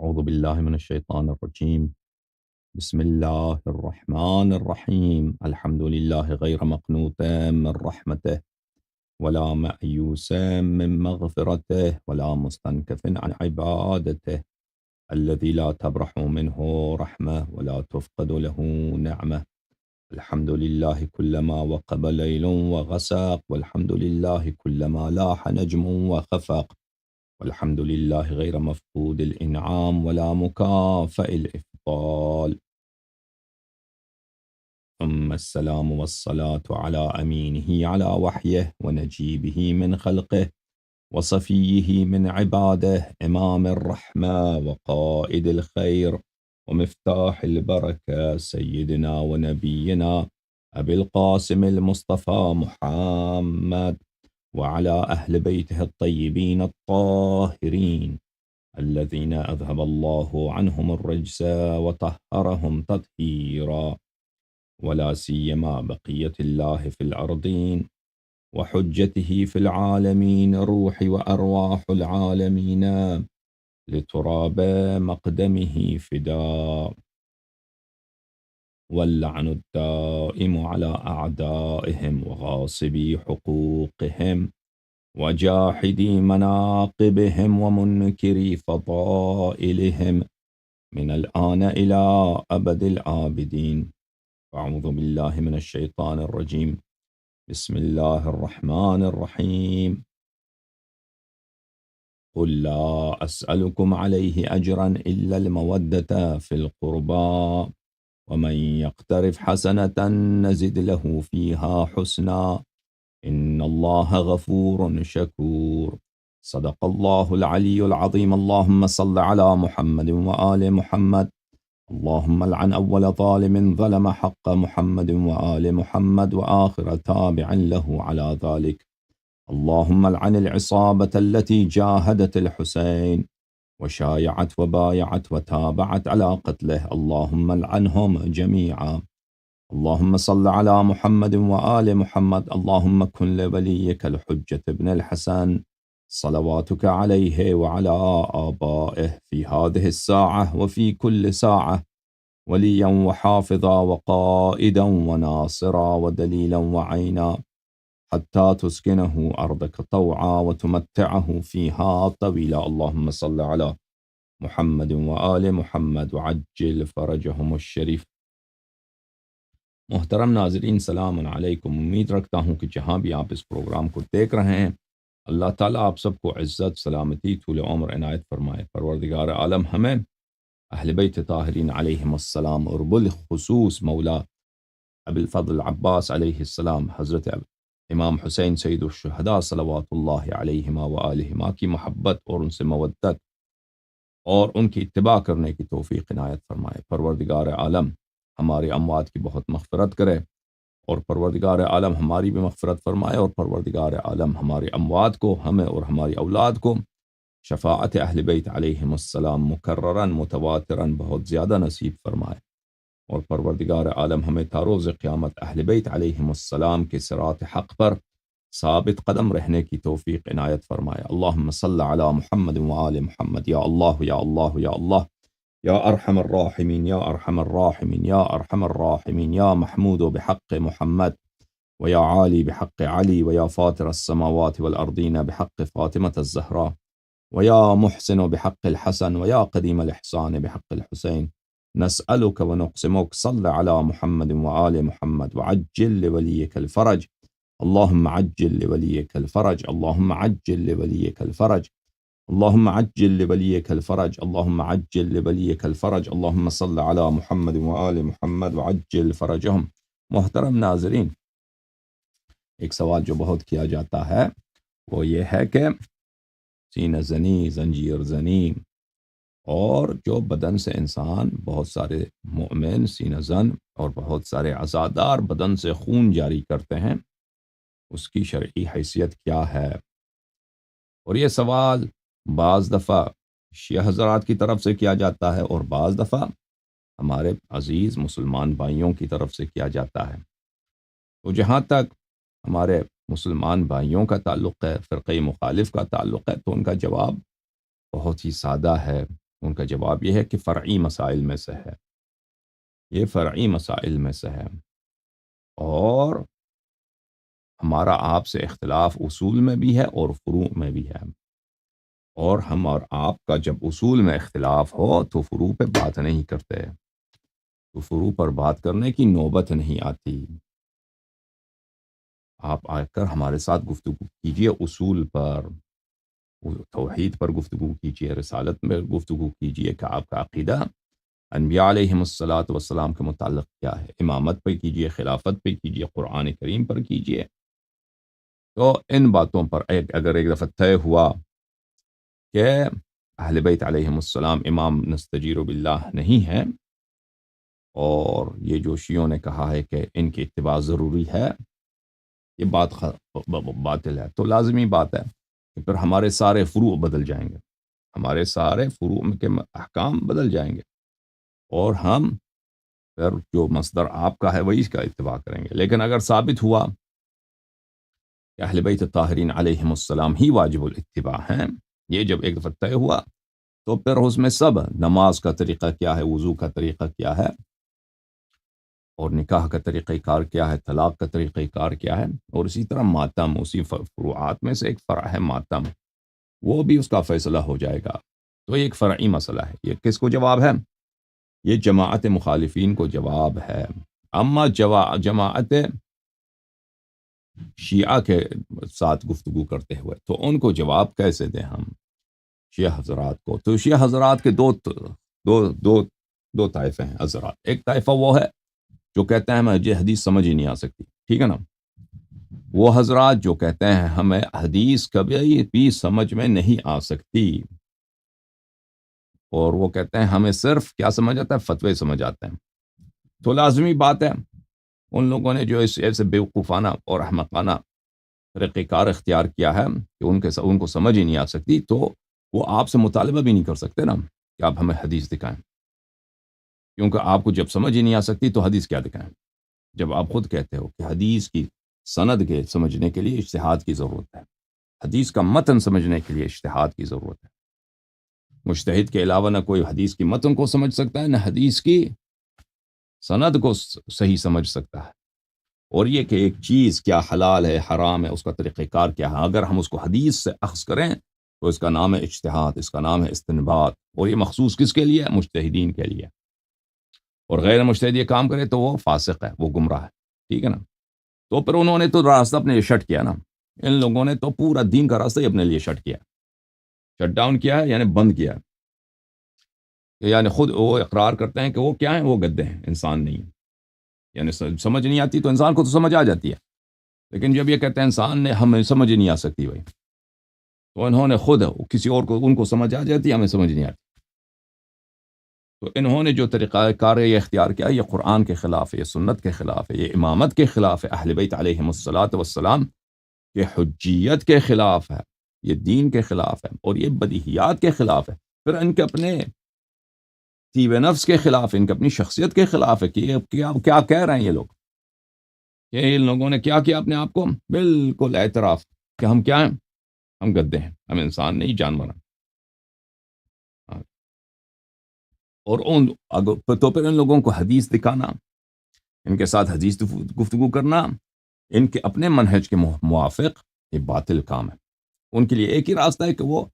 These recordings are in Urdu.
أعوذ بالله من الشيطان الرجيم. بسم الله الرحمن الرحيم. الحمد لله غير مقنوط من رحمته ولا مأيوس من مغفرته ولا مستنكف عن عبادته، الذي لا تبرح منه رحمة ولا تفقد له نعمة. الحمد لله كلما وقب ليل وغسق، والحمد لله كلما لاح نجم وخفق، والحمد لله غير مفقود الإنعام ولا مكافئ الإفضال. ثم السلام والصلاة على أمينه على وحيه ونجيبه من خلقه وصفيه من عباده، إمام الرحمة وقائد الخير ومفتاح البركة، سيدنا ونبينا أبي القاسم المصطفى محمد، وعلى أهل بيته الطيبين الطاهرين الذين أذهب الله عنهم الرجس وطهرهم تطهيرا، ولا سيما بقية الله في الأرضين وحجته في العالمين، روح وأرواح العالمين لتراب مقدمه فداء، واللعن الدائم على أعدائهم وغاصبي حقوقهم وجاحدي مناقبهم ومنكري فضائلهم من الآن إلى أبد الآبدين. أعوذ بالله من الشيطان الرجيم. بسم الله الرحمن الرحيم. قل لا أسألكم عليه أجرا إلا المودة في القربى، ومن يقترف حسنة نزد له فيها حسنا، إن الله غفور شكور. صدق الله العلي العظيم. اللهم صل على محمد وآل محمد. اللهم لعن أول ظالم ظلم حق محمد وآل محمد وآخر تابع له على ذلك. اللهم لعن العصابة التي جاهدت الحسين وشايعت وبايعت وتابعت على قتله، اللهم لعنهم جميعا. اللهم صل على محمد وآل محمد. اللهم كن لوليك الحجة ابن الحسن صلواتك عليه وعلى آبائه في هذه الساعة وفي كل ساعة وليا وحافظا وقائدا وناصرا ودليلا وعينا، حتى تسكنه أرضك طوعا وتمتعه فيها طويلا. اللهم صل على محمد وآل محمد وعجل فرجهم الشریف۔ محترم ناظرین، سلام علیکم۔ امید رکھتا ہوں کہ جہاں بھی آپ اس پروگرام کو دیکھ رہے ہیں، اللہ تعالیٰ آپ سب کو عزت، سلامتی، طول عمر عنایت فرمائے۔ پروردگار عالم ہمیں اہل بیت طاہرین علیہم السلام اور بالخصوص مولا ابی الفضل عباس علیہ السلام، حضرت امام حسین سید الشہداء صلوات اللہ علیہما وآلہما کی محبت اور ان سے مودت اور ان کی اتباع کرنے کی توفیق عنایت فرمائے۔ پروردگار عالم ہمارے اموات کی بہت مغفرت کرے، اور پروردگار عالم ہماری بھی مغفرت فرمائے، اور پروردگار عالم ہمارے اموات کو، ہمیں اور ہماری اولاد کو شفاعت اہل بیت علیہم السلام مکررن متواترن بہت زیادہ نصیب فرمائے، اور پروردگار عالم ہمیں تا روز قیامت اہل بیت علیہم السلام کے صراط حق پر ثابت قدم رہنے کی توفیق عنایت فرمائے۔ اللہم صل علی محمد وآل محمد۔ یا اللہ یا اللہ یا اللہ، یا ارحم الراحمین یا ارحم الراحمین یا ارحم الراحمین، یا محمود بحق محمد، ویا عالی بحق علی، ویا فاطر السماوات والارضین بحق فاطمة الزہراء، ویا محسن بحق الحسن، ویا قدیم الاحسان بحق الحسین، نسألك ونقسمك صل على محمد وآل محمد وعجل لوليك الفرج، اللهم عجل لوليك الفرج، اللهم عجل لوليك الفرج، اللهم عجل لوليك الفرج، اللهم عجل لوليك الفرج، اللهم صل على محمد وآل محمد وعجل فرجهم۔ محترم ناظرین، ایک سوال جو بہت کیا جاتا ہے وہ یہ ہے کہ سینہ زنی، زنجیر زنی، اور جو بدن سے انسان بہت سارے مومن سینہ زن اور بہت سارے عزادار بدن سے خون جاری کرتے ہیں، اس کی شرعی حیثیت کیا ہے؟ اور یہ سوال بعض دفعہ شیعہ حضرات کی طرف سے کیا جاتا ہے اور بعض دفعہ ہمارے عزیز مسلمان بھائیوں کی طرف سے کیا جاتا ہے۔ تو جہاں تک ہمارے مسلمان بھائیوں کا تعلق ہے، فرقہ مخالف کا تعلق ہے، تو ان کا جواب بہت ہی سادہ ہے ان کا جواب یہ ہے کہ فرعی مسائل میں سے ہے، یہ فرعی مسائل میں سے ہے، اور ہمارا آپ سے اختلاف اصول میں بھی ہے اور فروع میں بھی ہے، اور ہم اور آپ کا جب اصول میں اختلاف ہو تو فروع پہ بات نہیں کرتے، تو فروع پر بات کرنے کی نوبت نہیں آتی۔ آپ آ کر ہمارے ساتھ گفتگو کیجئے اصول پر، توحید پر گفتگو کیجئے، رسالت میں گفتگو کیجئے کہ آپ کا عقیدہ انبیاء علیہم الصلاۃ والسلام کے متعلق کیا ہے، امامت پہ کیجئے، خلافت پہ کیجئے، قرآن کریم پر کیجئے۔ تو ان باتوں پر اگر ایک دفعہ طے ہوا کہ اہل بیت علیہم السلام امام نستجیر باللہ نہیں ہے، اور یہ جو شیعوں نے کہا ہے کہ ان کی اتباع ضروری ہے، یہ بات باطل ہے، تو لازمی بات ہے کہ پھر ہمارے سارے فروع بدل جائیں گے، ہمارے سارے فروع کے احکام بدل جائیں گے، اور ہم پھر جو مصدر آپ کا ہے وہی اس کا اتباع کریں گے۔ لیکن اگر ثابت ہوا کہ اہل بیت طاہرین علیہم السلام ہی واجب الاتباع ہیں، یہ جب ایک دفعہ طے ہوا تو پھر اس میں سب نماز کا طریقہ کیا ہے، وضو کا طریقہ کیا ہے، اور نکاح کا طریقہ کار کیا ہے، طلاق کا طریقہ کار کیا ہے، اور اسی طرح ماتم، اسی فروعات میں سے ایک فرع ہے ماتم، وہ بھی اس کا فیصلہ ہو جائے گا۔ تو یہ ایک فرعی مسئلہ ہے، یہ کس کو جواب ہے؟ یہ جماعت مخالفین کو جواب ہے۔ اما جماعت شیعہ کے ساتھ گفتگو کرتے ہوئے تو ان کو جواب کیسے دیں ہم شیعہ حضرات کو؟ تو شیعہ حضرات کے دو طائفے ہیں حضرات۔ ایک طائفہ وہ ہے جو کہتے ہیں مجھے حدیث سمجھ ہی نہیں آ سکتی، ٹھیک ہے نا؟ وہ حضرات جو کہتے ہیں ہمیں حدیث کبھی بھی سمجھ میں نہیں آ سکتی، اور وہ کہتے ہیں ہمیں صرف کیا سمجھ آتا ہے؟ فتوے سمجھ آتے ہیں۔ تو لازمی بات ہے ان لوگوں نے جو ایسے بیوقوفانہ اور احمقانہ طریقہ کار اختیار کیا ہے کہ ان کو سمجھ ہی نہیں آ سکتی، تو وہ آپ سے مطالبہ بھی نہیں کر سکتے نا کہ آپ ہمیں حدیث دکھائیں، کیونکہ آپ کو جب سمجھ ہی نہیں آ سکتی تو حدیث کیا دکھائیں؟ جب آپ خود کہتے ہو کہ حدیث کی سند کے سمجھنے کے لیے اجتہاد کی ضرورت ہے، حدیث کا متن سمجھنے کے لیے اجتہاد کی ضرورت ہے، مجتہد کے علاوہ نہ کوئی حدیث کی متن کو سمجھ سکتا ہے، نہ حدیث کی سند کو صحیح سمجھ سکتا ہے، اور یہ کہ ایک چیز کیا حلال ہے حرام ہے، اس کا طریقہ کار کیا ہے، اگر ہم اس کو حدیث سے اخذ کریں تو اس کا نام ہے اجتہاد، اس کا نام ہے استنباط، اور یہ مخصوص کس کے لیے؟ مجتہدین کے لیے، اور غیر مجتہد یہ کام کرے تو وہ فاسق ہے، وہ گمراہ ہے، ٹھیک ہے نا؟ تو پھر انہوں نے تو راستہ اپنے لیے شٹ کیا نا، ان لوگوں نے تو پورا دین کا راستہ ہی اپنے لیے شٹ کیا، شٹ ڈاؤن کیا ہے، یعنی بند کیا ہے، یعنی خود وہ اقرار کرتے ہیں کہ وہ کیا ہیں، وہ گدے ہیں، انسان نہیں ہیں، یعنی سمجھ نہیں آتی تو انسان کو تو سمجھ آ جاتی ہے، لیکن جب یہ کہتے ہیں انسان نے ہمیں سمجھ نہیں آ سکتی بھائی، تو انہوں نے خود کسی اور کو ان کو سمجھ آ جاتی ہے، ہمیں سمجھ نہیں آتی، تو انہوں نے جو طریقہ کار یہ اختیار کیا یہ قرآن کے خلاف ہے، یہ سنت کے خلاف ہے، یہ امامت کے خلاف ہے، اہل بیت علیہم الصلاۃ والسلام کے حجیت کے خلاف ہے، یہ دین کے خلاف ہے، اور یہ بدیہیات کے خلاف ہے، پھر ان کے اپنے طیب نفس کے خلاف، ان کی اپنی شخصیت کے خلاف ہے کہ یہ کیا کہہ رہے ہیں یہ لوگ، کہ ان لوگوں نے کیا کیا اپنے آپ کو بالکل اعتراف کہ ہم کیا ہیں، ہم گدے ہیں، ہم انسان نہیں جانور ہیں، اور تو پھر ان لوگوں کو حدیث دکھانا، ان کے ساتھ حدیث گفتگو کرنا ان کے اپنے منہج کے موافق یہ باطل کام ہے۔ ان کے لیے ایک ہی راستہ ہے کہ وہ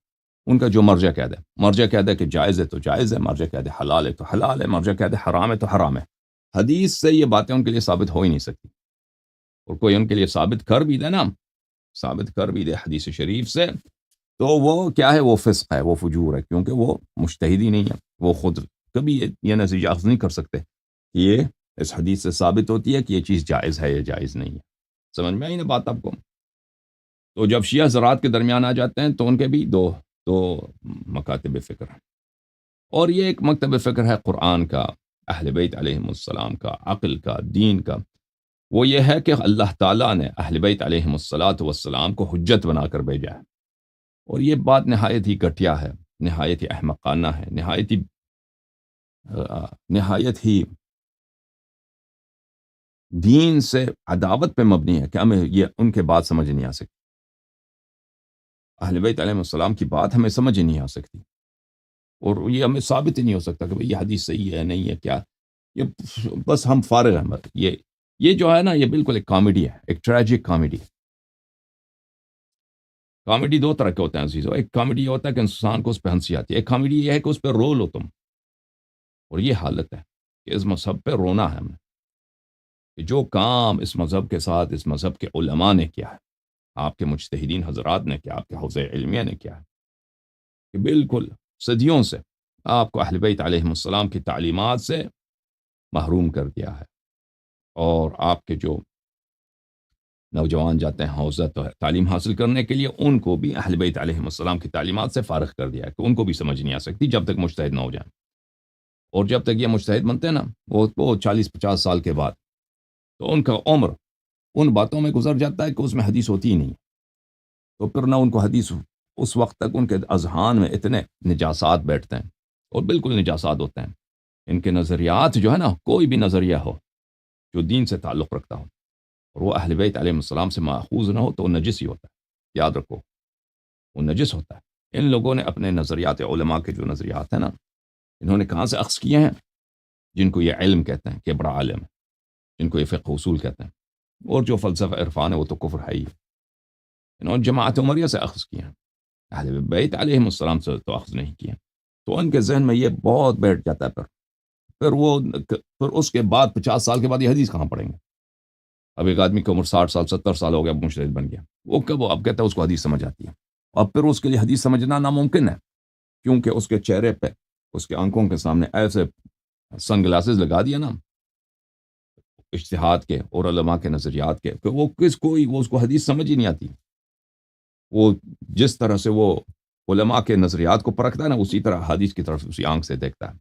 ان کا جو مرجع کہہ دے، مرجع کہہ دے کہ جائز ہے تو جائز ہے، مرجع کہہ دے حلال ہے تو حلال ہے، مرجع کہہ دے حرام ہے تو حرام ہے، حدیث سے یہ باتیں ان کے لیے ثابت ہو ہی نہیں سکتی، اور کوئی ان کے لیے ثابت کر بھی دے نا، ثابت کر بھی دے حدیث شریف سے، تو وہ کیا ہے، وہ فسق ہے، وہ فجور ہے، کیونکہ وہ مجتہد ہی نہیں ہے، وہ خود کبھی یہ نتیجہ اخذ نہیں کر سکتے کہ یہ اس حدیث سے ثابت ہوتی ہے کہ یہ چیز جائز ہے یا جائز نہیں ہے۔ سمجھ میں آئی نا بات آپ کو؟ تو جب شیعہ حضرات کے درمیان آ جاتے ہیں تو ان کے بھی دو مکاتب فکر ہیں، اور یہ ایک مکتب فکر ہے قرآن کا، اہل بیت علیہم السلام کا، عقل کا، دین کا، وہ یہ ہے کہ اللہ تعالیٰ نے اہل بیت علیہم الصلاۃ والسلام کو حجت بنا کر بھیجا ہے، اور یہ بات نہایت ہی گھٹیا ہے، نہایت ہی احمقانہ ہے، نہایت ہی دین سے عداوت پہ مبنی ہے کہ ہمیں یہ ان کے بات سمجھ نہیں آ سکتی، اہل بیت علیہ السلام کی بات ہمیں سمجھ ہی نہیں آ سکتی، اور یہ ہمیں ثابت ہی نہیں ہو سکتا کہ بھئی یہ حدیث صحیح ہے نہیں ہے کیا. یہ بس ہم فارغ ہیں بس. یہ جو ہے نا یہ بالکل ایک کامیڈی ہے، ایک ٹریجک کامیڈی. کامیڈی دو طرح کے ہوتے ہیں عزیزو. ایک کامیڈی یہ ہوتا ہے کہ انسان کو اس پہ ہنسی آتی ہے، ایک کامیڈی یہ ہے کہ اس پہ رو لو تم. اور یہ حالت ہے کہ اس مذہب پہ رونا ہے ہمیں، کہ جو کام اس مذہب کے ساتھ اس مذہب کے علماء نے کیا ہے، آپ کے مجتہدین حضرات نے کیا، آپ کے حوزہ علمیہ نے کیا ہے، کہ بالکل صدیوں سے آپ کو اہل بیت علیہم السلام کی تعلیمات سے محروم کر دیا ہے. اور آپ کے جو نوجوان جاتے ہیں حوزہ تو تعلیم حاصل کرنے کے لیے، ان کو بھی اہل بیت علیہم السلام کی تعلیمات سے فارغ کر دیا ہے کہ ان کو بھی سمجھ نہیں آ سکتی جب تک مجتہد نہ ہو جائیں. اور جب تک یہ مجتہد بنتے ہیں نا وہ 40-50 سال کے بعد، تو ان کا عمر ان باتوں میں گزر جاتا ہے کہ اس میں حدیث ہوتی ہی نہیں. تو پھر نہ ان کو حدیث، اس وقت تک ان کے اذہان میں اتنے نجاسات بیٹھتے ہیں، اور بالکل نجاسات ہوتے ہیں. ان کے نظریات جو ہے نا، کوئی بھی نظریہ ہو جو دین سے تعلق رکھتا ہو اور وہ اہل بیت علیہ السلام سے ماخوذ نہ ہو تو وہ نجس ہی ہوتا ہے. یاد رکھو، وہ نجس ہوتا ہے. ان لوگوں نے اپنے نظریات، علماء کے جو نظریات ہیں نا، انہوں نے کہاں سے اخذ کیے ہیں؟ جن کو یہ علم کہتے ہیں کہ بڑا عالم ہے، جن کو یہ فقہ اصول کہتے ہیں، اور جو فلسفہ عرفان ہے وہ تو کفر ہے ہی. انہوں نے جماعت عمریہ سے اخذ کیے ہیں، اہل بیت علیہ السلام سے تو اخذ نہیں کیے. تو ان کے ذہن میں یہ بہت بیٹھ جاتا ہے. پھر اس کے بعد 50 سال کے بعد یہ حدیث کہاں پڑھیں گے؟ اب ایک آدمی کی عمر 60 سال 70 سال ہو گیا، مجتہد بن گیا، وہ کب اب کہتا ہے اس کو حدیث سمجھ آتی ہے. اور پھر اس کے لیے حدیث سمجھنا ناممکن ہے، کیونکہ اس کے چہرے پہ، اس کے آنکھوں کے سامنے ایسے سن گلاسز لگا دیا نا اجتہاد کے اور علماء کے نظریات کے، کہ وہ اس کو حدیث سمجھ ہی نہیں آتی. وہ جس طرح سے وہ علماء کے نظریات کو پرکھتا ہے نا، اسی طرح حدیث کی طرف اسی آنکھ سے دیکھتا ہے،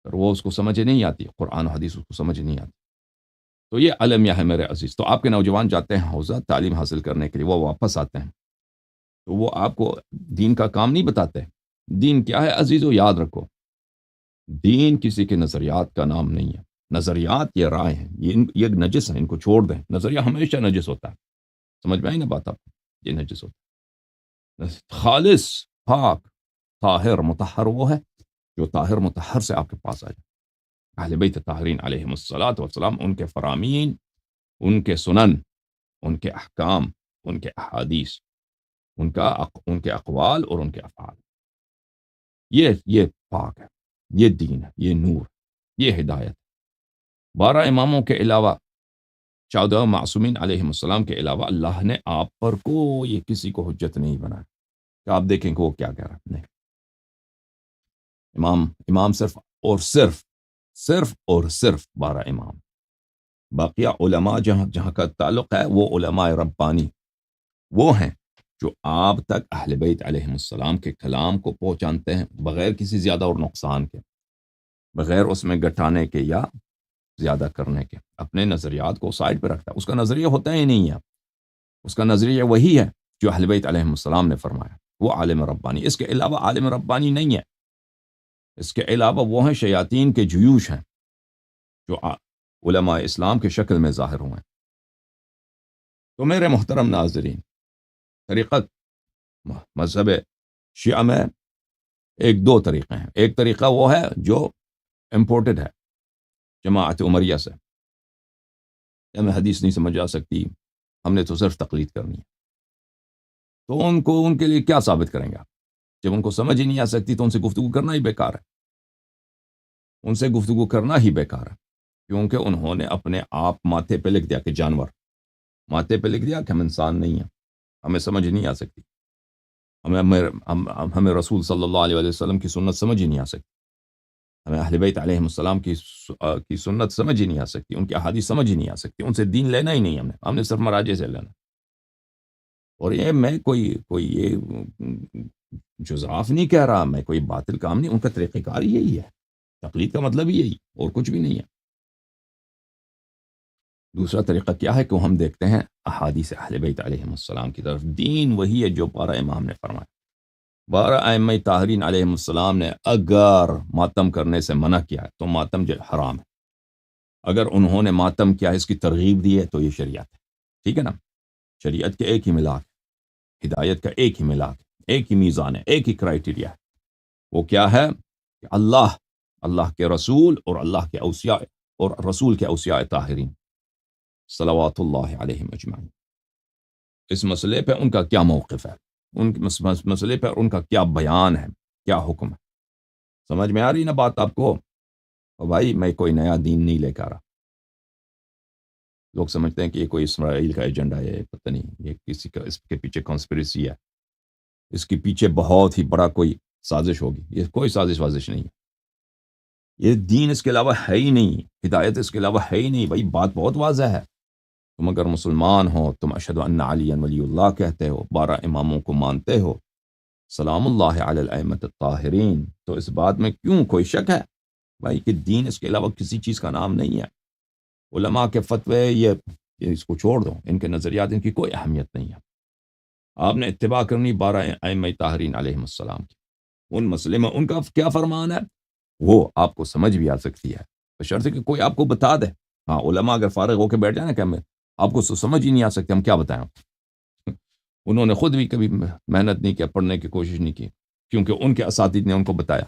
اور وہ اس کو سمجھ نہیں آتی، قرآن و حدیث اس کو سمجھ نہیں آتی. تو یہ المیہ ہے میرے عزیز. تو آپ کے نوجوان جاتے ہیں حوزہ تعلیم حاصل کرنے کے لیے، وہ واپس آتے ہیں تو وہ آپ کو دین کا کام نہیں بتاتے. دین کیا ہے عزیزو؟ یاد رکھو، دین کسی کے نظریات کا نام نہیں ہے. نظریات یہ رائے ہیں، یہ نجس ہیں، ان کو چھوڑ دیں. نظریہ ہمیشہ نجس ہوتا ہے. سمجھ میں آئی نا بات آپ کو؟ یہ نجس ہوتا ہے. خالص، پاک، طاہر، مطہر وہ ہے جو طاہر مطہر سے آپ کے پاس آ جائے. اہل بیت طاہرین علیہم الصلاۃ والسلام، ان کے فرامین، ان کے سنن، ان کے احکام، ان کے احادیث، ان کے اقوال اور ان کے افعال، یہ پاک ہے، یہ دین ہے، یہ نور، یہ ہدایت. 12 اماموں کے علاوہ، 14 معصومین علیہم السلام کے علاوہ، اللہ نے آپ پر کوئی کسی کو حجت نہیں بنایا کہ آپ دیکھیں کہ وہ کیا کہہ رہا ہے. نہیں، امام صرف اور صرف 12 امام. باقیہ علماء جہاں کا تعلق ہے، وہ علماء ربانی وہ ہیں جو آپ تک اہل بیت علیہم السلام کے کلام کو پہنچانتے ہیں بغیر کسی زیادہ اور نقصان کے، بغیر اس میں گٹانے کے یا زیادہ کرنے کے. اپنے نظریات کو سائڈ پہ رکھتا ہے. اس کا نظریہ ہوتا ہی نہیں ہے، اس کا نظریہ وہی ہے جو اہل بیت علیہم السلام نے فرمایا. وہ عالم ربانی. اس کے علاوہ عالم ربانی نہیں ہے. اس کے علاوہ وہ ہیں شیاطین کے جیوش ہیں جو علماء اسلام کے شکل میں ظاہر ہوئے ہیں. تو میرے محترم ناظرین، طریقہ مذہب شیعہ میں دو طریقے ہیں. ایک طریقہ وہ ہے جو امپورٹڈ ہے جماعت عمریہ سے، ہمیں حدیث نہیں سمجھ آ سکتی، ہم نے تو صرف تقلید کرنی ہے. تو ان کے لیے کیا ثابت کریں گے آپ؟ جب ان کو سمجھ ہی نہیں آ سکتی تو ان سے گفتگو کرنا ہی بیکار ہے. ان سے گفتگو کرنا ہی بیکار ہے، کیونکہ انہوں نے اپنے آپ ماتھے پہ لکھ دیا کہ جانور، ماتھے پہ لکھ دیا کہ ہم انسان نہیں ہیں، ہمیں سمجھ نہیں آ سکتی، ہمیں رسول صلی اللہ علیہ وسلم کی سنت سمجھ ہی نہیں آ سکتی، ہمیں اہل بیت علیہم السلام کی سنت سمجھ ہی نہیں آ سکتی، ان کی احادیث سمجھ ہی نہیں آ سکتی. ان سے دین لینا ہی نہیں ہم نے صرف مراجع سے لینا. اور یہ میں کوئی یہ جزاف نہیں کہہ رہا، میں کوئی باطل کام نہیں. ان کا طریقہ کار یہی ہے، تقلید کا مطلب یہی اور کچھ بھی نہیں ہے. دوسرا طریقہ کیا ہے کہ ہم دیکھتے ہیں احادیث اہل بیت علیہم السلام کی طرف. دین وہی ہے جو 12 امام نے فرمایا. 12 ائمہ طاہرین علیہم السلام نے اگر ماتم کرنے سے منع کیا ہے تو ماتم جو حرام ہے. اگر انہوں نے ماتم کیا ہے، اس کی ترغیب دی ہے، تو یہ شریعت ہے. ٹھیک ہے نا؟ شریعت کے ایک ہی ملاک، ہدایت کا ایک ہی ملاک، ایک ہی میزان ہے، ایک ہی کرائیٹیریا ہے. وہ کیا ہے کہ اللہ کے رسول اور اللہ کے اوصیاء اور رسول کے اوصیاء طاہرین صلوات اللہ علیہم اجمعین، اس مسئلے پہ ان کا کیا موقف ہے، ان مسئلے پہ ان کا کیا بیان ہے، کیا حکم ہے۔ سمجھ میں آ رہی نا بات آپ کو؟ اور بھائی میں کوئی نیا دین نہیں لے کے آ رہا۔ لوگ سمجھتے ہیں کہ یہ کوئی اسرائیل کا ایجنڈا ہے، پتہ نہیں یہ کسی کا، اس کے پیچھے کانسپریسی ہے، اس کے پیچھے بہت ہی بڑا کوئی سازش ہوگی۔ یہ کوئی سازش وازش نہیں ہے، یہ دین اس کے علاوہ ہے ہی نہیں، ہدایت اس کے علاوہ ہے ہی نہیں۔ بھائی بات بہت واضح ہے، تم اگر مسلمان ہو، تم اشہد ان علی ولی اللہ کہتے ہو، 12 اماموں کو مانتے ہو، سلام اللہ علی الائمۃ الطاہرین، تو اس بات میں کیوں کوئی شک ہے بھائی کہ دین اس کے علاوہ کسی چیز کا نام نہیں ہے؟ علماء کے فتوے یہ اس کو چھوڑ دو، ان کے نظریات، ان کی کوئی اہمیت نہیں ہے۔ آپ نے اتباع کرنی 12 ائمہ طاہرین علیہم السلام کی، ان مسئلے میں ان کا کیا فرمان ہے وہ آپ کو سمجھ بھی آ سکتی ہے، بشرطے کہ کوئی آپ کو بتا دے۔ ہاں، علماء اگر فارغ ہو کے بیٹھ جائیں نا کہ ہمیں آپ کو سمجھ ہی نہیں آ سکتے، ہم کیا بتائیں آپ کو؟ انہوں نے خود بھی کبھی محنت نہیں کیا، پڑھنے کی کوشش نہیں کی، کیونکہ ان کے اساتذہ نے ان کو بتایا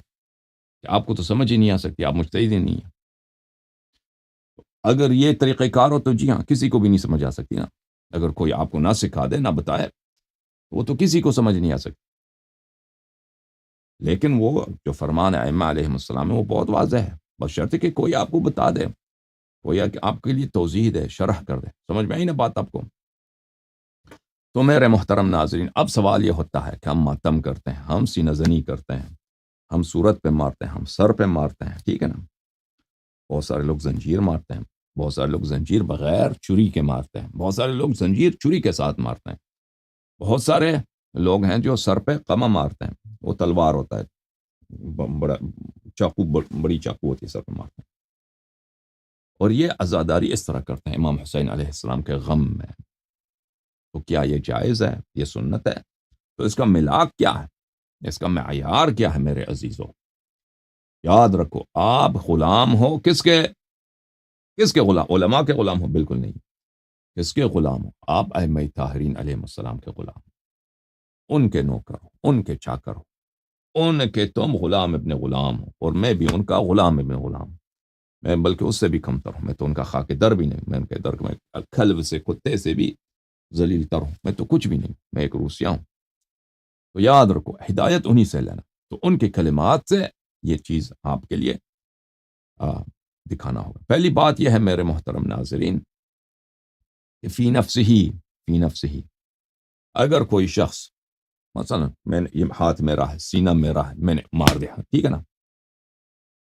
کہ آپ کو تو سمجھ ہی نہیں آ سکتی، آپ مجتہد ہی نہیں ہیں۔ اگر یہ طریقہ کار ہو تو جی ہاں، کسی کو بھی نہیں سمجھ آ سکتی نا۔ اگر کوئی آپ کو نہ سکھا دے، نہ بتائے، وہ تو کسی کو سمجھ نہیں آ سکتی۔ لیکن وہ جو فرمان ائمہ علیہم السلام ہے وہ بہت واضح ہے، بشرطے کہ کوئی آپ کو بتا دے، کوئی آپ کے لیے توضیح دے، شرح کر دے۔ سمجھ میں آئی نا بات آپ کو؟ تو میرے محترم ناظرین، اب سوال یہ ہوتا ہے کہ ہم ماتم کرتے ہیں، ہم سینہ زنی کرتے ہیں، ہم صورت پہ مارتے ہیں، ہم سر پہ مارتے ہیں، ٹھیک ہے نا؟ بہت سارے لوگ زنجیر مارتے ہیں، بہت سارے لوگ زنجیر بغیر چھری کے مارتے ہیں، بہت سارے لوگ زنجیر چھری کے ساتھ مارتے ہیں، بہت سارے لوگ ہیں جو سر پہ قمع مارتے ہیں، وہ تلوار ہوتا ہے، بڑا چاقو، بڑی چاقو ہوتی ہے، سر پہ مارتے ہیں۔ اور یہ عزاداری اس طرح کرتے ہیں امام حسین علیہ السلام کے غم میں۔ تو کیا یہ جائز ہے؟ یہ سنت ہے؟ تو اس کا ملاک کیا ہے؟ اس کا معیار کیا ہے میرے عزیزوں؟ یاد رکھو، آپ غلام ہو کس کے غلام؟ علماء کے غلام ہو؟ بالکل نہیں۔ کس کے غلام ہو؟ آپ ائمہ طاہرین علیہ السلام کے غلام ہو، ان کے نوکر ہو، ان کے چاکر ہو، ان کے تم غلام ابن غلام ہو، اور میں بھی ان کا غلام ابن غلام ہوں۔ میں بلکہ اس سے بھی کم تر ہوں، میں تو ان کا خاک در بھی نہیں، میں ان کے در میں کلب سے، کتے سے بھی ذلیل تر ہوں، میں تو کچھ بھی نہیں، میں ایک روسیہ ہوں۔ تو یاد رکھو، ہدایت انہی سے لینا، تو ان کے کلمات سے یہ چیز آپ کے لیے دکھانا ہوگا۔ پہلی بات یہ ہے میرے محترم ناظرین کہ فی نفس ہی اگر کوئی شخص مثلا میں نے یہ ہاتھ میرا ہے، سینہ میرا ہے، میں نے مار دیا، ٹھیک ہے نا؟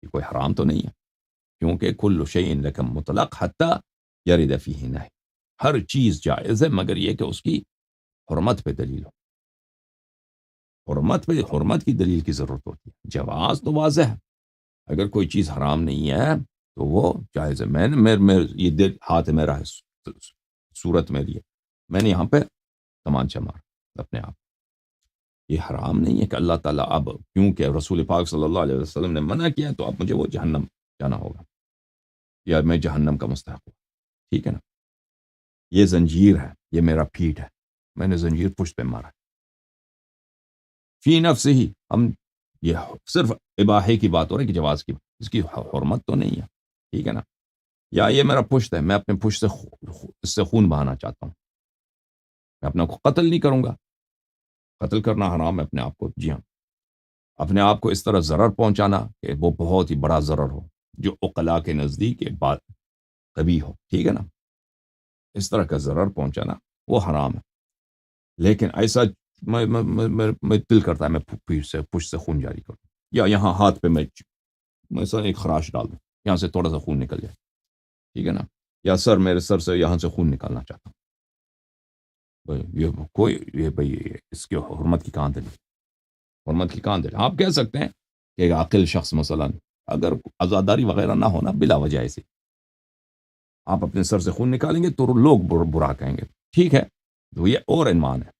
یہ کوئی حرام تو نہیں ہے، کیونکہ کل شیء لکم مطلق حتی یرد فیہ نہی، ہر چیز جائز ہے مگر یہ کہ اس کی حرمت پہ دلیل ہو۔ حرمت کی دلیل کی ضرورت ہوتی ہے۔ جواز تو واضح ہے، اگر کوئی چیز حرام نہیں ہے تو وہ جائز ہے۔ میں یہ دل ہاتھ میرا ہے، صورت میری ہے، میں نے یہاں پہ تمانچہ مارا اپنے آپ، یہ حرام نہیں ہے کہ اللہ تعالیٰ اب کیونکہ رسول پاک صلی اللہ علیہ وسلم نے منع کیا تو اب مجھے وہ جہنم جانا ہوگا یا میں جہنم کا مستحق ہوں، ٹھیک ہے نا؟ یہ زنجیر ہے، یہ میرا پیٹھ ہے، میں نے زنجیر پشت پہ مارا، فی نفس ہی، ہم یہ صرف اباحے کی بات ہو رہی ہے کہ جواز کی، اس کی حرمت تو نہیں ہے، ٹھیک ہے نا؟ یا یہ میرا پشت ہے، میں اپنے پشت سے اس سے خون بہانا چاہتا ہوں، میں اپنا کو قتل نہیں کروں گا، قتل کرنا حرام ہے اپنے آپ کو، جی ہاں، اپنے آپ کو اس طرح ضرر پہنچانا کہ وہ بہت ہی بڑا ضرر ہو، جو عقلاء کے نزدیک یہ بات کبھی ہو، ٹھیک ہے نا؟ اس طرح کا ضرر پہنچانا وہ حرام ہے، لیکن ایسا میں دل کرتا ہے میں پشت سے خون جاری کروں، یا یہاں ہاتھ پہ میں ایک خراش ڈال دوں، یہاں سے تھوڑا سا خون نکل جائے، ٹھیک ہے نا؟ یا میرے سر سے یہاں سے خون نکالنا چاہتا ہوں، یہ بھائی اس کی حرمت کی کہاں دلیل؟ حرمت کی کہاں دلیل؟ آپ کہہ سکتے ہیں کہ ایک عاقل شخص مثلا اگر عزاداری وغیرہ نہ ہونا، بلا وجہ ایسے آپ اپنے سر سے خون نکالیں گے تو لوگ برا کہیں گے، ٹھیک ہے، تو یہ اور عنوان ہے،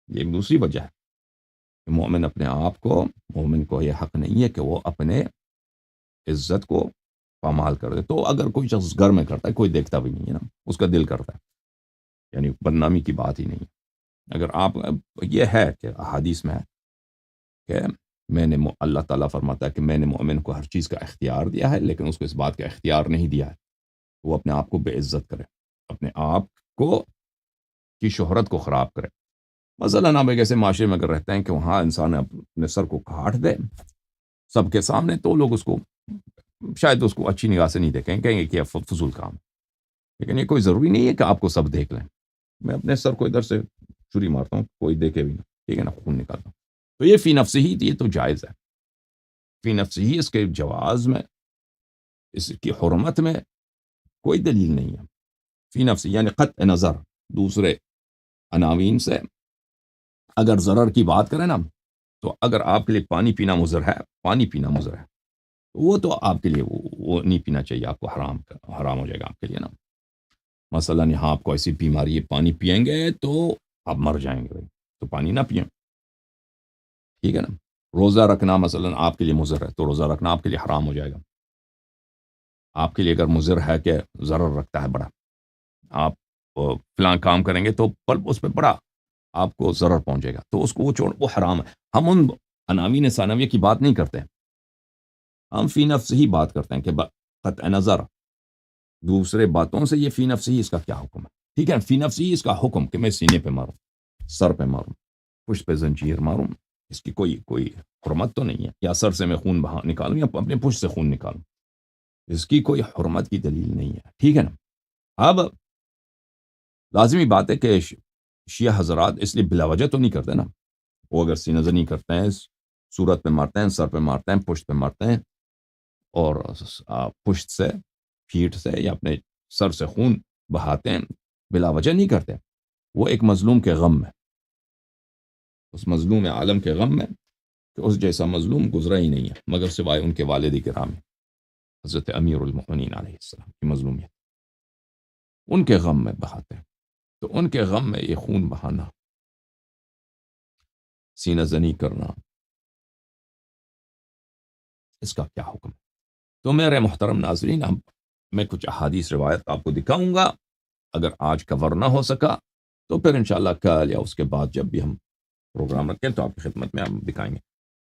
یہ ایک دوسری وجہ ہے کہ مومن کو یہ حق نہیں ہے کہ وہ اپنے عزت کو پامال کر دے۔ تو اگر کوئی شخص گھر میں کرتا ہے، کوئی دیکھتا بھی نہیں ہے نا، اس کا دل کرتا ہے، یعنی بدنامی کی بات ہی نہیں ہے۔ اگر آپ، یہ ہے کہ احادیث میں ہے کہ اللہ تعالیٰ فرماتا ہے کہ میں نے مومن کو ہر چیز کا اختیار دیا ہے، لیکن اس کو اس بات کا اختیار نہیں دیا ہے وہ اپنے آپ کو بے عزت کرے، اپنے آپ کو کی شہرت کو خراب کرے۔ مثلاً آپ ایک ایسے معاشرے میں اگر رہتے ہیں کہ وہاں انسان اپنے سر کو کاٹ دے سب کے سامنے، تو لوگ اس کو شاید اس کو اچھی نگاہ سے نہیں دیکھیں، کہیں گے کہ یہ فضول کام ہے، لیکن یہ کوئی ضروری نہیں ہے کہ آپ کو سب دیکھ لیں۔ میں اپنے سر کو ادھر سے چھری مارتا ہوں، کوئی دیکھے بھی نہیں، ٹھیک ہے نا، خون نکالتا ہوں، تو یہ فی نفس ہی یہ تو جائز ہے، فی نفس ہی اس کے جواز میں، اس کی حرمت میں کوئی دلیل نہیں ہے۔ فی نفس یعنی قطع نظر دوسرے عناوین سے اگر ضرر کی بات کریں نا، تو اگر آپ کے لیے پانی پینا مضر ہے، پانی پینا مضر ہے، وہ تو آپ کے لیے وہ نہیں پینا چاہیے، آپ کو حرام ہو جائے گا آپ کے لیے نا۔ مثلا یہاں آپ کو ایسی بیماری ہے، پانی پئیں گے تو آپ مر جائیں گے، تو پانی نہ پئیں، ٹھیک ہے نا۔ روزہ رکھنا مثلا آپ کے لیے مضر ہے، تو روزہ رکھنا آپ کے لیے حرام ہو جائے گا۔ آپ کے لیے اگر مضر ہے کہ ضرر رکھتا ہے بڑا، آپ فلاں کام کریں گے تو پل اس پہ بڑا آپ کو ضرر پہنچے گا، تو اس کو وہ حرام ہے۔ ہم ان عناوین ثانویہ کی بات نہیں کرتے، ہم فی نفس ہی بات کرتے ہیں کہ قطع نظر دوسرے باتوں سے یہ فی نفس ہی اس کا کیا حکم ہے، ٹھیک ہے، فی نفس ہی اس کا حکم کہ میں سینے پہ ماروں، سر پہ ماروں، پشت پہ زنجیر ماروں، اس کی کوئی حرمت تو نہیں ہے، یا سر سے میں خون بہا نکالوں یا اپنے پشت سے خون نکالوں، اس کی کوئی حرمت کی دلیل نہیں ہے، ٹھیک ہے نا۔ اب لازمی بات ہے کہ شیعہ حضرات اس لیے بلا وجہ تو نہیں کرتے نا، وہ اگر سینہ زنی کرتے ہیں، صورت پہ مارتے ہیں، سر پہ مارتے ہیں، پشت پہ مارتے ہیں، اور پشت سے، پیٹھ سے یا اپنے سر سے خون بہاتے ہیں، بلا وجہ نہیں کرتے، وہ ایک مظلوم کے غم میں، اس مظلوم عالم کے غم میں کہ اس جیسا مظلوم گزرا ہی نہیں ہے مگر سوائے ان کے والد کرام حضرت امیر المؤمنین علیہ السلام کی مظلومیت، ان کے غم میں بہاتے ہیں، تو ان کے غم میں یہ خون بہانا، سینہ زنی کرنا، اس کا کیا حکم ہے؟ تو میرے محترم ناظرین، میں کچھ احادیث روایت آپ کو دکھاؤں گا، اگر آج کور نہ ہو سکا تو پھر انشاءاللہ کل یا اس کے بعد جب بھی ہم پروگرام رکھیں تو آپ کی خدمت میں ہم دکھائیں گے۔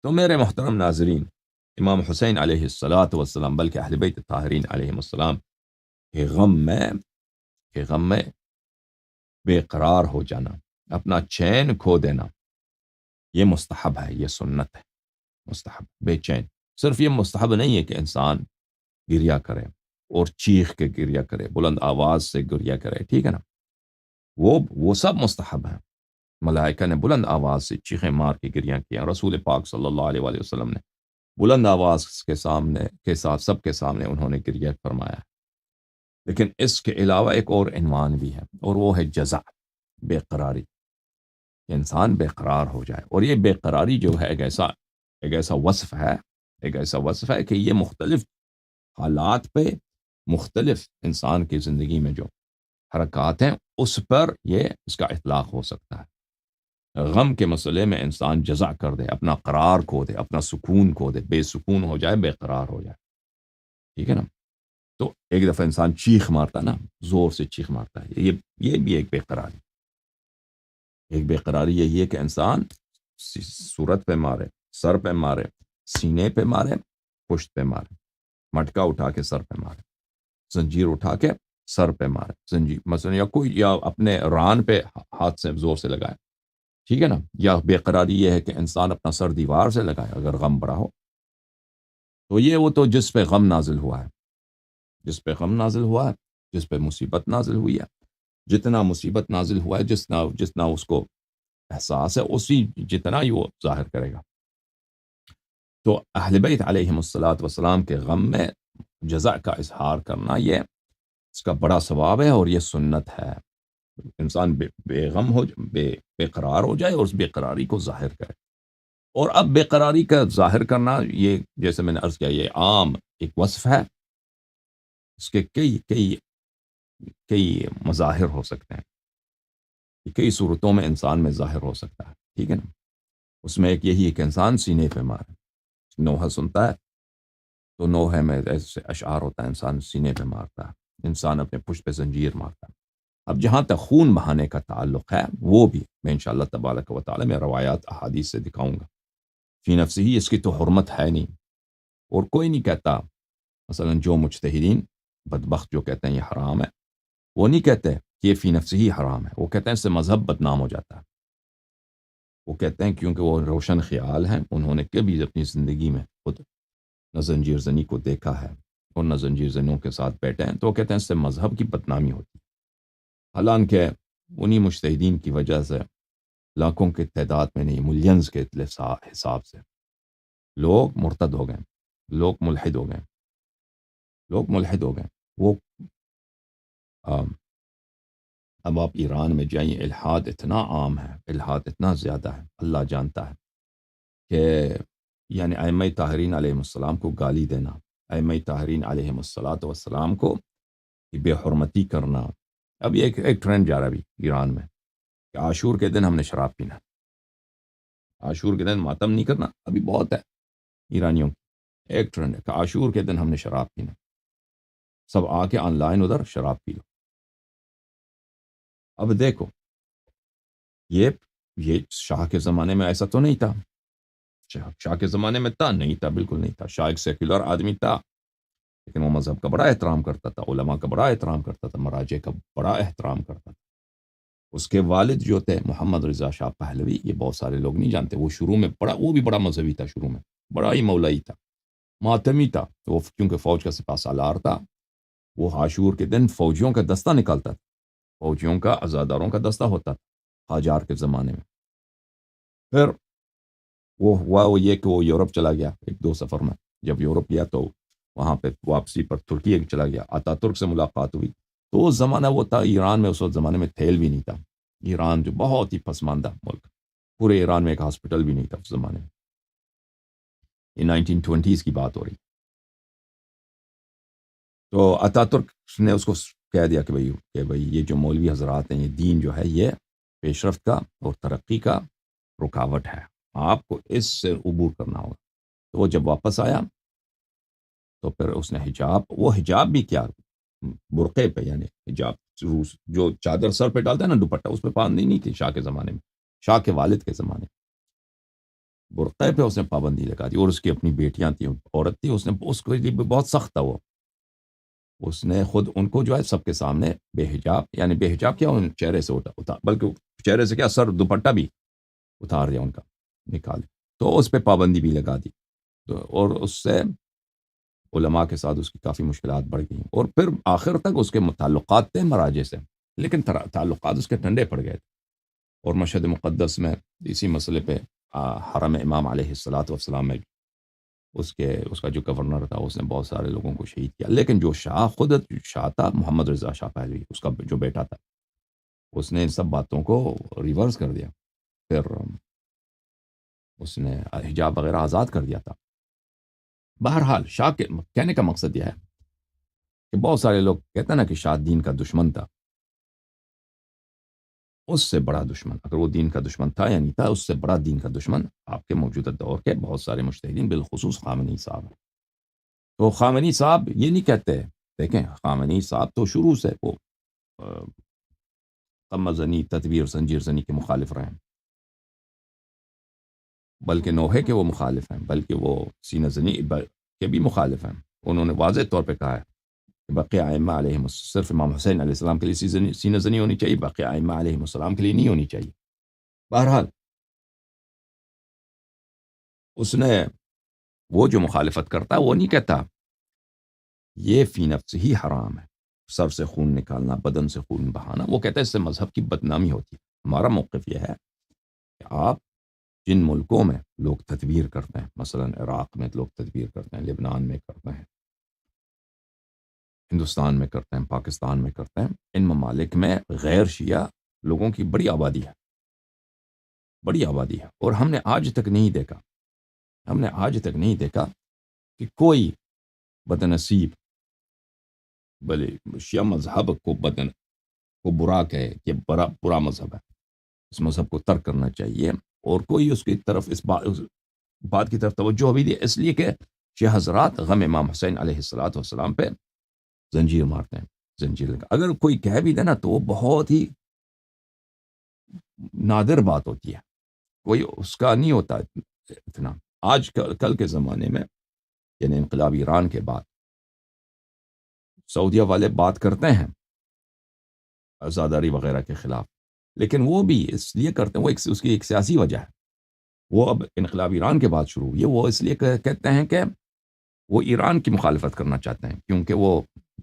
تو میرے محترم ناظرین، امام حسین علیہ السلام بلکہ اہل بیت طاہرین علیہ السلام کے غم میں بے قرار ہو جانا، اپنا چین کھو دینا، یہ مستحب ہے، یہ سنت ہے، مستحب بے چین۔ صرف یہ مستحب نہیں ہے کہ انسان گریا کرے اور چیخ کے گریا کرے، بلند آواز سے گریا کرے، ٹھیک ہے نا، وہ سب مستحب ہیں۔ ملائکہ نے بلند آواز سے چیخیں مار کے گریاں کیا، رسول پاک صلی اللہ علیہ وآلہ وسلم نے بلند آواز کے ساتھ سب کے سامنے انہوں نے گریہ فرمایا۔ لیکن اس کے علاوہ ایک اور عنوان بھی ہے، اور وہ ہے جزع، بے قراری، کہ انسان بے قرار ہو جائے، اور یہ بے قراری جو ہے ایک ایسا وصف ہے کہ یہ مختلف حالات پہ، مختلف انسان کی زندگی میں جو حرکات ہیں اس پر اس کا اطلاق ہو سکتا ہے۔ غم کے مسئلے میں انسان جزع کر دے، اپنا قرار کھو دے، اپنا سکون کھو دے، بے سکون ہو جائے، بے قرار ہو جائے، ٹھیک ہے نا۔ تو ایک دفعہ انسان چیخ مارتا نا، زور سے چیخ مارتا ہے، یہ بھی ایک بے قراری، ایک بے قراری یہی ہے کہ انسان صورت پہ مارے، سر پہ مارے، سینے پہ مارے، پشت پہ مارے، مٹکا اٹھا کے سر پہ مارے، زنجیر اٹھا کے سر پہ مارے، زنجیر مثلا، یا اپنے ران پہ ہاتھ سے زور سے لگائے، ٹھیک ہے نا۔ یا بے قراری یہ ہے کہ انسان اپنا سر دیوار سے لگائے اگر غم بڑا ہو، تو وہ تو جس پہ غم نازل ہوا ہے، جس پہ غم نازل ہوا ہے، جس پہ مصیبت نازل ہوئی ہے، جتنا مصیبت نازل ہوا ہے، جتنا اس کو احساس ہے، اسی جتنا ہی وہ ظاہر کرے گا۔ تو اہل بیت علیہم السلام کے غم میں جزع کا اظہار کرنا، یہ اس کا بڑا ثواب ہے، اور یہ سنت ہے۔ انسان بے غم بے قرار ہو جائے اور اس بے قراری کو ظاہر کرے۔ اور اب بے قراری کا ظاہر کرنا، یہ جیسے میں نے عرض کیا، یہ عام ایک وصف ہے، اس کے کئی مظاہر ہو سکتے ہیں، کئی صورتوں میں انسان میں ظاہر ہو سکتا ہے، ٹھیک ہے نا۔ اس میں ایک یہی ہے کہ انسان سینے پہ مارے، نوحہ سنتا ہے تو نوحے میں ایسے اشعار ہوتا ہے، انسان سینے پہ مارتا ہے، انسان اپنے پشت پہ زنجیر مارتا ہے۔ اب جہاں تک خون بہانے کا تعلق ہے، وہ بھی میں انشاءاللہ تبارک و تعالی میں روایات احادیث سے دکھاؤں گا۔ فی نفسی ہی اس کی تو حرمت ہے نہیں، اور کوئی نہیں کہتا مثلا جو مجتہدین بدبخت جو کہتے ہیں یہ حرام ہے، وہ نہیں کہتے کہ یہ فی نفسی ہی حرام ہے، وہ کہتے ہیں اس سے مذہب بدنام ہو جاتا ہے، وہ کہتے ہیں کیونکہ وہ روشن خیال ہیں، انہوں نے کبھی اپنی زندگی میں خود نہ زنجیر زنی کو دیکھا ہے اور نہ زنجیر زنوں کے ساتھ بیٹھے ہیں، تو وہ کہتے ہیں اس سے مذہب کی بدنامی ہوتی ہے، حالانکہ انہی مجتہدین کی وجہ سے لاکھوں کی تعداد میں نہیں ملینز کے حساب سے لوگ مرتد ہو گئے، لوگ ملحد ہو گئے، لوگ ملحد ہو گئے۔ وہ آم، اب آپ ایران میں جائیں، الحاد اتنا عام ہے، الحاد اتنا زیادہ ہے، اللہ جانتا ہے کہ یعنی ائمہ طاہرین علیہ السلام کو گالی دینا، ائمہ طاہرین علیہ السلام کو بے حرمتی کرنا۔ اب یہ ایک ٹرینڈ جا رہا ہے ابھی ایران میں کہ عاشور کے دن ہم نے شراب پینا، عاشور کے دن ماتم نہیں کرنا، ابھی بہت ہے ایرانیوں کی ایک ٹرینڈ ہے کہ عاشور کے دن ہم نے شراب پینا، سب آ کے آن لائن ادھر شراب پی لو۔ اب دیکھو یہ یہ شاہ کے زمانے میں ایسا تو نہیں تھا، شاہ کے زمانے میں تھا نہیں تھا، بالکل نہیں تھا، شاہ ایک سیکولر آدمی تھا، لیکن وہ مذہب کا بڑا احترام کرتا تھا، علماء کا بڑا احترام کرتا تھا، مراجع کا بڑا احترام کرتا تھا۔ اس کے والد جو تھے محمد رضا شاہ پہلوی، یہ بہت سارے لوگ نہیں جانتے، وہ شروع میں وہ بھی بڑا مذہبی تھا، شروع میں بڑا ہی مولائی تھا، ماتمی تھا، وہ کیونکہ فوج کا سپہ سالار تھا، وہ عاشور کے دن فوجیوں کا دستہ نکالتا تھا، فوجیوں کا عزاداروں کا دستہ ہوتا تھا قاجار کے زمانے میں۔ پھر وہ ہوا وہ یہ کہ وہ یورپ چلا گیا ایک دو سفر میں، جب یورپ گیا تو وہاں پہ واپسی پر ترکی چلا گیا، آتا ترک سے ملاقات ہوئی، تو اس زمانہ وہ تھا ایران میں، اس وقت زمانے میں تیل بھی نہیں تھا، ایران جو بہت ہی پسماندہ ملک، پورے ایران میں ایک ہاسپٹل بھی نہیں تھا اس زمانے میں، یہ 1920s کی بات ہو رہی۔ تو آتا ترک نے اس کو کہہ دیا کہ بھئی یہ جو مولوی حضرات ہیں، یہ دین جو ہے یہ پیش رفت کا اور ترقی کا رکاوٹ ہے، آپ کو اس سے عبور کرنا ہوگا۔ تو وہ جب واپس آیا تو پھر اس نے وہ حجاب بھی کیا، برقعے پہ، یعنی حجاب جو چادر سر پہ ڈالتا ہے نا دوپٹہ، اس پہ پابندی نہیں تھی شاہ کے زمانے میں، شاہ کے والد کے زمانے میں برقعے پہ اس نے پابندی لگا دی، اور اس کی اپنی بیٹیاں تھیں، عورت تھی، اس کے لیے بہت سخت تھا وہ، اس نے خود ان کو جو ہے سب کے سامنے بے حجاب، یعنی بے حجاب کیا، ان چہرے سے اتار، بلکہ چہرے سے کیا، سر دوپٹہ بھی اتار دیا ان کا، نکال دیا، تو اس پہ پابندی بھی لگا دی، اور اس سے علماء کے ساتھ اس کی کافی مشکلات بڑھ گئیں، اور پھر آخر تک اس کے تعلقات تھے مراجع سے، لیکن تعلقات اس کے ٹھنڈے پڑ گئے تھے، اور مشہد مقدس میں اسی مسئلے پہ حرم امام علیہ السلام میں اس کا جو گورنر تھا، اس نے بہت سارے لوگوں کو شہید کیا، لیکن جو خود شاہ تھا محمد رضا شاہ پہلوی، اس کا جو بیٹا تھا، اس نے ان سب باتوں کو ریورس کر دیا، پھر اس نے حجاب وغیرہ آزاد کر دیا تھا۔ بہرحال شاہ کے کہنے کا مقصد یہ ہے کہ بہت سارے لوگ کہتے ہیں نا کہ شاہ دین کا دشمن تھا، اس سے بڑا دشمن، اگر وہ دین کا دشمن تھا یا نہیں تھا، اس سے بڑا دین کا دشمن آپ کے موجودہ دور کے بہت سارے مجتہدین، بالخصوص خامنئی صاحب ہیں۔ تو خامنئی صاحب یہ نہیں کہتے، دیکھیں خامنئی صاحب تو شروع سے وہ قمہ زنی، تدبیر، زنجیر زنی کے مخالف رہے ہیں، بلکہ نوحے کے وہ مخالف ہیں، بلکہ وہ سینہ زنی کے بھی مخالف ہیں۔ انہوں نے واضح طور پہ کہا ہے کہ باقی ائمہ علیہم، صرف امام حسین علیہ السلام کے لیے سینہ زنی ہونی چاہیے، باقی ائمہ علیہم السلام کے لیے نہیں ہونی چاہیے۔ بہرحال اس نے وہ جو مخالفت کرتا وہ نہیں کہتا یہ فی نفس ہی حرام ہے، سر سے خون نکالنا، بدن سے خون بہانا، وہ کہتا ہے اس سے مذہب کی بدنامی ہوتی ہے۔ ہمارا موقف یہ ہے کہ آپ جن ملکوں میں لوگ تدبیر کرتے ہیں، مثلا عراق میں لوگ تدبیر کرتے ہیں، لبنان میں کرتے ہیں، ہندوستان میں کرتے ہیں، پاکستان میں کرتے ہیں، ان ممالک میں غیر شیعہ لوگوں کی بڑی آبادی ہے، بڑی آبادی ہے، اور ہم نے آج تک نہیں دیکھا کہ کوئی بدنصیب بلے شیعہ مذہب کو برا کہے کہ برا مذہب ہے، اس مذہب کو ترک کرنا چاہیے، اور کوئی اس کی طرف اس بات کی طرف توجہ بھی دے، اس لیے کہ شیعہ حضرات غم امام حسین علیہ السلام پہ زنجیر مارتے ہیں، زنجیر لگا، اگر کوئی کہہ بھی دے نا تو وہ بہت ہی نادر بات ہوتی ہے، کوئی اس کا نہیں ہوتا اتنا، آج کل کے زمانے میں یعنی انقلاب ایران کے بعد سعودیہ والے بات کرتے ہیں آزاداری وغیرہ کے خلاف، لیکن وہ بھی اس لیے کرتے ہیں، اس کی ایک سیاسی وجہ ہے۔ وہ اب انقلاب ایران کے بعد شروع ہوئی ہے، وہ اس لیے کہتے ہیں کہ وہ ایران کی مخالفت کرنا چاہتے ہیں، کیونکہ وہ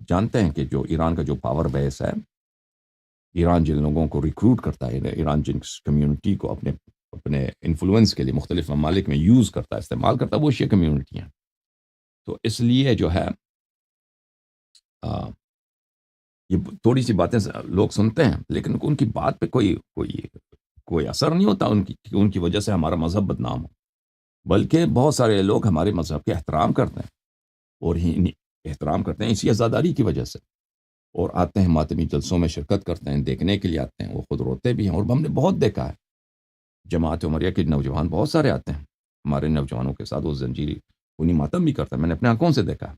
جانتے ہیں کہ جو ایران کا جو پاور بیس ہے، ایران جن لوگوں کو ریکروٹ کرتا ہے، ایران جن کمیونٹی کو اپنے انفلوئنس کے لیے مختلف ممالک میں یوز کرتا ہے، استعمال کرتا ہے، وہ شیعہ کمیونٹی ہیں۔ تو اس لیے جو ہے یہ تھوڑی سی باتیں لوگ سنتے ہیں، لیکن ان کی بات پہ کوئی اثر نہیں ہوتا ان کی وجہ سے ہمارا مذہب بدنام ہو، بلکہ بہت سارے لوگ ہمارے مذہب کے احترام کرتے ہیں، اور احترام کرتے ہیں اسی عزاداری کی وجہ سے، اور آتے ہیں ماتمی جلسوں میں شرکت کرتے ہیں، دیکھنے کے لیے آتے ہیں، وہ خود روتے بھی ہیں، اور ہم نے بہت دیکھا ہے جماعت عمریہ کے نوجوان بہت سارے آتے ہیں ہمارے نوجوانوں کے ساتھ، وہ زنجیری خونی ماتم بھی کرتا ہے، میں نے اپنے آنکھوں سے دیکھا ہے۔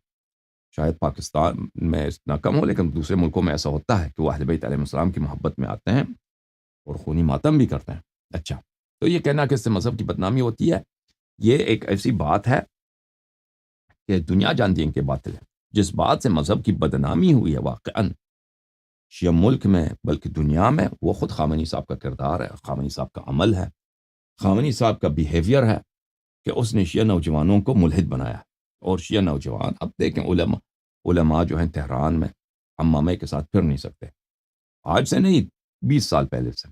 شاید پاکستان میں اتنا کم ہو، لیکن دوسرے ملکوں میں ایسا ہوتا ہے کہ وہ اہل بیت علیہ السلام کی محبت میں آتے ہیں اور خونی ماتم بھی کرتے ہیں۔ اچھا، تو یہ کہنا کہ اس سے مذہب کی بدنامی ہوتی ہے، یہ ایک ایسی بات ہے کہ دنیا جانتی ہے کہ باطل ہے۔ جس بات سے مذہب کی بدنامی ہوئی ہے واقعاً شیعہ ملک میں بلکہ دنیا میں، وہ خود خامنہی صاحب کا کردار ہے، خامنہی صاحب کا عمل ہے، خامنہی صاحب کا بیہیویئر ہے کہ اس نے شیعہ نوجوانوں کو ملحد بنایا ہے۔ اور شیعہ نوجوان اب دیکھیں علماء جو ہیں تہران میں عمامے کے ساتھ پھر نہیں سکتے، آج سے نہیں 20 سال پہلے سے،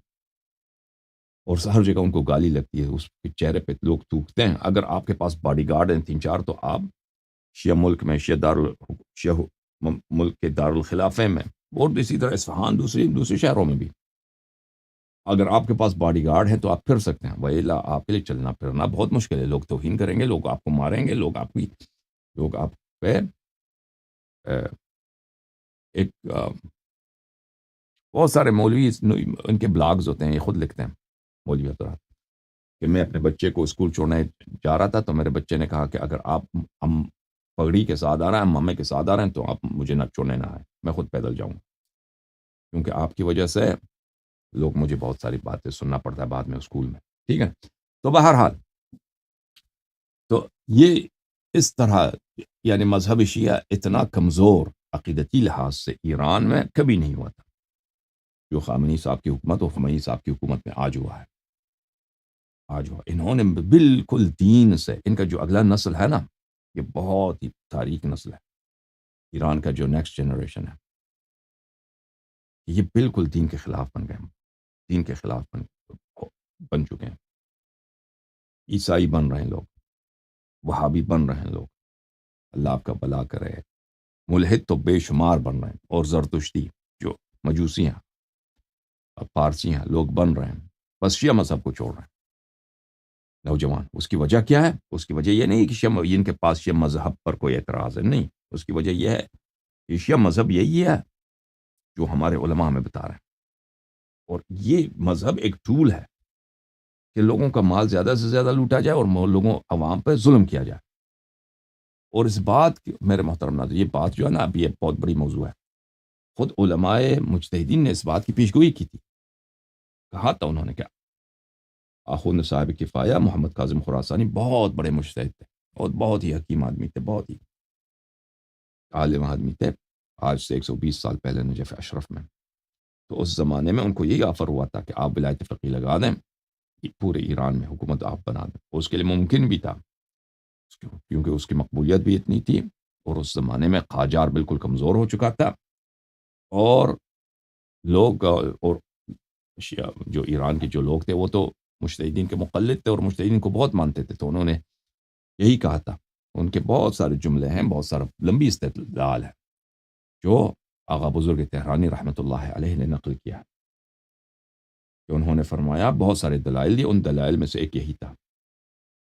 اور ہر جگہ ان کو گالی لگتی ہے، اس کے چہرے پہ لوگ تھوکتے ہیں۔ اگر آپ کے پاس باڈی گارڈ ہیں 3-4 تو آپ شیعہ ملک میں شیعہ ملک کے دارالخلافے میں، اور اسی طرح اصفہان دوسرے شہروں میں بھی اگر آپ کے پاس باڈی گارڈ ہے تو آپ پھر سکتے ہیں، وَإِلَّا آپ کے لیے چلنا پھرنا بہت مشکل ہے، لوگ توہین کریں گے، لوگ آپ کو ماریں گے، لوگ آپ پہ ایک بہت سارے مولوی ان کے بلاگز ہوتے ہیں، یہ خود لکھتے ہیں مولوی حضرات کہ میں اپنے بچے کو اسکول چھوڑنے جا رہا تھا تو میرے بچے نے کہا کہ اگر آپ ہم پگڑی کے ساتھ آ رہے ہیں، مامے کے ساتھ آ رہے ہیں تو آپ مجھے نہ چھوڑنے نہ آئے، میں خود پیدل جاؤں گا، کیونکہ آپ کی وجہ سے لوگ مجھے بہت ساری باتیں سننا پڑتا ہے بعد میں اسکول میں، ٹھیک ہے۔ تو بہرحال تو یہ اس طرح یعنی مذہب شیعہ اتنا کمزور عقیدتی لحاظ سے ایران میں کبھی نہیں ہوا تھا جو خامنہی صاحب کی حکومت اور خمینی صاحب کی حکومت میں آج ہوا ہے۔ انہوں نے بالکل دین سے، ان کا جو اگلا نسل ہے نا، یہ بہت ہی تاریک نسل ہے، ایران کا جو نیکسٹ جنریشن ہے، یہ بالکل دین کے خلاف بن گئے، دین کے خلاف بن چکے ہیں، عیسائی بن رہے ہیں لوگ، وہابی بن رہے ہیں لوگ، اللہ آپ کا بھلا کرے، ملحد تو بے شمار بن رہے ہیں، اور زرتشتی جو مجوسی ہیں، پارسی ہیں، لوگ بن رہے ہیں، بس شیعہ مذہب کو چھوڑ رہے ہیں نوجوان۔ اس کی وجہ کیا ہے؟ اس کی وجہ یہ نہیں کہ ان کے پاس شیعہ مذہب پر کوئی اعتراض ہے، نہیں، اس کی وجہ یہ ہے کہ شیعہ مذہب یہی ہے جو ہمارے علماء ہمیں بتا رہے ہیں، اور یہ مذہب ایک ٹول ہے کہ لوگوں کا مال زیادہ سے زیادہ لوٹا جائے اور لوگوں عوام پہ ظلم کیا جائے۔ اور اس بات کی میرے محترم ناظرین، یہ بات جو ہے نا، اب یہ بہت بڑی موضوع ہے، خود علماء مجتہدین نے اس بات کی پیشگوئی کی تھی، کہا تھا انہوں نے کہ آخوند صاحب کفایہ محمد کاظم خراسانی بہت بڑے مجتہد تھے اور بہت ہی حکیم آدمی تھے، بہت ہی عالم آدمی تھے، آج سے 120 سال پہلے نجف اشرف میں۔ تو اس زمانے میں ان کو یہی آفر ہوا تھا کہ آپ ولایت فقیہ لگا دیں، پورے ایران میں حکومت آپ بنا دیں، اور اس کے لیے ممکن بھی تھا کیونکہ اس کی مقبولیت بھی اتنی تھی، اور اس زمانے میں قاجار بالکل کمزور ہو چکا تھا، اور لوگ اور جو ایران کے جو لوگ تھے وہ تو مجتہدین کے مقلد تھے اور مجتہدین کو بہت مانتے تھے، تو انہوں نے یہی کہا تھا۔ ان کے بہت سارے جملے ہیں، بہت سارا لمبی استدلال ہے جو آغا بزرگ تہرانی رحمۃ اللہ علیہ نے نقل کیا ہے، کہ انہوں نے فرمایا بہت سارے دلائل دیے، ان دلائل میں سے ایک یہی تھا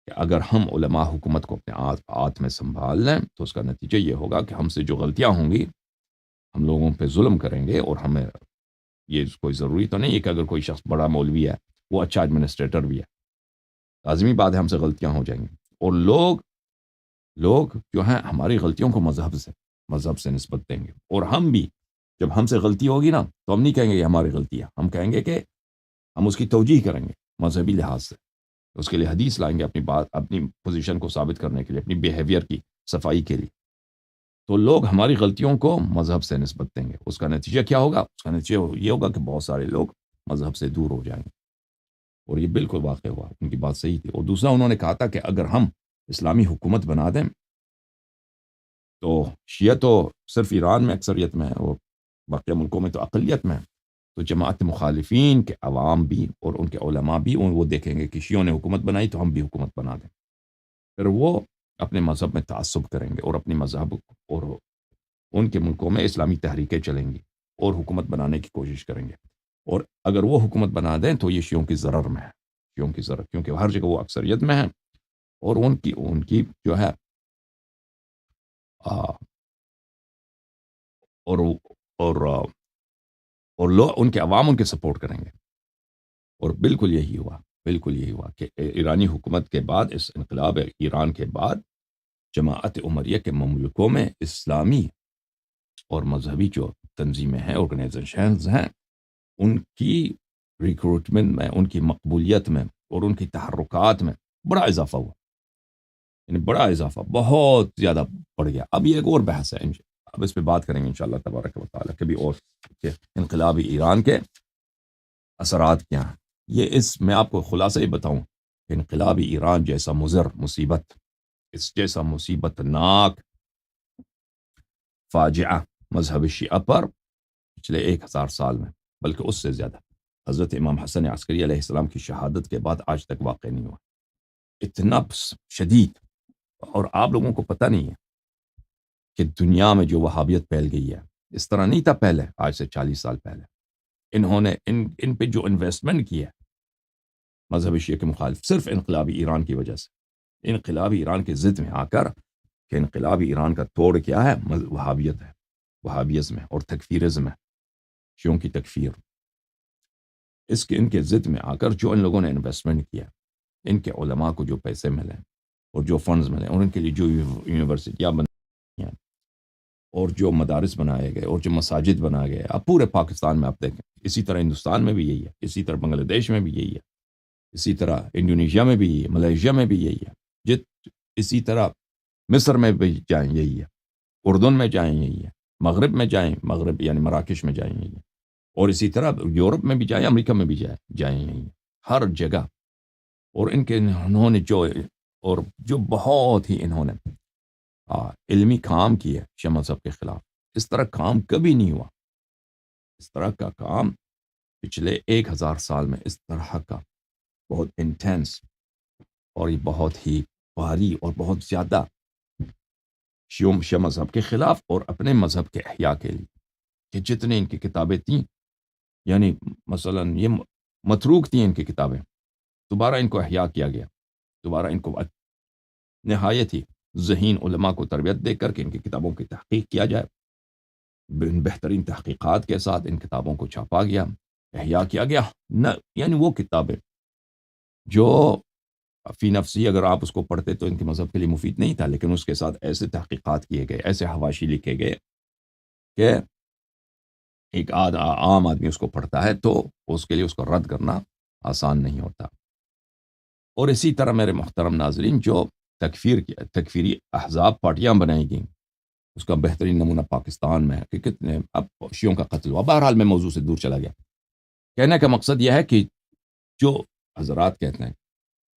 کہ اگر ہم علماء حکومت کو اپنے ہاتھ میں سنبھال لیں تو اس کا نتیجہ یہ ہوگا کہ ہم سے جو غلطیاں ہوں گی، ہم لوگوں پہ ظلم کریں گے، اور ہمیں یہ کوئی ضروری تو نہیں ہے کہ اگر کوئی شخص بڑا مولوی ہے وہ اچھا ایڈمنسٹریٹر بھی ہے، لازمی بات ہے ہم سے غلطیاں ہو جائیں گی، اور لوگ جو ہیں ہماری غلطیوں کو مذہب سے نسبت دیں گے، اور ہم بھی جب ہم سے غلطی ہوگی نا تو ہم نہیں کہیں گے یہ ہماری غلطی ہے، ہم کہیں گے کہ ہم اس کی توجیح کریں گے مذہبی لحاظ سے، اس کے لیے حدیث لائیں گے، اپنی پوزیشن کو ثابت کرنے کے لیے، اپنی بیہیویئر کی صفائی کے لیے. تو لوگ ہماری غلطیوں کو مذہب سے نسبت دیں گے. اس کا نتیجہ کیا ہوگا؟ اس کا نتیجہ یہ ہوگا کہ بہت سارے لوگ مذہب سے دور ہو جائیں گے. اور یہ بالکل واقع ہوا، ان کی بات صحیح تھی. اور دوسرا انہوں نے کہا تھا کہ اگر ہم اسلامی حکومت بنا دیں تو شیعہ تو صرف ایران میں اکثریت میں ہے اور باقی ملکوں میں تو اقلیت میں ہے، تو جماعت مخالفین کے عوام بھی اور ان کے علماء بھی وہ دیکھیں گے کہ شیعوں نے حکومت بنائی تو ہم بھی حکومت بنا دیں. پھر وہ اپنے مذہب میں تعصب کریں گے اور اپنی مذہب اور ان کے ملکوں میں اسلامی تحریکیں چلیں گی اور حکومت بنانے کی کوشش کریں گے. اور اگر وہ حکومت بنا دیں تو یہ شیعوں کی ضرر میں ہے، شیعوں کی ضرر، کیونکہ ہر جگہ وہ اکثریت میں ہیں اور ان کی جو ہے اور اور اور لوگ ان کے عوام ان کے سپورٹ کریں گے. اور بالکل یہی ہوا، بالکل یہی ہوا کہ ایرانی حکومت کے بعد، اس انقلاب ایران کے بعد، جماعت عمریہ کے مملکوں میں اسلامی اور مذہبی جو تنظیمیں ہیں، آرگنائزیشنز ہیں، ان کی ریکروٹمنٹ میں، ان کی مقبولیت میں اور ان کی تحرکات میں بڑا اضافہ ہوا. یعنی بڑا اضافہ، بہت زیادہ بڑھ گیا. اب یہ ایک اور بحث ہے، اب اس پہ بات کریں گے انشاءاللہ تبارک و تعالیٰ کبھی اور، کہ انقلابی ایران کے اثرات کیا ہیں. میں آپ کو خلاصہ ہی بتاؤں کہ انقلابی ایران جیسا مضر مصیبت، اس جیسا مصیبت ناک فاجعہ مذہب شیعہ پر پچھلے 1000 سال میں، بلکہ اس سے زیادہ، حضرت امام حسن عسکری علیہ السلام کی شہادت کے بعد آج تک واقع نہیں ہوا. اتنا شدید. اور آپ لوگوں کو پتہ نہیں ہے کہ دنیا میں جو وہابیت پھیل گئی ہے، اس طرح نہیں تھا پہلے، آج سے 40 سال پہلے. انہوں نے ان پہ جو انویسٹمنٹ کی ہے مذہب شیعہ کے مخالف، صرف انقلابی ایران کی وجہ سے، انقلابی ایران کے ضد میں آ کر، کہ انقلابی ایران کا توڑ کیا ہے؟ وہابیت ہے، وہابیزم ہے اور تکفیرزم ہے، شیعوں کی تکفیر. ان کے ضد میں آ کر جو ان لوگوں نے انویسٹمنٹ کیا، ان کے علماء کو جو پیسے ملے اور جو فنڈز ملے، اور ان کے لیے جو یونیورسٹیاں بنائی ہیں اور جو مدارس بنائے گئے اور جو مساجد بنائے گئے، اب پورے پاکستان میں آپ دیکھیں، اسی طرح ہندوستان میں بھی یہی ہے، اسی طرح بنگلہ دیش میں بھی یہی ہے، اسی طرح انڈونیشیا میں بھی یہی ہے، ملیشیا میں بھی یہی ہے، اسی طرح مصر میں بھی جائیں یہی ہے، اردن میں جائیں یہی ہے، مغرب میں جائیں، مغرب یعنی مراکش میں جائیں یہی ہے، اور اسی طرح یورپ میں بھی جائیں، امریکہ میں بھی جائیں یہی ہے، ہر جگہ. اور انہوں نے جو بہت ہی انہوں نے علمی کام کیا ہے شیعہ مذہب کے خلاف. اس طرح کام کبھی نہیں ہوا، اس طرح کا کام پچھلے 1000 سال میں، اس طرح کا بہت انٹینس اور یہ بہت ہی بھاری اور بہت زیادہ شیعہ مذہب کے خلاف اور اپنے مذہب کے احیاء کے لیے، کہ جتنے ان کی کتابیں تھیں، یعنی مثلا یہ متروک تھیں ان کی کتابیں، دوبارہ ان کو احیاء کیا گیا، دوبارہ ان کو نہایت ہی ذہین علماء کو تربیت دے کر کے ان کی کتابوں کی تحقیق کیا جائے. بہترین تحقیقات کے ساتھ ان کتابوں کو چھاپا گیا، احیاء کیا گیا. یعنی وہ کتابیں جو فی نفسی اگر آپ اس کو پڑھتے تو ان کے مذہب کے لیے مفید نہیں تھا، لیکن اس کے ساتھ ایسے تحقیقات کیے گئے، ایسے حواشی لکھے گئے کہ ایک عام آدمی اس کو پڑھتا ہے تو اس کے لیے اس کو رد کرنا آسان نہیں ہوتا. اور اسی طرح میرے محترم ناظرین، جو تکفیری احزاب پارٹیاں بنائی گئیں، اس کا بہترین نمونہ پاکستان میں ہے کہ کتنے اب شیعوں کا قتل ہوا. بہرحال میں موضوع سے دور چلا گیا. کہنے کا مقصد یہ ہے کہ جو حضرات کہتے ہیں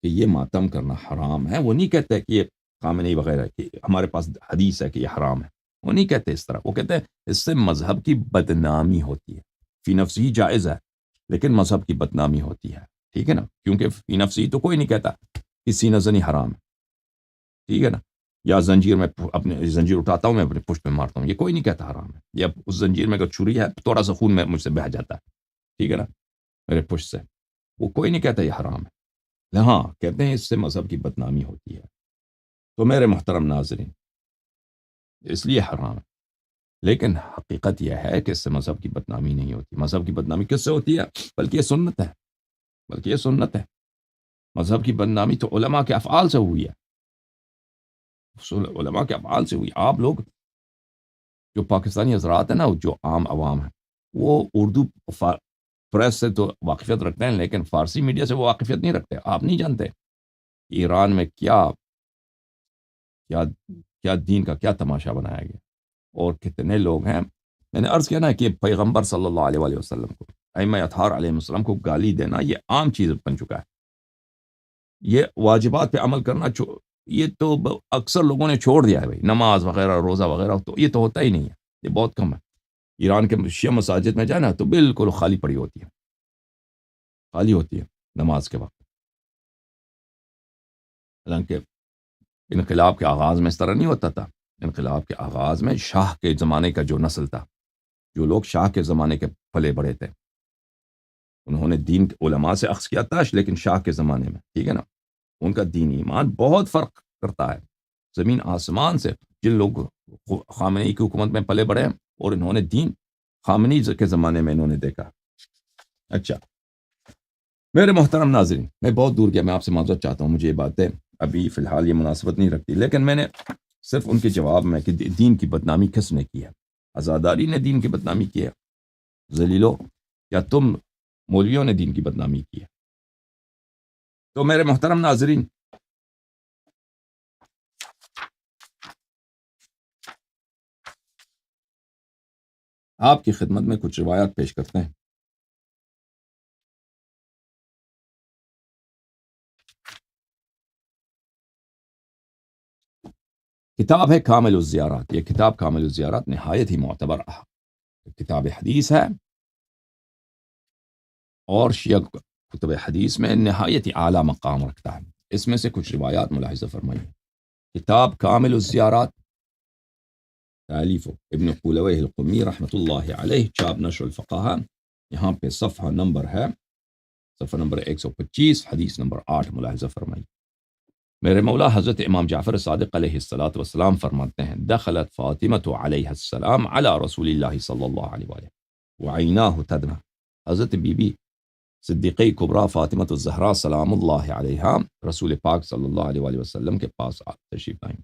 کہ یہ ماتم کرنا حرام ہے، وہ نہیں کہتے کہ یہ خامنئی وغیرہ کہ ہمارے پاس حدیث ہے کہ یہ حرام ہے، وہ نہیں کہتے اس طرح. وہ کہتے ہیں اس سے مذہب کی بدنامی ہوتی ہے. فی نفسی جائز ہے لیکن مذہب کی بدنامی ہوتی ہے، ٹھیک ہے نا، کیونکہ فی نفسی تو کوئی نہیں کہتا کہ سینہ زنی حرام ہے، ٹھیک ہے نا، یا زنجیر میں اپنے زنجیر اٹھاتا ہوں میں اپنے پشت میں مارتا ہوں، یہ کوئی نہیں کہتا حرام ہے. یا اس زنجیر میں اگر چھری ہے تھوڑا سا خون میں مجھ سے بہہ جاتا ہے، ٹھیک ہے نا، میرے پشت سے، وہ کوئی نہیں کہتا یہ حرام ہے. ہاں کہتے ہیں اس سے مذہب کی بدنامی ہوتی ہے. تو میرے محترم ناظرین، اس لیے حرام ہے، لیکن حقیقت یہ ہے کہ اس سے مذہب کی بدنامی نہیں ہوتی. مذہب کی بدنامی کس سے ہوتی ہے؟ بلکہ یہ سنت ہے، بلکہ یہ سنت ہے. مذہب کی بدنامی تو علماء کے افعال سے ہوئی ہے، علماء کے افعال سے ہوئی. آپ لوگ جو پاکستانی حضرات ہیں نا، جو عام عوام ہیں، وہ اردو پریس سے تو واقفیت رکھتے ہیں لیکن فارسی میڈیا سے وہ واقفیت نہیں رکھتے. آپ نہیں جانتے ایران میں کیا کیا کیا دین کا کیا تماشا بنایا گیا، اور کتنے لوگ ہیں. میں نے عرض کیا نا کہ پیغمبر صلی اللہ علیہ وآلہ وسلم کو، ائمہ اطہار علیہ السلام کو گالی دینا یہ عام چیز بن چکا ہے. یہ واجبات پہ عمل کرنا یہ تو اکثر لوگوں نے چھوڑ دیا ہے بھائی. نماز وغیرہ، روزہ وغیرہ تو یہ تو ہوتا ہی نہیں ہے، یہ بہت کم ہے. ایران کے شیعہ مساجد میں جائے نا تو بالکل خالی پڑی ہوتی ہے، خالی ہوتی ہے نماز کے وقت. حالانکہ انقلاب کے آغاز میں اس طرح نہیں ہوتا تھا. انقلاب کے آغاز میں شاہ کے زمانے کا جو نسل تھا، جو لوگ شاہ کے زمانے کے پلے بڑے تھے، انہوں نے دین علماء سے اخذ کیا تھا، لیکن شاہ کے زمانے میں، ٹھیک ہے نا، ان کا دین ایمان بہت فرق کرتا ہے زمین آسمان سے. جن لوگ خامنئی کی حکومت میں پلے بڑے ہیں اور انہوں نے دین خامنئی کے زمانے میں انہوں نے دیکھا. اچھا میرے محترم ناظرین، میں بہت دور گیا، میں آپ سے معذرت چاہتا ہوں، مجھے یہ باتیں ابھی فی الحال یہ مناسبت نہیں رکھتی، لیکن میں نے صرف ان کے جواب میں کہ دین کی بدنامی کس نے کی ہے. عزاداری نے دین کی بدنامی کی ہے. ذلیلو، یا تم مولویوں نے دین کی بدنامی کی ہے. تو میرے محترم ناظرین، آپ کی خدمت میں کچھ روایات پیش کرتے ہیں. کتاب ہے کامل الزیارات. یہ کتاب کامل الزیارات نہایت ہی معتبر کتاب حدیث ہے، اور شیعہ کتب حدیث میں نہایت ہی اعلیٰ مقام رکھتا ہے. اس میں سے کچھ روایات ملاحظہ فرمائیے. کتاب کامل الزیارات تالیف ابن قولویہ القمی رحمۃ اللہ علیہ، چاپ نشر الفقاہہ. یہاں پہ صفحہ نمبر ہے، صفحہ نمبر 125، حدیث نمبر 8 ملاحظہ فرمائیے. میرے مولا حضرت امام جعفر صادق علیہ السلام فرماتے ہیں: دخلت فاطمۃ علیہ السلام علی رسول اللہ صلی اللہ علیہ وآلہ وعیناہ تدمع. حضرت بی بی صدیقہ کبریٰ فاطمۃ الزہرا سلام اللہ علیہا رسول پاک صلی اللہ علیہ وآلہ وسلم کے پاس تشریف لائیں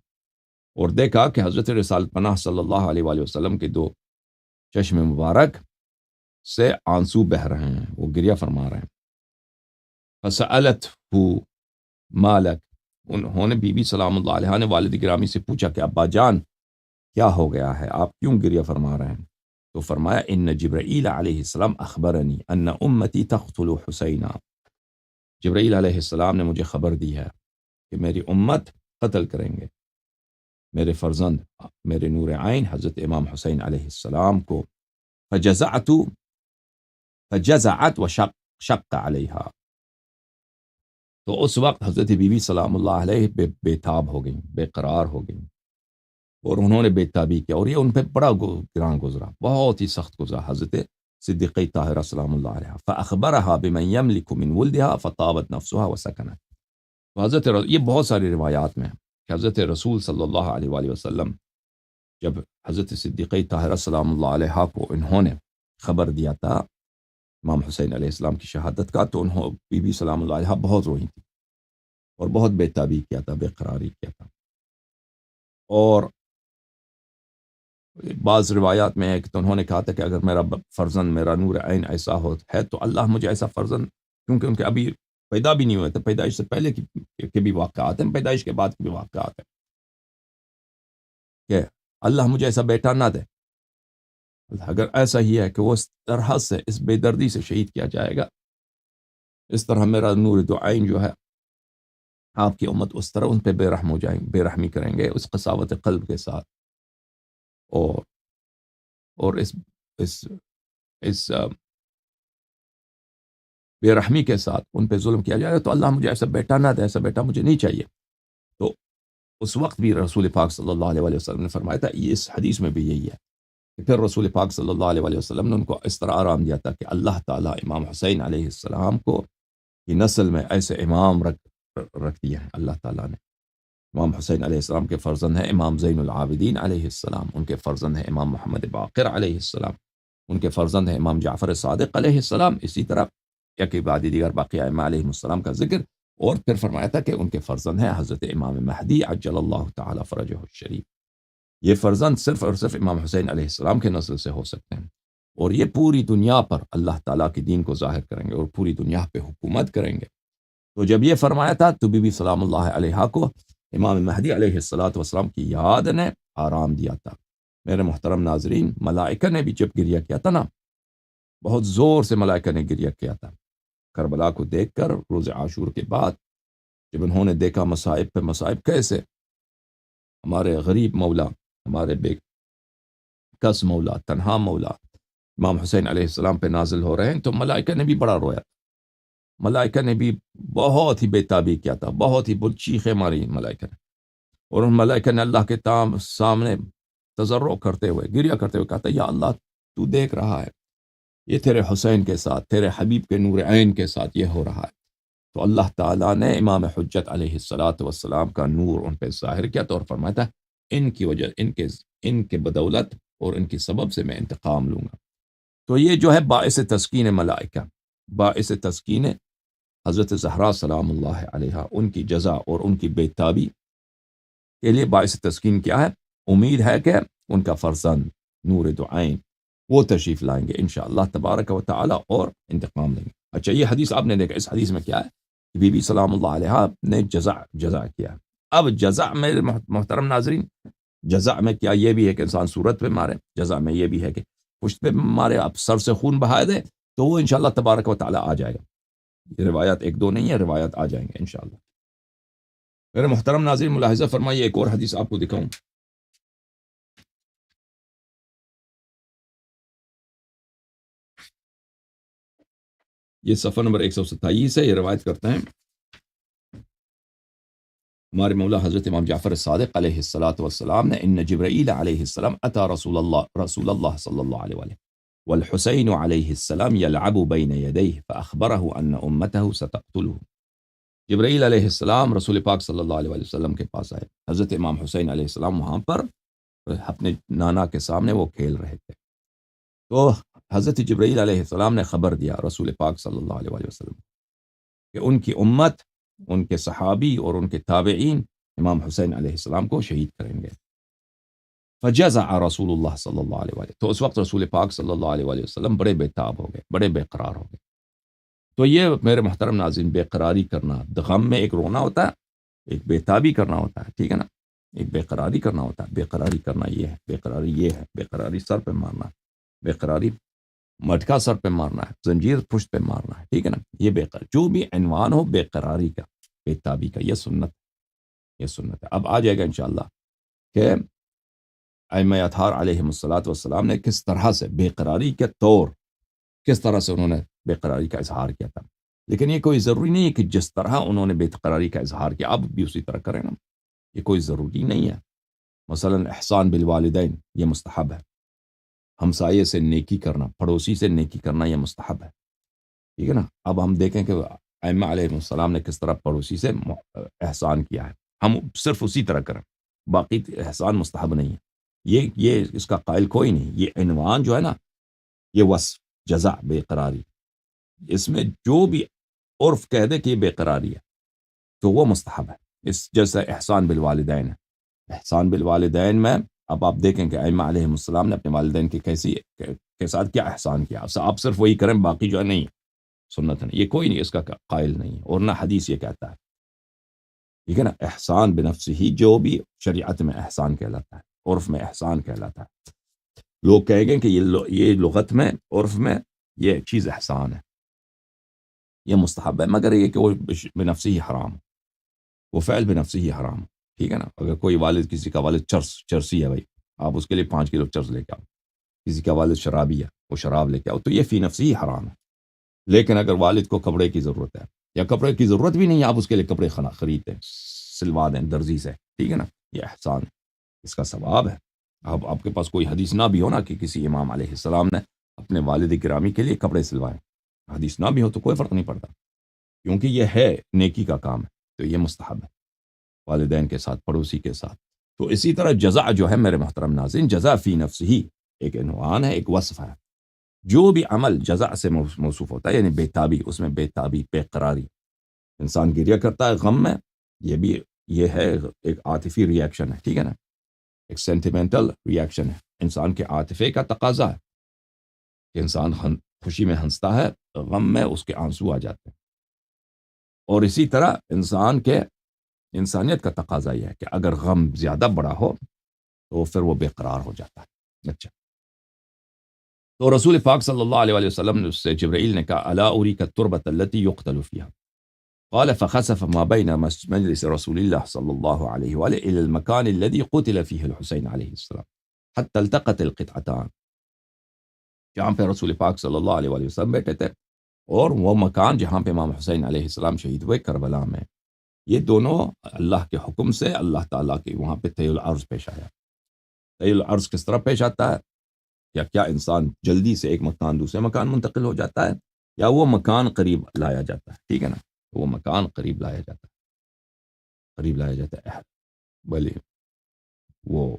اور دیکھا کہ حضرت رسالت پناہ صلی اللہ علیہ وآلہ وسلم کے دو چشم مبارک سے آنسو بہہ رہے ہیں، وہ گریہ فرما رہے ہیں. فسألتہ ما لک، انہوں نے بی بی سلام اللہ علیہ نے والد گرامی سے پوچھا کہ ابا جان کیا ہو گیا ہے، آپ کیوں گریہ فرما رہے ہیں؟ تو فرمایا: ان جبرائیل علیہ السلام اخبرنی ان امتی تقتل حسینا. جبرائیل علیہ السلام نے مجھے خبر دی ہے کہ میری امت قتل کریں گے میرے فرزند، میرے نور عین حضرت امام حسین علیہ السلام کو. فجزعت وشق علیہا. تو اس وقت حضرت بی بی سلام اللہ علیہ بے تاب ہو گئیں، بے قرار ہو گئیں، اور انہوں نے بے تابی کیا، اور یہ ان پہ بڑا گراں گزرا، بہت ہی سخت گزرا. حضرت صدیقہ طاہرہ سلام اللہ علیہ فاخبرها بمن يملك من ولدها فطابت نفسها وسكنت. تو یہ بہت ساری روایات میں کہ حضرت رسول صلی اللہ علیہ وآلہ وسلم جب حضرت صدیقہ طاہرہ سلام اللہ علیہ کو انہوں نے خبر دیا تھا امام حسین علیہ السلام کی شہادت کا، تو انہوں بی بی سلام اللہ علیہ بہت روئی تھی اور بہت بے تابی کیا تھا، بے قراری کیا تھا. اور بعض روایات میں ہے کہ تو انہوں نے کہا تھا کہ اگر میرا فرزند، میرا نور عین ایسا ہے تو اللہ مجھے ایسا فرزند، کیونکہ ان کے ابھی پیدا بھی نہیں ہوئے تھے، پیدائش سے پہلے کے بھی واقعات ہیں، پیدائش کے بعد کے بھی واقعات ہیں، کہ اللہ مجھے ایسا بیٹا نہ دے. اگر ایسا ہی ہے کہ وہ اس طرح سے، اس بے دردی سے شہید کیا جائے گا، اس طرح میرا نور دو عین جو ہے آپ کی امت اس طرح ان پہ بے رحم ہو جائیں، بے رحمی کریں گے اس قساوت قلب کے ساتھ، اور اس بے رحمی کے ساتھ ان پہ ظلم کیا جائے گا. تو اللہ مجھے ایسا بیٹا نہ دے، ایسا بیٹا مجھے نہیں چاہیے. تو اس وقت بھی رسول پاک صلی اللہ علیہ وآلہ وسلم نے فرمایا تھا، اس حدیث میں بھی یہی ہے کہ پھر رسول پاک صلی اللہ علیہ وآلہ وسلم نے ان کو اس طرح آرام دیا تھا کہ اللہ تعالیٰ امام حسین علیہ السلام کو کی نسل میں ایسے امام رکھ دیے ہیں. اللہ تعالیٰ نے امام حسین علیہ السلام کے فرزند ہیں امام زین العابدین علیہ السلام، ان کے فرزند ہیں امام محمد باقر علیہ السلام، ان کے فرزند ہیں امام جعفر صادق علیہ السلام. اسی طرح یک بعد دیگر باقی ائمہ علیہ السلام کا ذکر، اور پھر فرمایا تھا کہ ان کے فرزند ہیں حضرت امام مہدی عجل اللہ تعالی فرجہ الشریف. یہ فرزند صرف اور صرف امام حسین علیہ السلام کے نسل سے ہو سکتے ہیں، اور یہ پوری دنیا پر اللہ تعالیٰ کے دین کو ظاہر کریں گے اور پوری دنیا پہ حکومت کریں گے. تو جب یہ فرمایا تھا تو بی بی سلام اللہ علیہا کو امام مہدی علیہ الصلوۃ والسلام کی یاد نے آرام دیا تھا۔ میرے محترم ناظرین، ملائکہ نے بھی جب گریہ کیا تھا نا، بہت زور سے ملائکہ نے گریہ کیا تھا کربلا کو دیکھ کر روز عاشور کے بعد، جب انہوں نے دیکھا مصائب پہ مصائب کیسے ہمارے غریب مولا، ہمارے بے کس مولا، تنہا مولا امام حسین علیہ السلام پہ نازل ہو رہے ہیں، تو ملائکہ نے بھی بڑا رویا، ملائکہ نے بھی بہت ہی بے تابی کیا تھا، بہت ہی بڑی چیخیں ماری ملائکہ نے، اور ان ملائکہ نے اللہ کے سامنے تضرع کرتے ہوئے، گریہ کرتے ہوئے کہا تھا، یا اللہ تو دیکھ رہا ہے، یہ تیرے حسین کے ساتھ، تیرے حبیب کے نور عین کے ساتھ یہ ہو رہا ہے۔ تو اللہ تعالیٰ نے امام حجت علیہ الصلاۃ والسلام کا نور ان پہ ظاہر کیا تو، اور فرمایا تھا ان کی وجہ، ان کے بدولت اور ان کی سبب سے میں انتقام لوں گا۔ تو یہ جو ہے باعث تسکین ملائکہ، باعث تسکین حضرت زہرا سلام اللہ علیہا، ان کی جزا اور ان کی بے تابی کے لیے باعث تسکین کیا ہے؟ امید ہے کہ ان کا فرزند نور دعائیں وہ تشریف لائیں گے انشاءاللہ تبارک و تعالی اور انتقام لیں گے۔ اچھا، یہ حدیث آپ نے دیکھا، اس حدیث میں کیا ہے؟ بی بی سلام اللہ علیہا نے جزا کیا۔ اب جزا میں محترم ناظرین، جزا میں کیا یہ بھی ہے کہ انسان صورت پہ مارے، جزا میں یہ بھی ہے کہ پشت پہ مارے، آپ سر سے خون بہا دے، تو وہ انشاءاللہ تبارک و تعالی آ جائے گا۔ یہ روایات ایک دو نہیں ہے، روایات آ جائیں گے انشاءاللہ۔ میرے محترم ناظرین ملاحظہ فرمائیے، ایک اور حدیث آپ کو دکھاؤں۔ یہ صفحہ نمبر 127 ہے، یہ روایت کرتے ہیں ہمارے مولا حضرت امام جعفر الصادق علیہ الصلاۃ والسلام نے، ان جبرائیل علیہ السلام اتی رسول اللہ صلی اللہ علیہ وآلہ والحسین علیہ السلام یلعب بین یدیہ فاخبرہ ان امتہ ستقتلہ۔ جبرائیل علیہ السلام رسول پاک صلی اللہ علیہ وسلم کے پاس آئے، حضرت امام حسین علیہ السلام وہاں پر اپنے نانا کے سامنے وہ کھیل رہے تھے، تو حضرت جبرائیل علیہ السلام نے خبر دیا رسول پاک صلی اللہ علیہ وسلم کہ ان کی امت، ان کے صحابی اور ان کے تابعین امام حسین علیہ السلام کو شہید کریں گے۔ فجزع رسول اللہ صلی اللہ علیہ وسلم، تو اس وقت رسول پاک صلی اللہ علیہ وسلم بڑے بے تاب ہو گئے، بڑے بے قرار ہو گئے۔ تو یہ میرے محترم ناظرین، بے قراری کرنا، غم میں ایک رونا ہوتا ہے، ایک بے تابی کرنا ہوتا ہے، ٹھیک ہے نا، ایک بے قراری کرنا ہوتا ہے۔ بے قراری کرنا یہ ہے، بے قراری یہ ہے، بے قراری سر پہ مارنا، بے قراری مٹکا سر پہ مارنا ہے، زنجیر پشت پہ مارنا ہے، ٹھیک ہے نا، یہ بے قراری جو بھی عنوان ہو بے قراری کا، بے تابی کا، یہ سنت، یہ سنت ہے۔ اب آ جائے گا انشاءاللہ کہ ائمہ اطہار علیہم الصلوۃ والسلام نے کس طرح سے بے قراری کے طور، کس طرح سے انہوں نے بے قراری کا اظہار کیا تھا، لیکن یہ کوئی ضروری نہیں ہے کہ جس طرح انہوں نے بے قراری کا اظہار کیا آپ بھی اسی طرح کریں نا، یہ کوئی ضروری نہیں ہے۔ مثلا احسان بالوالدین یہ مستحب ہے، ہمسائے سے نیکی کرنا، پڑوسی سے نیکی کرنا یہ مستحب ہے، ٹھیک ہے نا۔ اب ہم دیکھیں کہ ائمہ علیہ السلام نے کس طرح پڑوسی سے احسان کیا ہے، ہم صرف اسی طرح کریں، باقی احسان مستحب نہیں ہے، یہ اس کا قائل کوئی نہیں، یہ عنوان جو ہے نا، یہ وصف جزع بے قراری، اس میں جو بھی عرف کہہ دے کہ یہ بے قراری ہے تو وہ مستحب ہے، اس جیسے احسان بالوالدین ہے۔ احسان بالوالدین میں اب آپ دیکھیں کہ ائمہ علیہ السلام نے اپنے والدین کی کے ساتھ کیا احسان کیا، آپ صرف وہی کریں، باقی جو ہے نہیں، سنت نہیں، یہ کوئی نہیں اس کا قائل نہیں ہے، اور نہ حدیث یہ کہتا ہے، ٹھیک ہے نا۔ احسان بنفسہ ہی جو بھی شریعت میں احسان کہلاتا ہے، عرف میں احسان کہلاتا ہے، لوگ کہیں گے کہ یہ لغت میں، عرف میں یہ چیز احسان ہے، یہ مستحب ہے، مگر یہ کہ وہ بنفسہ ہی حرام، وہ فعل بنفسہ ہی حرام، ٹھیک ہے نا۔ اگر کوئی والد، کسی کا والد چرسی ہے بھائی، آپ اس کے لیے 5 کلو چرس لے کے آؤ، کسی کا والد شرابی ہے، وہ شراب لے کے آؤ، تو یہ فی نفسی ہی حرام ہے۔ لیکن اگر والد کو کپڑے کی ضرورت ہے، یا کپڑے کی ضرورت بھی نہیں ہے، آپ اس کے لیے کپڑے خرید دیں، سلوا دیں درزی سے، ٹھیک ہے نا، یہ احسان ہے، اس کا ثواب ہے۔ اب آپ کے پاس کوئی حدیث نہ بھی ہو نا کہ کسی امام علیہ السلام نے اپنے والد گرامی کے لیے کپڑے سلوائے، حدیث نہ بھی ہو تو کوئی فرق نہیں پڑتا، کیونکہ یہ ہے نیکی کا کام ہے، تو یہ مستحب ہے والدین کے ساتھ، پڑوسی کے ساتھ۔ تو اسی طرح جزا جو ہے میرے محترم ناظرین، جزا فی نفس ہی ایک عنوان ہے، ایک وصف ہے، جو بھی عمل جزا سے موصوف ہوتا ہے، یعنی بے تابی، اس میں بے تابی، بے قراری، انسان گریہ کرتا ہے غم میں، یہ ہے ایک عاطفی ری ایکشن ہے، ٹھیک ہے نا، ایک سینٹیمنٹل ری ایکشن ہے، انسان کے عاطفے کا تقاضا ہے کہ انسان خوشی میں ہنستا ہے، غم میں اس کے آنسو آ جاتے ہیں، اور اسی طرح انسانیت کا تقاضا یہ ہے کہ اگر غم زیادہ بڑا ہو تو پھر وہ بے قرار ہو جاتا ہے. اچھا، تو رسول پاک صلی اللہ علیہ وسلم نے اس سے جبرائیل نے کہا الا اریک التربۃ التي يقتل فيها قال فخسف ما بين مجلس رسول الله صلى الله عليه وآله إلى المكان الذي قتل فيه الحسين عليه السلام حتى التقت القطعتان. جہاں پہ رسول پاک صلی اللہ علیہ وآلہ وسلم بیٹھے تھے اور وہ مکان جہاں پہ امام حسین علیہ السلام شہید ہوئے کربلا میں، یہ دونوں اللہ کے حکم سے اللہ تعالیٰ کی وہاں پہ طی العرض پیش آیا. طی العرض کس طرح پیش آتا ہے؟ کیا انسان جلدی سے ایک مکان دوسرے مکان منتقل ہو جاتا ہے، یا وہ مکان قریب لایا جاتا ہے؟ ٹھیک ہے نا، وہ مکان قریب لایا جاتا ہے، قریب لایا جاتا ہے بھلے وہ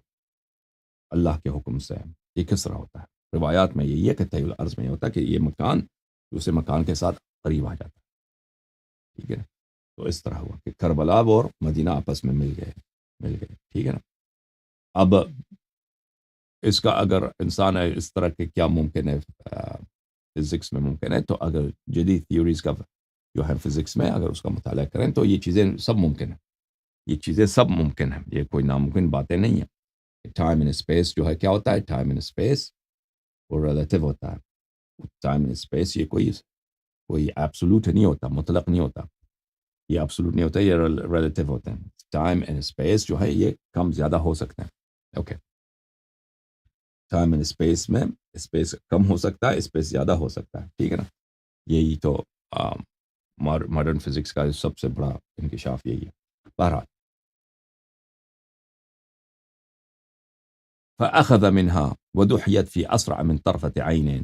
اللہ کے حکم سے. یہ کس طرح ہوتا ہے؟ روایات میں یہی ہے کہ طی العرض میں یہ ہوتا ہے کہ یہ مکان دوسرے مکان کے ساتھ قریب آ جاتا ہے. ٹھیک ہے، تو اس طرح ہوا کہ کربلا اور مدینہ آپس میں مل گئے. ٹھیک ہے نا. اب اس کا اگر انسان ہے اس طرح کے کیا ممکن ہے فزکس میں ممکن ہے، تو اگر جدید تھیوریز کا جو ہے فزکس میں اگر اس کا مطالعہ کریں تو یہ چیزیں سب ممکن ہیں. یہ چیزیں سب ممکن ہیں، یہ کوئی ناممکن باتیں نہیں ہیں. ٹائم اینڈ اسپیس جو ہے کیا ہوتا ہے؟ ٹائم اینڈ اسپیس وہ ریلیٹیو ہوتا ہے. ٹائم اینڈ اسپیس یہ کوئی ایبسولوٹ نہیں ہوتا، مطلق نہیں ہوتا. یہ ایبسولوٹ نہیں ہوتا، یہ ریلیٹیو ہوتے ہیں. ٹائم اینڈ اسپیس جو ہے یہ کم زیادہ ہو سکتے ہیں. اوکے، ٹائم اینڈ اسپیس میں اسپیس کم ہو سکتا ہے، اسپیس زیادہ ہو سکتا ہے. ٹھیک ہے نا. یہی تو ماڈرن فزکس کا سب سے بڑا انکشاف یہی ہے. بہرحال فأخذ منها ودحيت في أسرع من طرفة عين.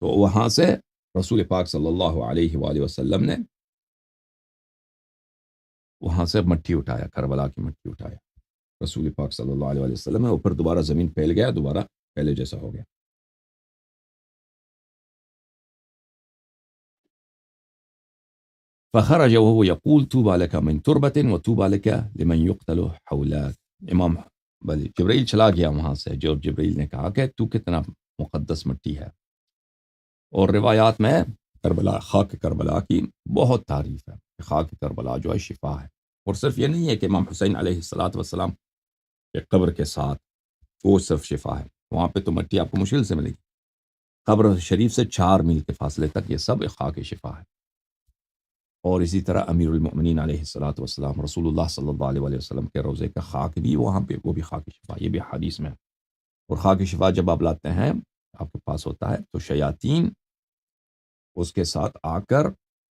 تو وہاں سے رسول پاک صلی اللہ علیہ وآلہ وسلم نے وہاں سے مٹی اٹھایا، کربلا کی مٹی اٹھایا رسول پاک صلی اللہ علیہ وآلہ وسلم نے. اوپر دوبارہ زمین پھیل گیا، دوبارہ پہلے جیسا ہو گیا. فخرج وهو يقول طوبى لك من تربة وطوبى لك لمن يقتل حولك. امام جبرائیل چلا گیا وہاں سے، جو جبرائیل نے کہا کہ تو کتنا مقدس مٹی ہے. اور روایات میں خاک کربلا کی بہت تعریف ہے. خاک کربلا جو ہے شفا ہے. اور صرف یہ نہیں ہے کہ امام حسین علیہ الصلاۃ والسلام کے قبر کے ساتھ وہ صرف شفا ہے، وہاں پہ تو مٹی آپ کو مشکل سے ملے گی. قبر شریف سے 4 میل کے فاصلے تک یہ سب خاک شفا ہے. اور اسی طرح امیر المؤمنین علیہ الصلاۃ والسلام رسول اللہ صلی اللہ علیہ وسلم کے روضے کا خاک بھی وہاں پہ وہ بھی خاک شفا، یہ بھی حدیث میں. اور خاک شفا جب آپ لاتے ہیں آپ کے پاس ہوتا ہے تو شیاطین اس کے ساتھ آ کر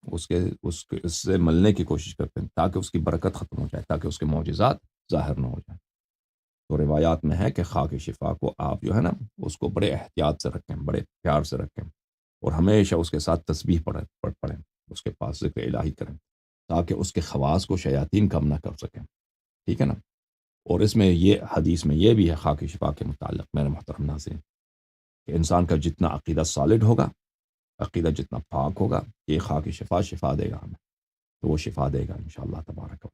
اس سے ملنے کی کوشش کرتے ہیں تاکہ اس کی برکت ختم ہو جائے، تاکہ اس کے معجزات ظاہر نہ ہو جائیں. تو روایات میں ہے کہ خاک شفا کو آپ جو ہے نا اس کو بڑے احتیاط سے رکھیں، بڑے پیار سے رکھیں، اور ہمیشہ اس کے ساتھ تسبیح پڑھیں، اس کے پاس ذکر الہی کریں تاکہ اس کے خواص کو شیاطین کم نہ کر سکیں. ٹھیک ہے نا. اور اس میں یہ حدیث میں یہ بھی ہے خاک شفا کے متعلق میرے محترم ناظرین کہ انسان کا جتنا عقیدہ سالڈ ہوگا، عقیدہ جتنا پاک ہوگا، یہ خاک شفا دے گا ہمیں، تو وہ شفا دے گا انشاءاللہ تبارک و.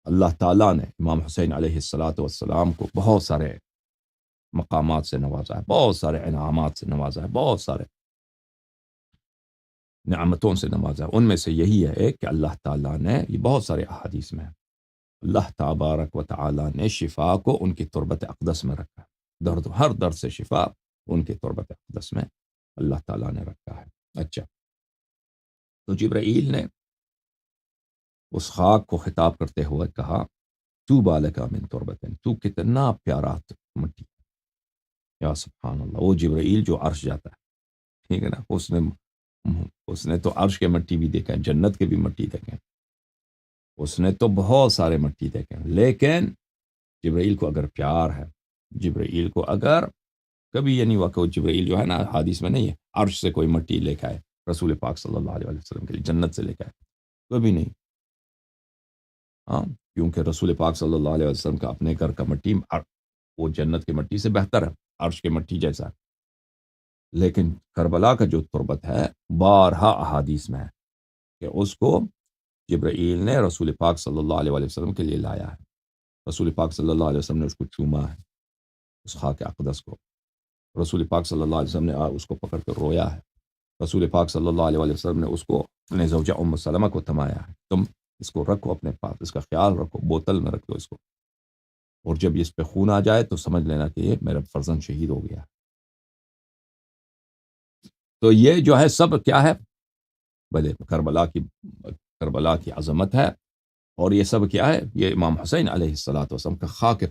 اللہ تعالیٰ نے امام حسین علیہ الصلاۃ والسلام کو بہت سارے مقامات سے نوازا ہے، بہت سارے انعامات سے نوازا ہے، بہت سارے نعمتوں سے نوازا ہے. ان میں سے یہی ہے کہ اللہ تعالیٰ نے، یہ بہت سارے احادیث میں اللہ تبارک و تعالیٰ نے شفا کو ان کی تربت اقدس میں رکھا ہے. ہر درد سے شفا ان کی تربت اقدس میں اللہ تعالیٰ نے رکھا ہے. اچھا، تو جبرائیل نے اس خاک کو خطاب کرتے ہوئے کہا طوبی لک من تربۃ، تو کتنا پیارا مٹی. یا سبحان اللہ. وہ جبرائیل جو عرش جاتا ہے، ٹھیک ہے نا، اس نے تو عرش کے مٹی بھی دیکھا ہے، جنت کے بھی مٹی دیکھیں، اس نے تو بہت سارے مٹی دیکھیں. لیکن جبرائیل کو اگر پیار ہے، جبرائیل کو اگر کبھی یہ نہیں ہوا کہ جبرائیل جو ہے نا حدیث میں نہیں ہے عرش سے کوئی مٹی لے کے آئے رسول پاک صلی اللہ علیہ وسلم کے لیے، جنت سے لے کے آئے، کبھی نہیں. ہاں، کیونکہ رسول پاک صلی اللہ علیہ وسلم کا اپنے گھر کا مٹی وہ جنت کی مٹی سے بہتر ہے، عرش کی مٹی جیسا. لیکن کربلا کا جو تربت ہے بارہا احادیث میں ہے کہ اس کو جبرائیل نے رسول پاک صلی اللہ علیہ وسلم کے لیے لایا ہے. رسول پاک صلی اللہ علیہ وسلم نے اس کو چوما ہے، اس خاک اقدس کو. رسول پاک صلی اللہ علیہ وسلم نے اس کو پکڑ کر رویا ہے. رسول پاک صلی اللہ علیہ وسلم نے اس کو نے زوجہ ام سلمہ کو تھمایا ہے، تم اس کو رکھو اپنے پاس، اس کا خیال رکھو، بوتل میں رکھ دو اس کو، اور جب اس پہ خون آ جائے تو سمجھ لینا کہ یہ میرا فرزند شہید ہو گیا۔ تو یہ جو ہے سب کیا ہے؟ بھلے کربلا کی عظمت ہے، اور یہ سب کیا ہے؟ یہ امام حسین علیہ الصلوۃ والسلام کا خاک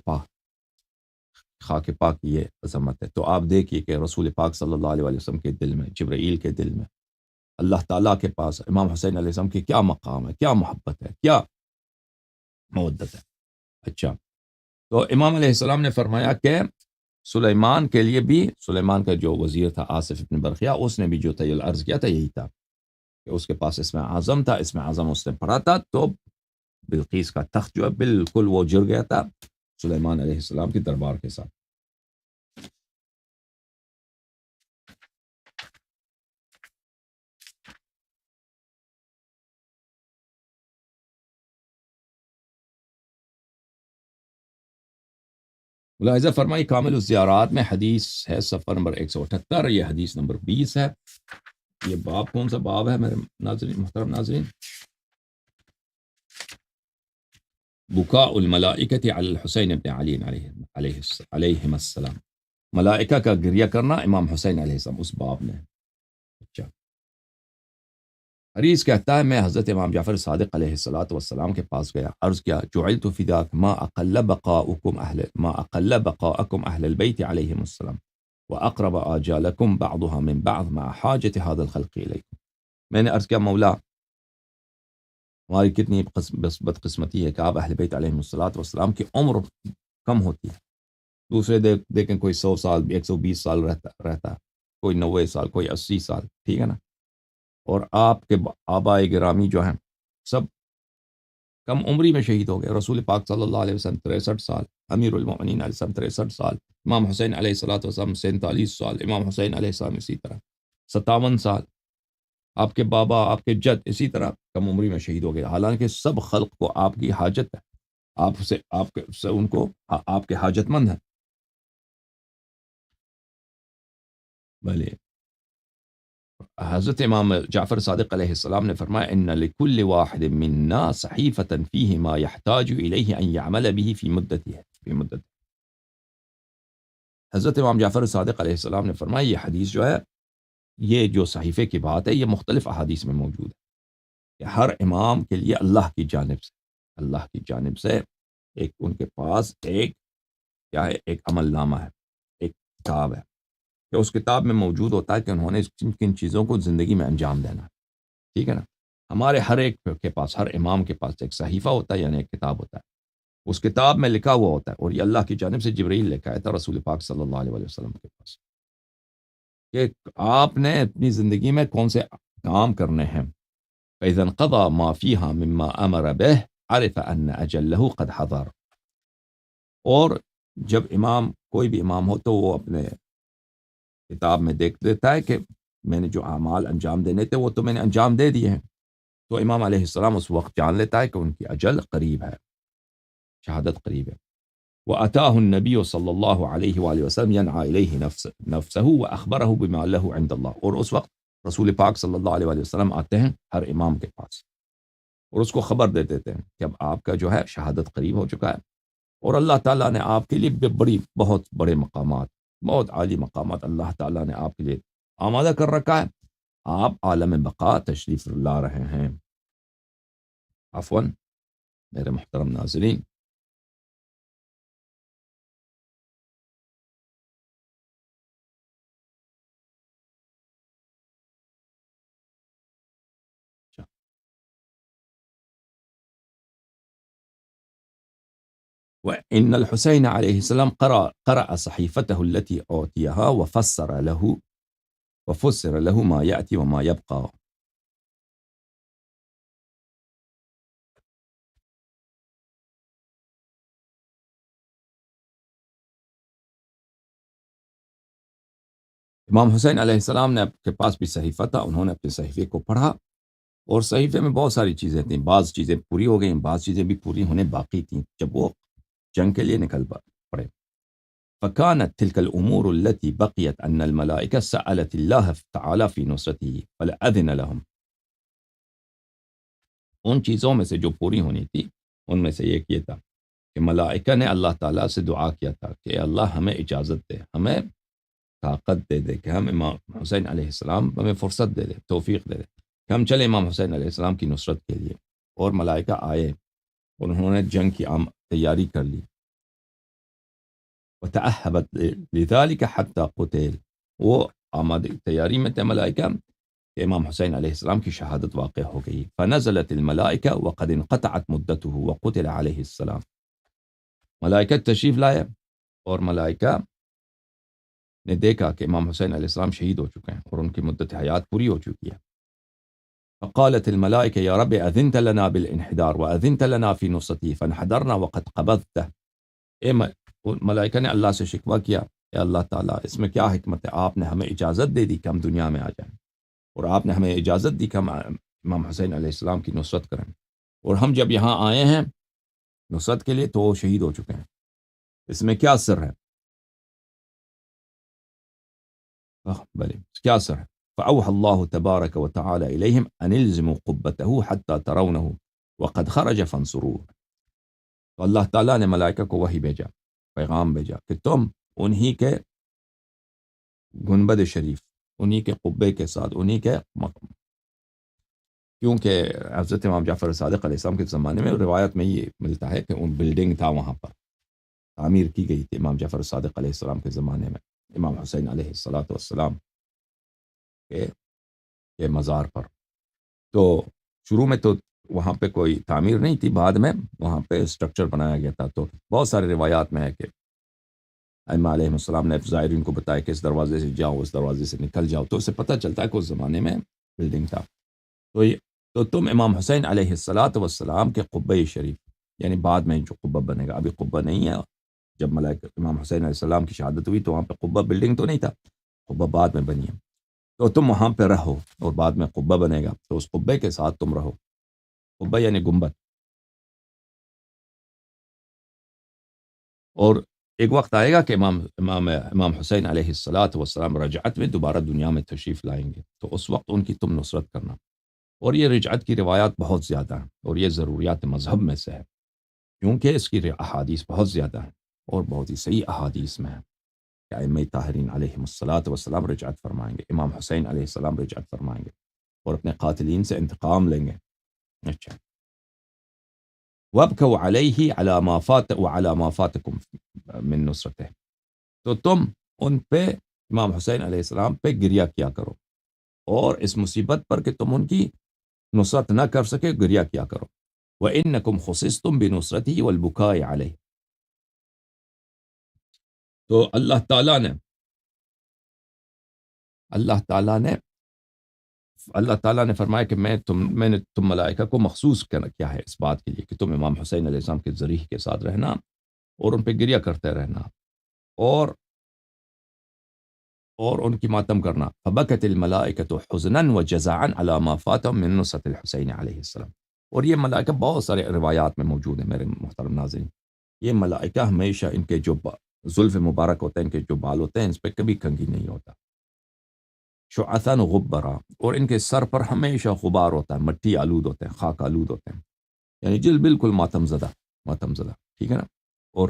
پاک کی یہ عظمت ہے۔ تو آپ دیکھیے کہ رسول پاک صلی اللہ علیہ وسلم کے دل میں، جبرائیل کے دل میں، اللہ تعالیٰ کے پاس امام حسین علیہ السلام کی کیا مقام ہے، کیا محبت ہے، کیا مودت ہے۔ اچھا، تو امام علیہ السلام نے فرمایا کہ سلیمان کے لیے بھی، سلیمان کا جو وزیر تھا آصف ابن برخیا، اس نے بھی جو تیل عرض کیا تھا یہی تھا کہ اس کے پاس اسم اعظم تھا، اسم اعظم اس نے پڑھا تھا تو بلقیس کا تخت جو ہے بالکل وہ جڑ گیا تھا سلیمان علیہ السلام کی دربار کے ساتھ۔ ملاحظہ فرمائی کامل الزیارات میں حدیث ہے صفحہ نمبر 178، یہ حدیث نمبر 20 ہے۔ یہ باب کون سا باب ہے میرے ناظرین، محترم ناظرین؟ بکاء الملائکۃ علی الحسین ابن علی علیہم السلام، ملائکہ کا گریہ کرنا امام حسین علیہ السلام، اس باب میں۔ اچھا، حدیث کہتا ہے میں حضرت امام جعفر صادق علیہ الصلوۃ والسلام کے پاس گیا، عرض کیا جعلت فداک ما اقل بقاءکم اہل البیت علیہم السلام واقرب آجالکم بعضها من بعض مع حاجت هذا الخلق الیکم۔ میں نے عرض کیا مولا، ہماری کتنی بدقسمتی ہے کہ آپ اہل بیت علیہم الصلوۃ والسلام کی عمر کم ہوتی ہے، دوسرے دیکھیں کوئی 100 سال 120 سال رہتا ہے، کوئی 90 سال، کوئی 80 سال، ٹھیک ہے نا؟ اور آپ کے آبائے گرامی جو ہیں سب کم عمری میں شہید ہو گئے۔ رسول پاک صلی اللہ علیہ وسلم 63 سال، امیر المؤمنین علیہ السلام 63 سال، امام حسین علیہ الصلوۃ والسلام 47 سال، امام حسین علیہ السلام اسی طرح 57 سال، آپ کے بابا، آپ کے جد اسی طرح کم عمری میں شہید ہو گئے، حالانکہ سب خلق کو آپ کی حاجت ہے، آپ سے ان کو آپ کے حاجت مند ہیں۔ بھلے حضرت امام جعفر صادق علیہ السلام نے فرمایا ان لکل واحد منا صحیفۃ فیہ ما یحتاج الیہ ان یعمل به فی مدته۔ حضرت امام جعفر صادق علیہ السلام نے فرمایا یہ حدیث جو ہے، یہ جو صحیفے کی بات ہے، یہ مختلف احادیث میں موجود ہے کہ ہر امام کے لیے اللہ کی جانب سے ایک ان کے پاس ایک کیا ہے، ایک عمل نامہ ہے، ایک کتاب ہے کہ اس کتاب میں موجود ہوتا ہے کہ انہوں نے کن چیزوں کو زندگی میں انجام دینا ہے، ٹھیک ہے نا؟ ہمارے ہر ایک کے پاس، ہر امام کے پاس ایک صحیفہ ہوتا ہے، یعنی ایک کتاب ہوتا ہے، اس کتاب میں لکھا ہوا ہوتا ہے، اور یہ اللہ کی جانب سے جبرائیل لے کے آیا تھا رسول پاک صلی اللہ علیہ وسلم کے پاس کہ آپ نے اپنی زندگی میں کون سے کام کرنے ہیں۔ فَإِذَا انْقَضَى مَا فِيهَا مِمَّا أَمَرَ بِهِ عَرِفَ أَنَّ أَجَلَّهُ قَدْ حَضَرَ۔ اور جب امام، کوئی بھی امام ہو تو وہ اپنے کتاب میں دیکھ لیتا ہے کہ میں نے جو اعمال انجام دینے تھے وہ تو میں نے انجام دے دیے ہیں، تو امام علیہ السلام اس وقت جان لیتا ہے کہ ان کی اجل قریب ہے، شہادت قریب ہے۔ وَأَتَاهُ النَّبِيُّ صلی اللہ علیہ وآلہ وسلم ينعى إلیہ نفسہ وأخبرہ بما لہ عند اللہ، اور اس وقت رسول پاک صلی اللہ علیہ وآلہ وسلم آتے ہیں ہر امام کے پاس اور اس کو خبر دے دیتے ہیں کہ اب آپ کا جو ہے شہادت قریب ہو چکا ہے، اور اللہ تعالیٰ نے آپ کے لیے بہت بڑے مقامات، بہت عالی مقامات اللہ تعالیٰ نے آپ کے لیے آمادہ کر رکھا ہے، آپ عالم بقا تشریف لا رہے ہیں۔ عفواً میرے محترم ناظرین، وإن الحسين عليه السلام قرأ صحيفته التي أعطيها وفسر له ما يأتي وما يبقى۔ امام حسین علیہ السلام نے آپ کے پاس بھی صحیفہ تھا، انہوں نے اپنے صحیفے کو پڑھا، اور صحیفے میں بہت ساری چیزیں تھیں، بعض چیزیں پوری ہو گئیں، بعض چیزیں بھی پوری ہونے باقی تھیں جب وہ جنگ کے لیے نکل پڑے۔ فكانت تلك الأمور التي بقيت أن الملائكة سألت الله تعالى في نصرته فلأذن لهم۔ ان چیزوں میں سے جو پوری ہونی تھی ان میں سے ایک یہ تھا کہ ملائکہ نے اللہ تعالیٰ سے دعا کیا تھا کہ اللہ ہمیں اجازت دے، ہمیں طاقت دے دے کہ ہم امام حسین علیہ السلام ہمیں فرصت دے دے، توفیق دے دے کہ ہم چلیں امام حسین علیہ السلام کی نصرت کے لیے۔ اور ملائکہ آئے اور انہوں نے جنگ کی تیاری کر لی، وتأہبت لذلك حتى قتل، وہ آمادہ تیاری میں تھے ملائکہ کہ امام حسین علیہ السلام کی شہادت واقع ہو گئی۔ فنزلت الملائکہ وقد انقطعت مدته وقتل علیہ السلام، ملائکہ تشریف لائے اور ملائکہ نے دیکھا کہ امام حسین علیہ السلام شہید ہو چکے ہیں اور ان کی مدت حیات پوری ہو چکی ہے۔ فقالت الملائکہ یا رب اذنت لنا بالانحدار واذنت لنا فی نصرته فانحدرنا وقد قبضته، ملائکہ نے اللہ سے شکوہ کیا کہ اللہ تعالیٰ اس میں کیا حکمت ہے، آپ نے ہمیں اجازت دے دی کہ ہم دنیا میں آ جائیں اور آپ نے ہمیں اجازت دی کہ ہم امام حسین علیہ السلام کی نصرت کریں، اور ہم جب یہاں آئے ہیں نصرت کے لیے تو وہ شہید ہو چکے ہیں، اس میں کیا سر ہے؟ بلے کیا سر ہے؟ فأوحى الله تبارك وتعالى إليهم أن الزموا قبته حتى ترونه وقد خرج فانصروه، تو اللہ تعالیٰ نے ملائکہ کو وحی بھیجا، پیغام بھیجا کہ تم انہی کے گنبد شریف، انہی کے قبے کے ساتھ، انہی کے کیونکہ حضرت امام جعفر صادق علیہ السلام کے زمانے میں روایت میں یہ ملتا ہے کہ ان بلڈنگ تھا وہاں پر تعمیر کی گئی تھی امام جعفر صادق علیہ السلام کے زمانے میں، امام حسین علیہ السلام کے مزار پر۔ تو شروع میں تو وہاں پہ کوئی تعمیر نہیں تھی، بعد میں وہاں پہ اسٹرکچر بنایا گیا تھا۔ تو بہت سارے روایات میں ہے کہ ائمہ علیہ السلام نے زائرین کو بتایا کہ اس دروازے سے جاؤ، اس دروازے سے نکل جاؤ، تو اسے پتہ چلتا ہے کہ اس زمانے میں بلڈنگ تھا۔ تو تم امام حسین علیہ السلام کے قبہ شریف، یعنی بعد میں جو قبہ بنے گا، ابھی قبہ نہیں ہے، جب ملائکہ امام حسین علیہ السلام کی شہادت ہوئی تو وہاں پہ قبہ بلڈنگ تو نہیں تھا، قبہ بعد میں بنی ہے، تو تم وہاں پہ رہو اور بعد میں قبہ بنے گا تو اس قبے کے ساتھ تم رہو، قبہ یعنی گنبد۔ اور ایک وقت آئے گا کہ امام حسین علیہ السلام رجعت میں دوبارہ دنیا میں تشریف لائیں گے، تو اس وقت ان کی تم نصرت کرنا۔ اور یہ رجعت کی روایات بہت زیادہ ہیں اور یہ ضروریات مذہب میں سے ہے، کیونکہ اس کی احادیث بہت زیادہ ہیں اور بہت ہی صحیح احادیث میں ہے کہ ائمہ طاہرین علیہم السلام رجعت فرمائیں گے، امام حسین علیہ السلام رجعت فرمائیں گے اور اپنے قاتلین سے انتقام لیں گے۔ اچھا، وَابْكَوْا عَلَيْهِ عَلَى مَا فَاتَ وَعَلَى مَا فَاتَكُمْ مِن نُصْرَتِهِ، تو تم ان پہ امام حسین علیہ السلام پہ گریہ کیا کرو اور اس مصیبت پر کہ تم ان کی نصرت نہ کر سکے گریہ کیا کرو۔ وَإِنَّكُمْ خُصِصْتُمْ بِنُصْرَتِهِ وَالْبُكَاءِ عَلَيْهِ، تو اللہ تعالیٰ نے فرمایا کہ میں نے تم ملائکہ کو مخصوص کیا ہے اس بات کے لیے کہ تم امام حسین علیہ السلام کے ذریح کے ساتھ رہنا اور ان پہ گریہ کرتے رہنا اور ان کی ماتم کرنا۔ فبکت الملائکۃ حزنا وجزعا علی ما فاتهم من نصرۃ الحسین علیہ السلام، اور یہ ملائکہ بہت سارے روایات میں موجود ہیں میرے محترم ناظرین، یہ ملائکہ ہمیشہ ان کے جو زلف مبارک ہوتے ہیں، ان کے جو بال ہوتے ہیں، اس پہ کبھی کنگھی نہیں ہوتا، شعثا غبرا، اور ان کے سر پر ہمیشہ غبار ہوتا ہے، مٹی آلود ہوتے ہیں، خاک آلود ہوتے ہیں، یعنی جل بالکل ماتم زدہ، ٹھیک ہے نا۔ اور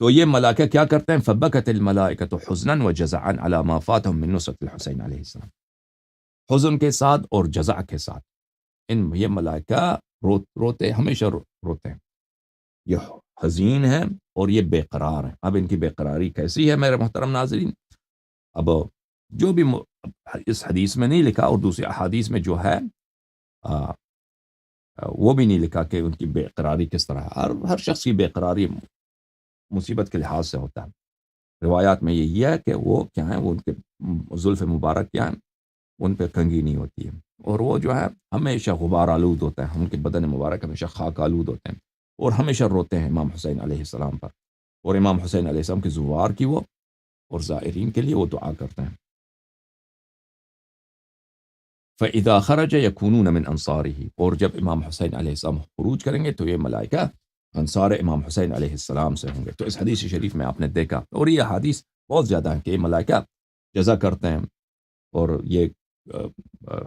تو یہ ملائکہ کیا کرتے ہیں؟ فبکت الملائکۃ حزنا وجزعا علی ما فاتهم من نصرۃ الحسین علیہ السلام، حزن کے ساتھ اور جزع کے ساتھ یہ ملائکہ روتے، ہمیشہ روتے ہیں، یہ حزین ہیں اور یہ بے قرار ہیں۔ اب ان کی بے قراری کیسی ہے میرے محترم ناظرین؟ اب جو بھی اس حدیث میں نہیں لکھا اور دوسری احادیث میں جو ہے وہ بھی نہیں لکھا کہ ان کی بے قراری کس طرح ہے۔ ہر شخص کی بے قراری مصیبت کے لحاظ سے ہوتا ہے۔ روایات میں یہی ہے کہ وہ کیا ہیں، وہ ان کے زلف مبارک کیا ہیں، ان پہ کنگھی نہیں ہوتی ہے، اور وہ جو ہے ہمیشہ غبار آلود ہوتا ہے، ان کے بدن مبارک ہمیشہ خاک آلود ہوتے ہیں اور ہمیشہ روتے ہیں امام حسین علیہ السلام پر، اور امام حسین علیہ السلام کے زوار کی وہ اور زائرین کے لیے وہ دعا کرتے ہیں۔ فَإِذَا خَرَجَ يَكُونُونَ مِنْ أَنصَارِهِ، اور جب امام حسین علیہ السلام خروج کریں گے تو یہ ملائکہ انصار امام حسین علیہ السلام سے ہوں گے۔ تو اس حدیث شریف میں آپ نے دیکھا، اور یہ حدیث بہت زیادہ ہے کہ یہ ملائکہ جزا کرتے ہیں اور یہ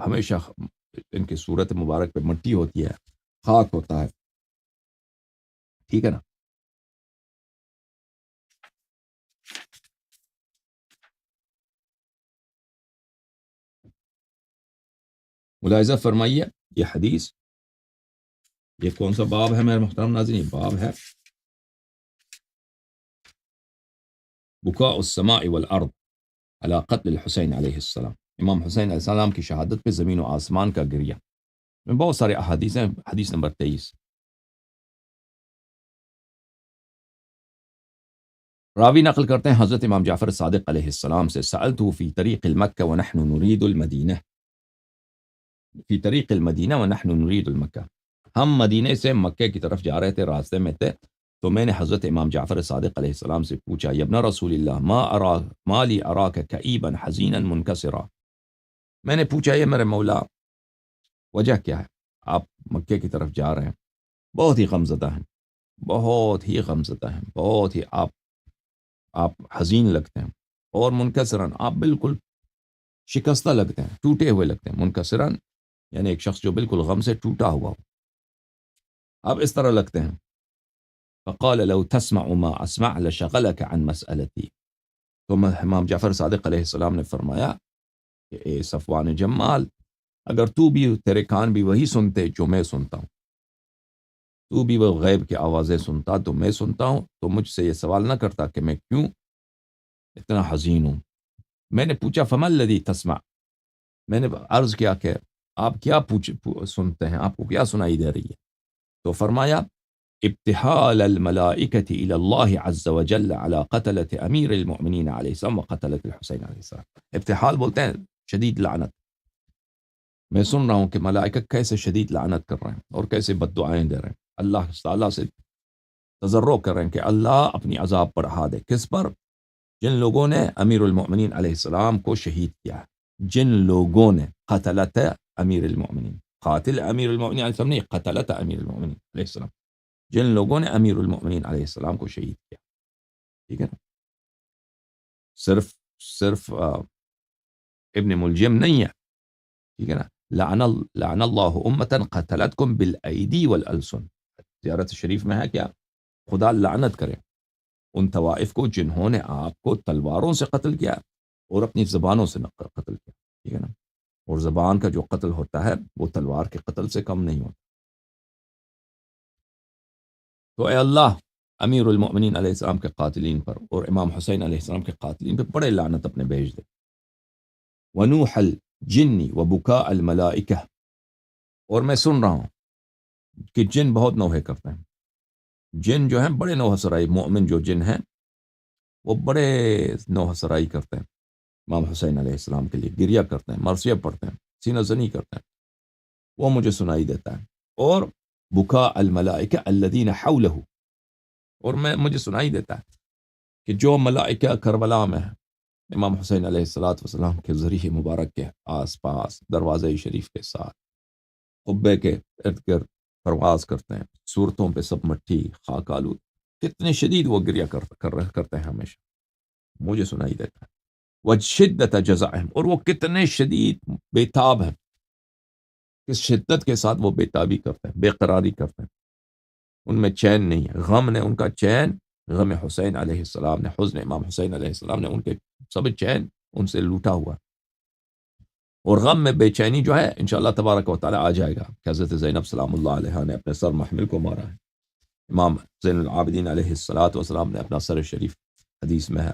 ہمیشہ ان کی صورت مبارک پہ مٹی ہوتی ہے، خاک ہوتا ہے، ٹھیک ہے نا. ملاحظہ فرمائیے یہ حدیث، یہ کون سا باب ہے میرے محترم ناظرین؟ یہ باب ہے بکاء السماء والارض علی قتل الحسین علیہ السلام، امام حسین علیہ السلام کی شہادت پہ زمین و آسمان کا گریہ. میں بہت سارے احادیث ہیں. حدیث نمبر 23، راوی نقل کرتے ہیں حضرت امام جعفر صادق علیہ السلام سے، سألته فی طریق المکہ ونحن نرید المدینہ، فی طریق المدینہ ونحن نرید المکہ، ہم مدینے سے مکے کی طرف جا رہے تھے، راستے میں تھے، تو میں نے حضرت امام جعفر صادق علیہ السلام سے پوچھا، یا ابن رسول اللہ ما لی اراک کئیبا حزینا منکسرا، میں نے پوچھا یہ میرے مولا وجہ کیا ہے، آپ مکے کی طرف جا رہے ہیں، بہت ہی غمزدہ ہیں، بہت ہی غمزدہ ہیں، بہت ہی آپ حزین لگتے ہیں، اور منکسرن آپ بالکل شکستہ لگتے ہیں، ٹوٹے ہوئے لگتے ہیں. منکسرن یعنی ایک شخص جو بالکل غم سے ٹوٹا ہوا ہو، آپ اس طرح لگتے ہیں. فقال لو تسمع ما اسمع لشغلك عن مسألتي، تو امام جعفر صادق علیہ السلام نے فرمایا کہ اے صفوان جمال، اگر تو بھی، تیرے کان بھی وہی سنتے جو میں سنتا ہوں، تو بھی وہ غیب کی آوازیں سنتا تو میں سنتا ہوں، تو مجھ سے یہ سوال نہ کرتا کہ میں کیوں اتنا حزین ہوں. میں نے پوچھا فما الذی تسمع، میں نے عرض کیا کہ آپ کیا سنتے ہیں، آپ کو کیا سنائی دے رہی ہے؟ تو فرمایا ابتحال الملائکة الى اللہ عز وجل على قتلة امیر المؤمنین علیہ السلام وقتلة الحسین علیہ السلام. ابتحال بولتے ہیں شدید لعنت. میں سن رہا ہوں کہ ملائکہ کیسے شدید لعنت کر رہے ہیں اور کیسے بد دعائیں دے رہے ہیں، اللہ تعالیٰ سے تضرع کر رہے ہیں کہ اللہ اپنی عذاب بڑھا دے. کس پر؟ جن لوگوں نے امیر المؤمنین علیہ السلام کو شہید کیا ہے، جن لوگوں نے قتلت امیر المؤمنین، قاتل امیر المؤمنین علیہ السلام نے، قتلت امیر المؤمنین علیہ السلام، جن لوگوں نے امیر المؤمنین علیہ السلام کو شہید کیا. ٹھیک ہے نا؟ صرف ابن ملجم نہیں ہے، ٹھیک ہے نا. لعن اللہ امتا قتلتکم بالایدی والالسن، زیارت شریف میں ہے کیا، خدا لعنت کرے ان طوائف کو جنہوں نے آپ کو تلواروں سے قتل کیا اور اپنی زبانوں سے قتل کیا. ٹھیک ہے نا؟ اور زبان کا جو قتل ہوتا ہے وہ تلوار کے قتل سے کم نہیں ہوتا. تو اے اللہ امیر المؤمنین علیہ السلام کے قاتلین پر اور امام حسین علیہ السلام کے قاتلین پر بڑے لعنت اپنے بھیج دے. ونوح الجن وبکاء الملائکہ، اور میں سن رہا ہوں کہ جن بہت نوحے کرتے ہیں، جن جو ہیں بڑے نوحہ سرائی، مومن جو جن ہیں وہ بڑے نوحہ سرائی کرتے ہیں امام حسین علیہ السلام کے لیے، گریہ کرتے ہیں، مرثیہ پڑھتے ہیں، سینہ زنی کرتے ہیں، وہ مجھے سنائی دیتا ہے. اور بکاء الملائکہ الذین حولہ، اور مجھے سنائی دیتا ہے کہ جو ملائکہ کربلا میں ہیں امام حسین علیہ الصلوۃ والسلام کے ذریعہ مبارک کے آس پاس دروازہ شریف کے ساتھ قبے کے ارد گرد پرواز کرتے ہیں، صورتوں پہ سب مٹی خاک آلود، کتنے شدید وہ گریہ کرتے ہیں ہمیشہ، مجھے سنائی دیتا ہے. وشدت جزعہم، اور وہ کتنے شدید بےتاب ہیں، کس شدت کے ساتھ وہ بےتابی کرتے ہیں، بے قراری کرتے ہیں، ان میں چین نہیں ہے. غم نے ان کا چین، غم حسین علیہ السلام نے، حزن امام حسین علیہ السلام نے ان کے سب چین ان سے لوٹا ہوا. اور غم میں بے چینی جو ہے انشاءاللہ تبارک و تعالی آ جائے گا کہ حضرت زینب سلام اللہ علیہ نے اپنے سر محمل کو مارا ہے. امام زین العابدین علیہ الصلوۃ والسلام نے اپنا سر شریف حدیث میں ہے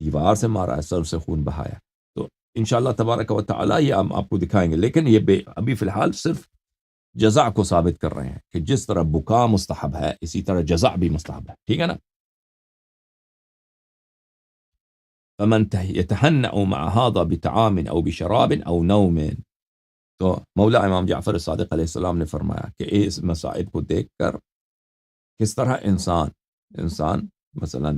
دیوار سے مارا ہے، سر سے خون بہایا. تو انشاءاللہ تبارک و تعالی یہ ہم آپ کو دکھائیں گے، لیکن یہ ابھی فی الحال صرف جزا کو ثابت کر رہے ہیں کہ جس طرح بکا مستحب ہے اسی طرح جزا بھی مستحب ہے. ٹھیک ہے نا؟ فمن يتهنأ مع هذا بطعام او بشراب او نوم، تو مولا امام جعفر صادق علیہ السلام نے فرمایا کہ اس مصائب کو دیکھ کر کس طرح انسان مثلا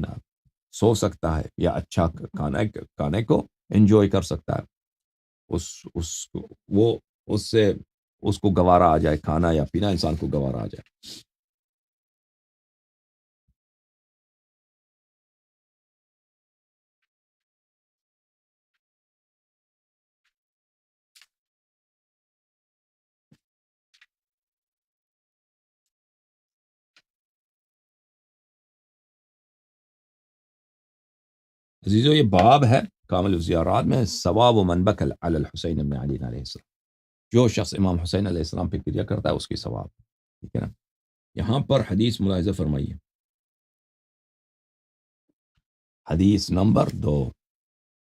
سو سکتا ہے یا اچھا کھانے کو انجوائے کر سکتا ہے، اس کو وہ اس سے اس کو گوارا آ جائے، کھانا یا پینا انسان کو گوارا آ جائے. عزیزو یہ باب ہے کامل الزیارات میں، ثواب و من بکل علی الحسین ابن علی علیہ السلام، جو شخص امام حسین علیہ السلام پہ کریا کرتا ہے اس کی ثواب، ٹھیک ہے نا۔ یہاں پر حدیث ملاحظہ فرمائیے، حدیث نمبر 2،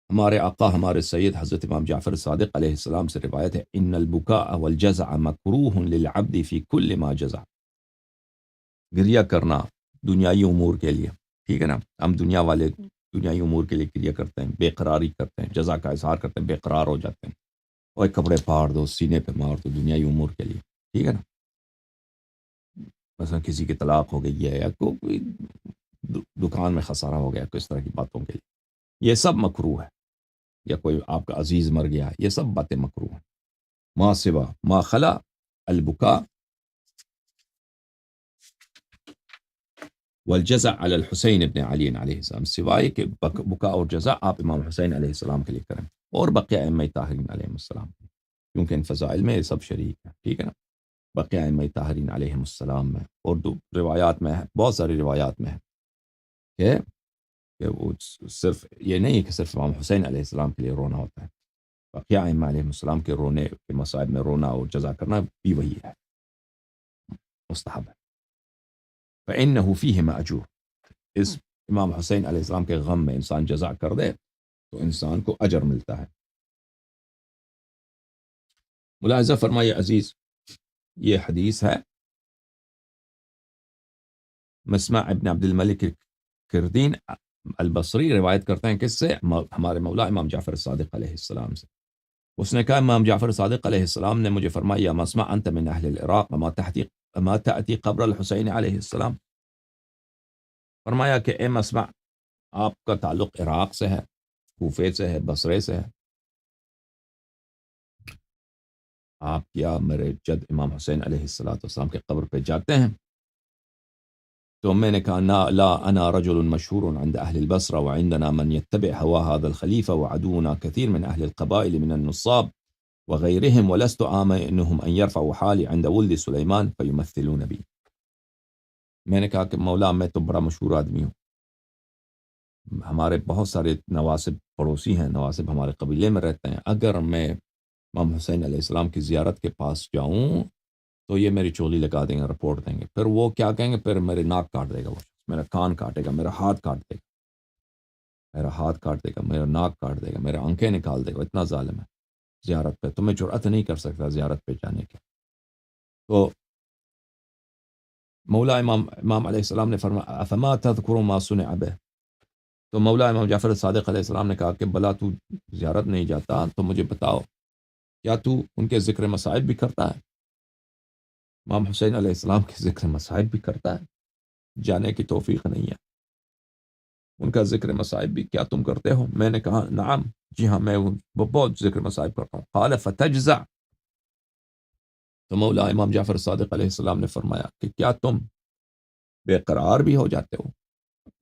ہمارے آقا ہمارے سید حضرت امام جعفر صادق علیہ السلام سے روایت ہے، ان البکاء والجزع مکروہ للعبد فی کل ما جزع، گریہ کرنا دنیائی امور کے لیے، ٹھیک ہے نا، ہم دنیا والے دنیائی امور کے لیے گریہ کرتے ہیں، بے قراری کرتے ہیں، جزا کا اظہار کرتے ہیں، بے قرار ہو جاتے ہیں، اور کپڑے پھاڑ دو، سینے پہ مار دو، دنیائی امور کے لیے، ٹھیک ہے نا، مثلا کسی کی طلاق ہو گئی ہے یا کوئی دکان میں خسارہ ہو گیا، کس طرح کی باتوں کے لیے، یہ سب مکروہ ہے، یا کوئی آپ کا عزیز مر گیا، یہ سب باتیں مکروہ ہیں، ما سوا ما خلا البکا والجزع علی الحسین ابن علی علیہ السلام، سوائے کہ بکا اور جزع آپ امام حسین علیہ السلام کے لیے کریں، اور بقیہ ائمہ طاہرین علیہ السلام، کیونکہ ان فضائل میں یہ سب شریک ہیں، ٹھیک ہے نا، بقیہ ائمہ طاہرین علیہ السلام میں، اور روایات میں ہے، بہت ساری روایات میں ہے کہ وہ صرف یہ نہیں ہے کہ صرف امام حسین علیہ السلام کے لیے رونا ہوتا ہے، بقیہ ائمہ علیہ السلام کے رونے کے مصائب میں رونا اور جزا کرنا بھی وہی ہے، مستحب ہے، فإنه فیہ مأجور، اس امام حسین علیہ السلام کے غم میں انسان جزا کر دے تو انسان کو اجر ملتا ہے۔ ملاحظہ فرمائیے عزیز، یہ حدیث ہے مسمع ابن عبد الملک کردین البصری روایت کرتے ہیں، کس سے؟ ہمارے مولا امام جعفر صادق علیہ السلام سے۔ اس نے کہا امام جعفر صادق علیہ السلام نے مجھے فرمایا، یا مسمع انت من اہل العراق ما تأتی قبر الحسین علیہ السلام، فرمایا کہ اے مسمع، آپ کا تعلق عراق سے ہے، کوفے سے ہے، بصرے سے ہے، آپ کیا میرے جد امام حسین علیہ السلام کے قبر پہ جاتے ہیں؟ تو میں نے کہا لا انا رجل مشهور عند اهل البصرة وعندنا من يتبع هوا هذا الخليفة وعدونا كثير من اهل القبائل من النصاب وغيرهم ولست آمنهم ان يرفعوا حالي عند ولد سليمان فيمثلون بي۔ میں نے کہا کہ مولا میں تو بڑا مشہور آدمی ہوں، ہمارے بہت سارے نواسب پڑوسی ہیں، نواسب ہمارے قبیلے میں رہتے ہیں، اگر میں امام حسین علیہ السلام کی زیارت کے پاس جاؤں تو یہ میری چولی لگا دیں گے، رپورٹ دیں گے، پھر وہ کیا کہیں گے، پھر میرے ناک کاٹ دے گا، وہ میرا کان کاٹے گا، میرا ہاتھ کاٹ دے گا، میرا ہاتھ کاٹ دے گا، میرا ناک کاٹ دے گا، میرے آنکھیں نکال دے گا، اتنا ظالم ہے زیارت پہ، تو میں جرأت نہیں کر سکتا زیارت پہ جانے کی۔ تو مولا امام علیہ السلام نے فرمایا افما تذکر ما صنع به، تو مولا امام جعفر صادق علیہ السلام نے کہا کہ بلا تو زیارت نہیں جاتا تو مجھے بتاؤ، کیا تو ان کے ذکر مصائب بھی کرتا ہے؟ امام حسین علیہ السلام کے ذکر مصائب بھی کرتا ہے؟ جانے کی توفیق نہیں ہے، ان کا ذکر مصائب بھی کیا تم کرتے ہو؟ میں نے کہا نعم، جی ہاں، میں بہت ذکر مصائب کرتا ہوں۔ قال فتجزع، تو مولا امام جعفر صادق علیہ السلام نے فرمایا کہ کیا تم بے قرار بھی ہو جاتے ہو،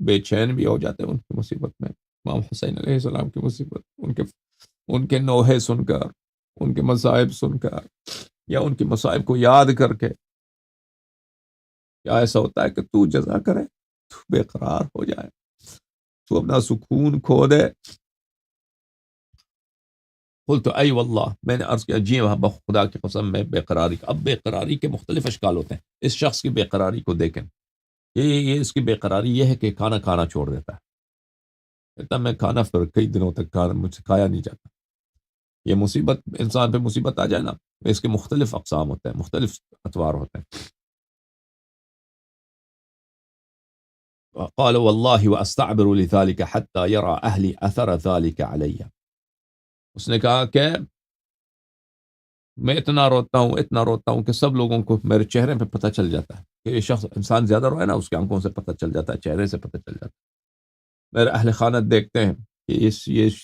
بے چین بھی ہو جاتے ہو ان کی مصیبت میں؟ امام حسین علیہ السلام کی مصیبت، ان کے نوحے سن کر، ان کے مصائب سن کر، یا ان کے مصائب کو یاد کر کے کیا ایسا ہوتا ہے کہ تو جزا کرے، تو بے قرار ہو جائے، تو اپنا سکون کھو دے؟ قلت ای واللہ، میں نے عرض کیا جی ہاں، خدا کی قسم میں بے قراری، اب بے قراری کے مختلف اشکال ہوتے ہیں، اس شخص کی بے قراری کو دیکھیں، یہ اس کی بے قراری یہ ہے کہ کھانا کھانا چھوڑ دیتا ہے، کہتا ہے میں کھانا پھر کئی دنوں تک کھانا مجھ سے کھایا نہیں جاتا۔ یہ مصیبت، انسان پہ مصیبت آ جائے نا، اس کے مختلف اقسام ہوتے ہیں، مختلف اطوار ہوتے ہیں۔ قال والله واستعبر لذلك حتى يرى اهلي اثر ذلك علي، اس نے کہا کہ میں اتنا روتا ہوں کہ سب لوگوں کو میرے چہرے پہ پتہ چل جاتا ہے کہ یہ شخص، انسان زیادہ روئے نا اس کے آنکھوں سے پتہ چل جاتا ہے، چہرے سے پتہ چل جاتا ہے، میرے اہل خانہ دیکھتے ہیں کہ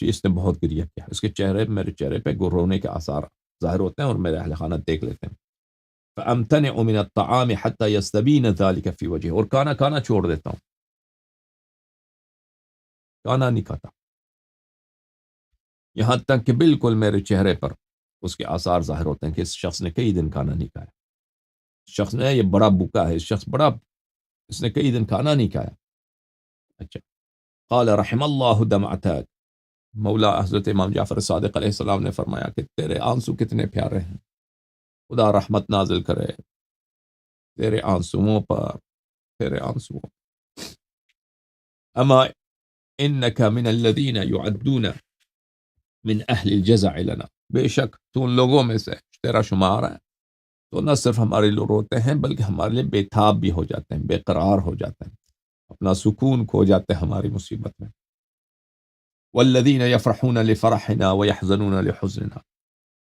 اس نے بہت گریہ کیا، اس کے میرے چہرے پہ رونے کے آثار ظاہر ہوتے ہیں، اور میرے اہل خانہ دیکھ لیتے ہیں، فامتنع من الطعام حتى يستبين ذلك في وجهه، اور کھانا چھوڑ دیتا ہوں، کھانا نہیں کھاتا، یہاں تک کہ بالکل میرے چہرے پر اس کے آثار ظاہر ہوتے ہیں کہ اس شخص نے کئی دن کھانا نہیں کھایا، شخص نے، یہ بڑا بھوکا ہے، اس نے کئی دن کھانا نہیں کھایا۔ اچھا، قال رحم اللہ دمعتک، مولا حضرت امام جعفر صادق علیہ السلام نے فرمایا کہ تیرے آنسو کتنے پیارے ہیں، خدا رحمت نازل کرے تیرے آنسوؤں پر، تیرے آنسوؤں۔ اما انک من الذین یعدون من اہل الجزع لنا، بے شک تو ان لوگوں میں سے تیرا شمار ہے تو نہ صرف ہمارے لیے روتے ہیں بلکہ ہمارے لیے بے تاب بھی ہو جاتے ہیں، بے قرار ہو جاتے ہیں، اپنا سکون کھو جاتے ہیں ہماری مصیبت میں۔ والذین یفرحون لفرحنا ویحزنون لحزننا،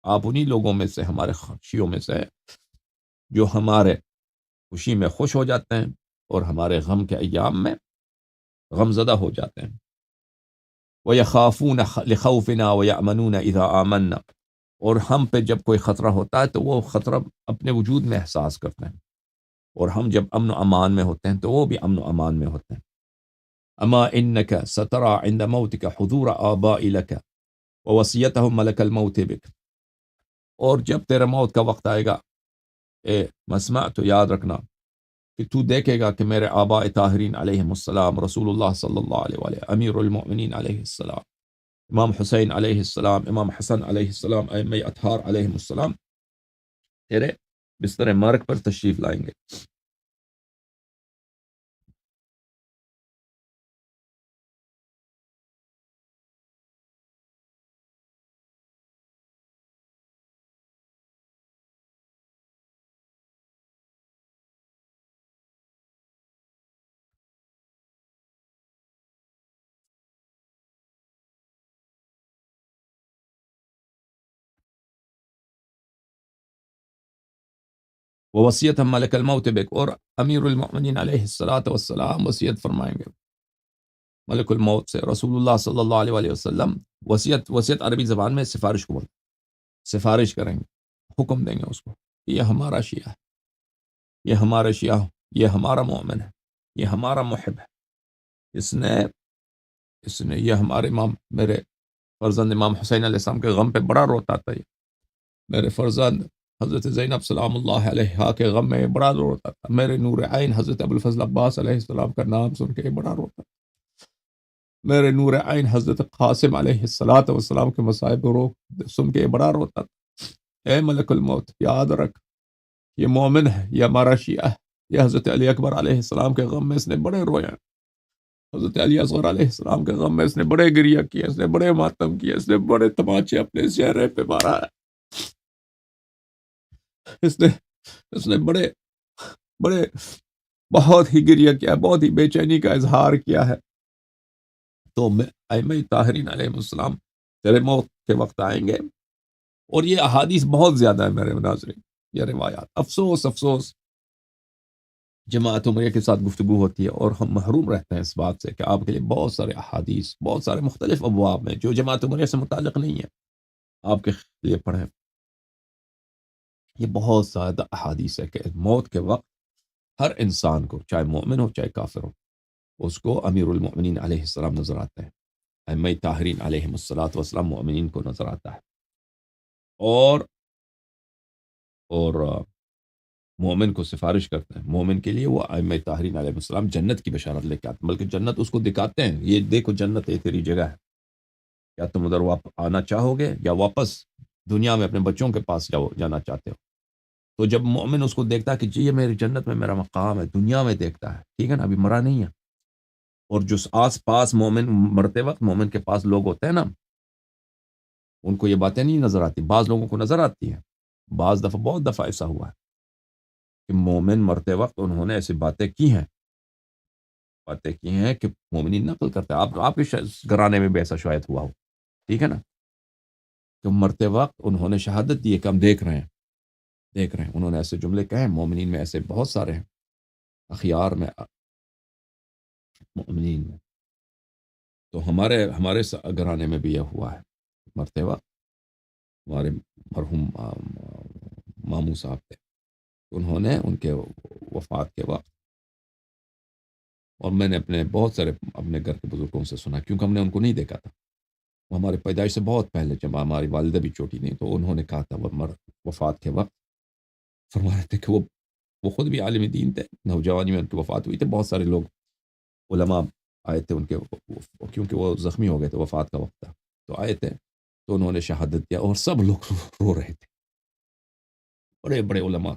آپ انہی لوگوں میں سے، ہمارے خوشیوں میں سے جو ہمارے خوشی میں خوش ہو جاتے ہیں اور ہمارے غم کے ایام میں غم زدہ ہو جاتے ہیں۔ وَيَخَافُونَ لِخَوْفِنَا وَيَأْمَنُونَ إِذَا آمَنَّا، اور ہم پہ جب کوئی خطرہ ہوتا ہے تو وہ خطرہ اپنے وجود میں احساس کرتے ہیں، اور ہم جب امن و امان میں ہوتے ہیں تو وہ بھی امن و امان میں ہوتے ہیں۔ اما انک سترى عند موتک حضور آباء لک ووصیتهم ملک الموت بک، اور جب تیرے موت کا وقت آئے گا اے مسمع، تو یاد رکھنا کہ تو دیکھے گا کہ میرے آباء طاہرین علیہم السلام، رسول اللہ صلی اللہ علیہ وآلہ، امیر المؤمنین علیہ السلام، امام حسین علیہ السلام، امام حسن علیہ السلام، ائمہ اطہار علیہم السلام تیرے بستر مرگ پر تشریف لائیں گے۔ وہ وصیت ہم ملک الموت بک، اور امیر المؤمنین علیہ الصلوۃ والسلام وصیت فرمائیں گے ملک الموت سے، رسول اللہ صلی اللہ علیہ وآلہ وسلم۔ وصیت عربی زبان میں سفارش کو بولتے ہیں، سفارش کریں گے، حکم دیں گے اس کو، یہ ہمارا شیعہ ہے، یہ ہمارا شیعہ، یہ ہمارا مومن ہے، یہ ہمارا محب ہے، اس نے یہ ہمارے امام، میرے فرزند امام حسین علیہ السلام کے غم پہ بڑا روتا تھا، یہ میرے فرزند حضرت زینب سلام اللہ علیہا کے غم میں بڑا روتا تھا، میرے نور عین حضرت ابو الفضل عباس علیہ السلام کا نام سن کے بڑا روتا تھا، میرے نور عین حضرت قاسم علیہ الصلوۃ والسلام کے مصائب رو سن کے بڑا روتا تھا۔ اے ملک الموت، یاد رکھ یہ مومن ہے، یہ ہمارا شیعہ ہے، یہ حضرت علی اکبر علیہ السلام کے غم میں اس نے بڑے رویا، حضرت علی اصغر علیہ السلام کے غم میں اس نے بڑے گریہ کیا، اس نے بڑے ماتم کیا، اس نے بڑے تماچے اپنے چہرے پہ مارا ہے، اس نے بڑے بڑے بہت ہی گریہ کیا، بہت ہی بے چینی کا اظہار کیا ہے۔ تو ائمہ طاہرین علیہ السلام تیرے موت کے وقت آئیں گے، اور یہ احادیث بہت زیادہ ہے میرے ناظرین، یہ روایات، افسوس افسوس جماعت عمریہ کے ساتھ گفتگو ہوتی ہے اور ہم محروم رہتے ہیں اس بات سے کہ آپ کے لیے بہت سارے احادیث، بہت سارے مختلف ابواب میں جو جماعت عمریہ سے متعلق نہیں ہے، آپ کے لیے پڑھیں۔ یہ بہت زیادہ احادیث ہے کہ موت کے وقت ہر انسان کو، چاہے مومن ہو چاہے کافر ہو، اس کو امیر المؤمنین علیہ السلام نظر آتے ہیں، ائمہ طاہرین علیہم الصلوۃ والسلام مومنین کو نظر آتا ہے، اور مومن کو سفارش کرتے ہیں، مومن کے لیے وہ ائمہ طاہرین علیہ السلام جنت کی بشارت لے کے آتے ہیں، بلکہ جنت اس کو دکھاتے ہیں، یہ دیکھو جنت یہ تیری جگہ ہے، کیا تم ادھر آنا چاہو گے یا واپس دنیا میں اپنے بچوں کے پاس جانا چاہتے ہو؟ تو جب مومن اس کو دیکھتا ہے کہ جی یہ میری جنت میں میرا مقام ہے، دنیا میں دیکھتا ہے، ٹھیک ہے نا، ابھی مرا نہیں ہے، اور جو آس پاس مومن مرتے وقت مومن کے پاس لوگ ہوتے ہیں نا، ان کو یہ باتیں نہیں نظر آتی، بعض لوگوں کو نظر آتی ہیں، بعض دفعہ، بہت دفعہ ایسا ہوا ہے کہ مومن مرتے وقت انہوں نے ایسی باتیں کی ہیں کہ مومنین نقل کرتے ہیں، آپ کے گھرانے میں بھی ایسا شاید ہوا ہو، ٹھیک ہے نا، کہ مرتے وقت انہوں نے شہادت دی ہے کہ ہم دیکھ رہے ہیں، انہوں نے ایسے جملے کہے ہیں، مومنین میں ایسے بہت سارے ہیں، اخیار میں، مومنین میں، تو ہمارے گھرانے میں بھی یہ ہوا ہے، مرتے وقت ہمارے مرحوم ماموں صاحب تھے، انہوں نے ان کے وفات کے وقت، اور میں نے بہت سارے اپنے گھر کے بزرگوں سے سنا، کیونکہ ہم نے ان کو نہیں دیکھا تھا، وہ ہماری پیدائش سے بہت پہلے، جب ہماری والدہ بھی چھوٹی نہیں، تو انہوں نے کہا تھا وہ وفات کے وقت فرما رہے تھے کہ وہ خود بھی عالم دین تھے، نوجوانی میں ان کی وفات ہوئی تھی، بہت سارے لوگ علماء آئے تھے ان کے، کیونکہ وہ زخمی ہو گئے تھے، وفات کا وقت تھا، تو آئے تھے تو انہوں نے شہادت دیا اور سب لوگ رو رہے تھے، بڑے بڑے علماء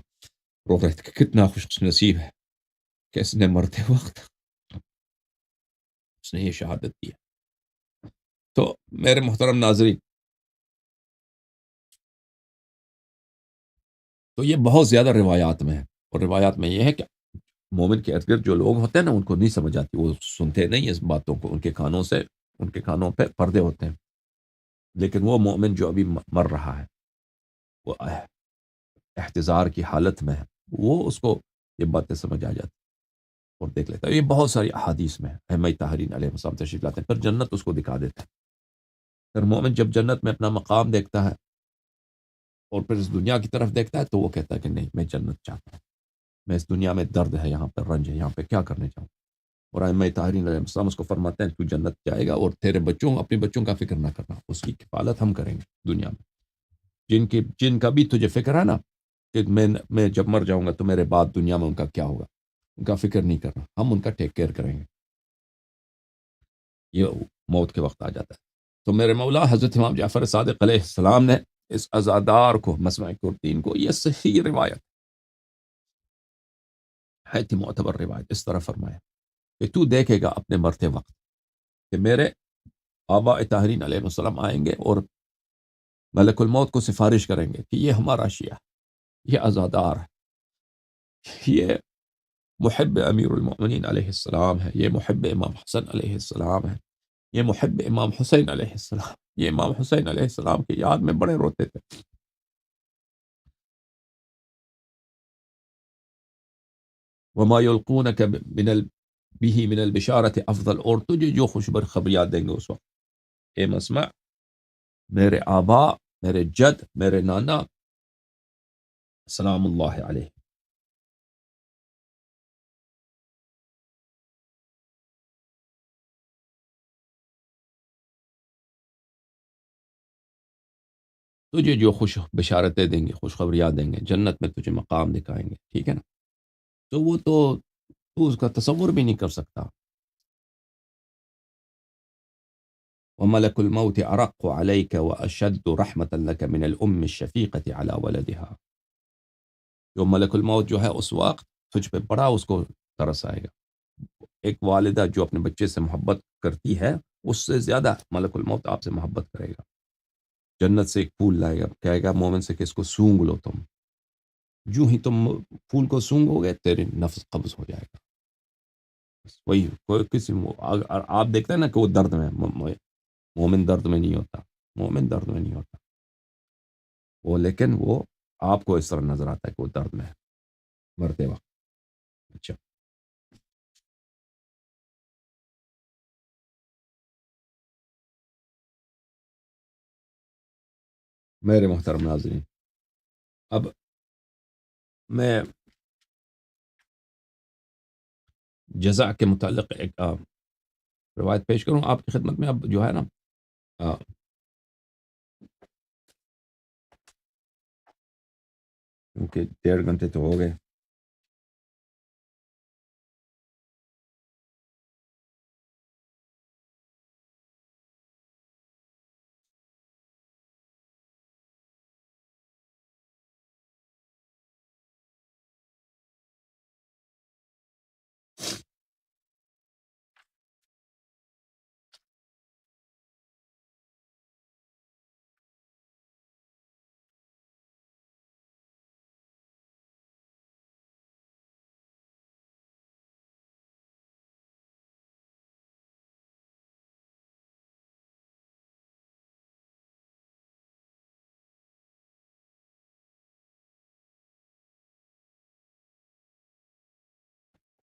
رو رہے تھے کہ کتنا خوش نصیب ہے کہ اس نے مرتے وقت اس نے یہ شہادت دی۔ تو میرے محترم ناظرین، تو یہ بہت زیادہ روایات میں ہے، اور روایات میں یہ ہے کہ مومن کے ارد گرد جو لوگ ہوتے ہیں نا، ان کو نہیں سمجھ آتی، وہ سنتے نہیں اس باتوں کو، ان کے کانوں سے، ان کے کانوں پہ پردے ہوتے ہیں، لیکن وہ مومن جو ابھی مر رہا ہے، وہ احتضار کی حالت میں ہے، وہ اس کو یہ باتیں سمجھ آ جاتی اور دیکھ لیتا ہے۔ یہ بہت ساری احادیث میں ہے، ائمہ طاہرین علیہ السلام تشریف لاتے ہیں، پھر جنت اس کو دکھا دیتا ہے۔ پھر مومن جب جنت میں اپنا مقام دیکھتا ہے اور پھر اس دنیا کی طرف دیکھتا ہے، تو وہ کہتا ہے کہ نہیں، میں جنت چاہتا ہوں، میں اس دنیا میں درد ہے، یہاں پہ رنج ہے، یہاں پہ کیا کرنے جاؤں؟ اور ائمہ طاہرین علیہ السلام اس کو فرماتے ہیں تو جنت جائے گا، اور تیرے بچوں، اپنے بچوں کا فکر نہ کرنا، اس کی کفالت ہم کریں گے دنیا میں، جن کا بھی تجھے فکر ہے نا کہ میں جب مر جاؤں گا تو میرے بعد دنیا میں ان کا کیا ہوگا، ان کا فکر نہیں کرنا، ہم ان کا ٹیک کیئر کریں گے۔ یہ موت کے وقت آ جاتا ہے۔ تو میرے مولا حضرت امام جعفر صادق علیہ السلام نے اس عزادار کو، مسمع قرطین کو، یہ صحیح روایت ہے، تھی معتبر روایت، اس طرح فرمایا کہ تو دیکھے گا اپنے مرتے وقت کہ میرے آباء طاہرین علیہ السلام آئیں گے اور ملک الموت کو سفارش کریں گے کہ یہ ہمارا شیعہ، یہ عزادار ہے، یہ محب امیر المؤمنین علیہ السلام ہے، یہ محب امام حسن علیہ السلام ہے، یہ محب امام حسین علیہ السلام، یہ امام حسین علیہ السلام کی یاد میں بڑے روتے تھے۔ وما یلقونک به من البشارت افضل، اور تجھے جو خوشبر خبریات دیں گے اس وقت، اے مسمع، میرے آبا، میرے جد، میرے نانا سلام اللہ علیہ، تجھے جو خوش بشارتیں دیں گے، خوشخبریاں دیں گے، جنت میں تجھے مقام دکھائیں گے، ٹھیک ہے نا؟ تو وہ تو اس کا تصور بھی نہیں کر سکتا۔ وملك الموت أرق عليك وأشد رحمة لك من الأم الشفيقة على ولدها، جو ملک الموت جو ہے اس وقت تجھ پہ بڑا اس کو ترس آئے گا۔ ایک والدہ جو اپنے بچے سے محبت کرتی ہے، اس سے زیادہ ملک الموت آپ سے محبت کرے گا۔ جنت سے ایک پھول لائے گا، کہے گا مومن سے کہ اس کو سونگ لو تم، جو ہی تم پھول کو سونگو گے تیرے نفس قبض ہو جائے گا۔ بس وہی کوئی کسی آپ دیکھتے ہیں نا کہ وہ درد میں، مومن درد میں نہیں ہوتا، مومن درد میں نہیں ہوتا وہ، لیکن وہ آپ کو اس طرح نظر آتا ہے کہ وہ درد میں ہے مرتے وقت۔ اچھا میرے محترم ناظرین، اب میں جزا کے متعلق ایک روایت پیش کروں آپ کی خدمت میں، اب جو ہے نا آ، کیونکہ 1.5 گھنٹے تو ہو گئے۔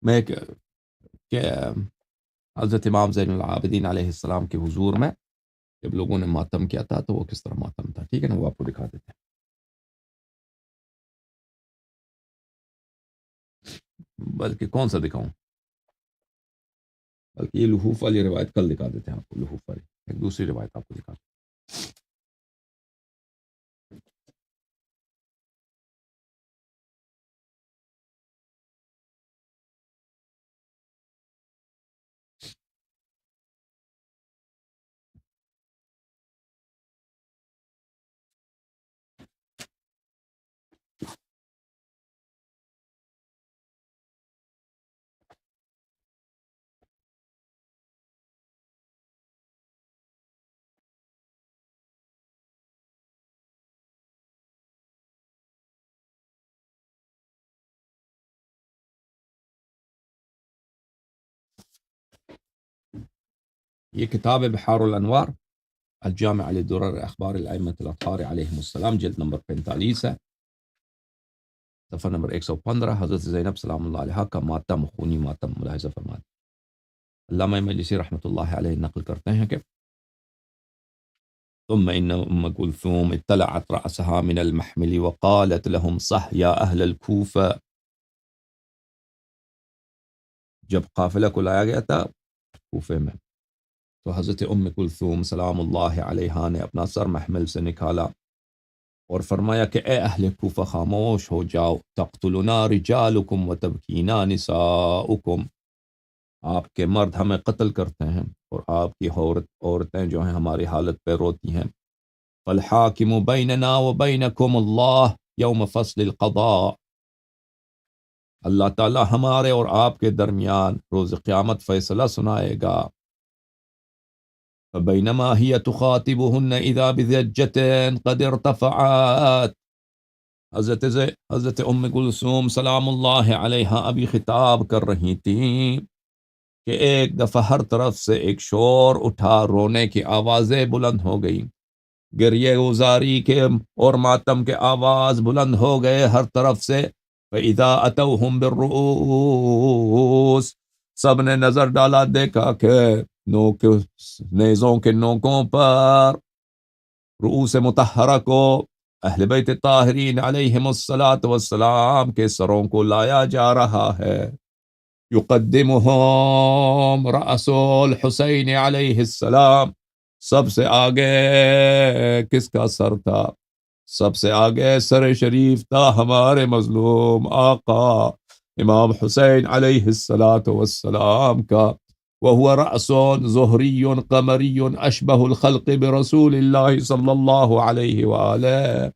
میں کہ حضرت امام زین العابدین علیہ السلام کے حضور میں جب لوگوں نے ماتم کیا تھا تو وہ کس طرح ماتم تھا، ٹھیک ہے نا، وہ آپ کو دکھا دیتے ہیں، بلکہ کون سا دکھاؤں، بلکہ یہ لحوف والی روایت کل دکھا دیتے ہیں آپ کو، لحوف والی ایک دوسری روایت آپ کو دکھا دیتے یہ کتاب بحار الانوار الجامع لدرر اخبار الائمۃ الاطہار علیہم السلام، جلد نمبر 45 ہے، صفحہ نمبر 115، حضرت زینب سلام اللہ علیہ کا ماتم، خونی ماتم ملاحظہ فرماتے ہیں۔ علامہ مجلسی رحمۃ اللہ علیہ نقل کرتے ہیں کہ ثم ان ام کلثوم اطلعت رأسها من المحمل وقالت لهم صح یا اہل الکوفہ۔ جب قافلہ کو لایا گیا تھا کوفے میں تو حضرت ام کلثوم سلام اللہ علیہا نے اپنا سر محمل سے نکالا اور فرمایا کہ اے اہل کوفہ خاموش ہو جاؤ، تقتلنا رجالکم وتبکینا نساؤکم، آپ کے مرد ہمیں قتل کرتے ہیں اور آپ کی عورتیں جو ہیں ہماری حالت پہ روتی ہیں۔ فالحاکم بیننا وبینکم اللہ یوم فصل القضاء، اللہ تعالی ہمارے اور آپ کے درمیان روز قیامت فیصلہ سنائے گا۔ فبینما ہی تخاطبہن اذا بزجة قد ارتفعت، حضرت ام کلثوم سلام اللہ علیہا ابھی خطاب کر رہی تھیں کہ ایک دفعہ ہر طرف سے ایک شور اٹھا، رونے کی آوازیں بلند ہو گئی، گریہ گزاری کے اور ماتم کے آواز بلند ہو گئے ہر طرف سے۔ فَإِذَا أَتَوْهُمْ بِالرُّؤُوسِ، سب نے نظر ڈالا، دیکھا کہ نیزوں کے نوکوں پر، رؤوس مطہرہ کو، اہل بیت طاہرین علیہم الصلاۃ کے سروں کو لایا جا رہا ہے۔ یقدمہم رأس الحسین علیہ السلام، سب سے آگے کس کا سر تھا؟ سب سے آگے سر شریف تھا ہمارے مظلوم آقا امام حسین علیہ السلام کا، وہو رأس ظہری قمری اشبہ الخلق برسول اللہ صلی اللہ علیہ وآلہ،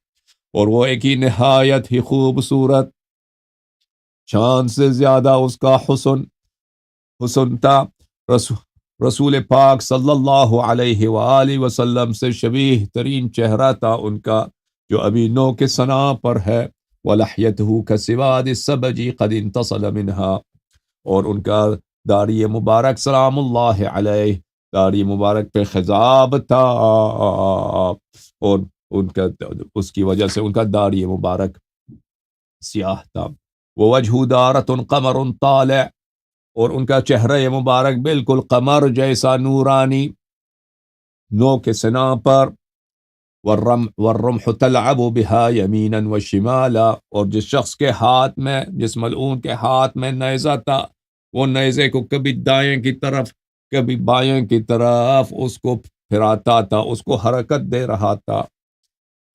اور وہ ایک ہی نہایت ہی خوبصورت، چاند سے زیادہ اس کا حسن تھا، رسول پاک صلی اللہ علیہ وآلہ وسلم سے شبیہ ترین چہرہ تھا ان کا، جو ابھی نو کے سنا پر ہے۔ وَلَحْيَتُهُ كَسِوَادِ السَّبَجِ قَدْ انْتَصَلَ مِنْهَا، اور ان کا داڑھی مبارک سلام اللہ علیہ، داڑھی مبارک پہ خضاب تھا، اور ان کا اس کی وجہ سے ان کا داڑھی مبارک سیاہ تھا۔ وَوَجْهُ دَارَةٌ قَمَرٌ طَالِعٌ، اور ان کا چہرہ مبارک بالکل قمر جیسا نورانی، نو کے سنا پر۔ والرمح تلعب بها یمینا وشمالا، اور جس شخص کے ہاتھ میں، جس ملعون کے ہاتھ میں نیزہ تھا، وہ نیزے کو کبھی دائیں کی طرف کبھی بائیں کی طرف اس کو پھراتا تھا، اس کو حرکت دے رہا تھا۔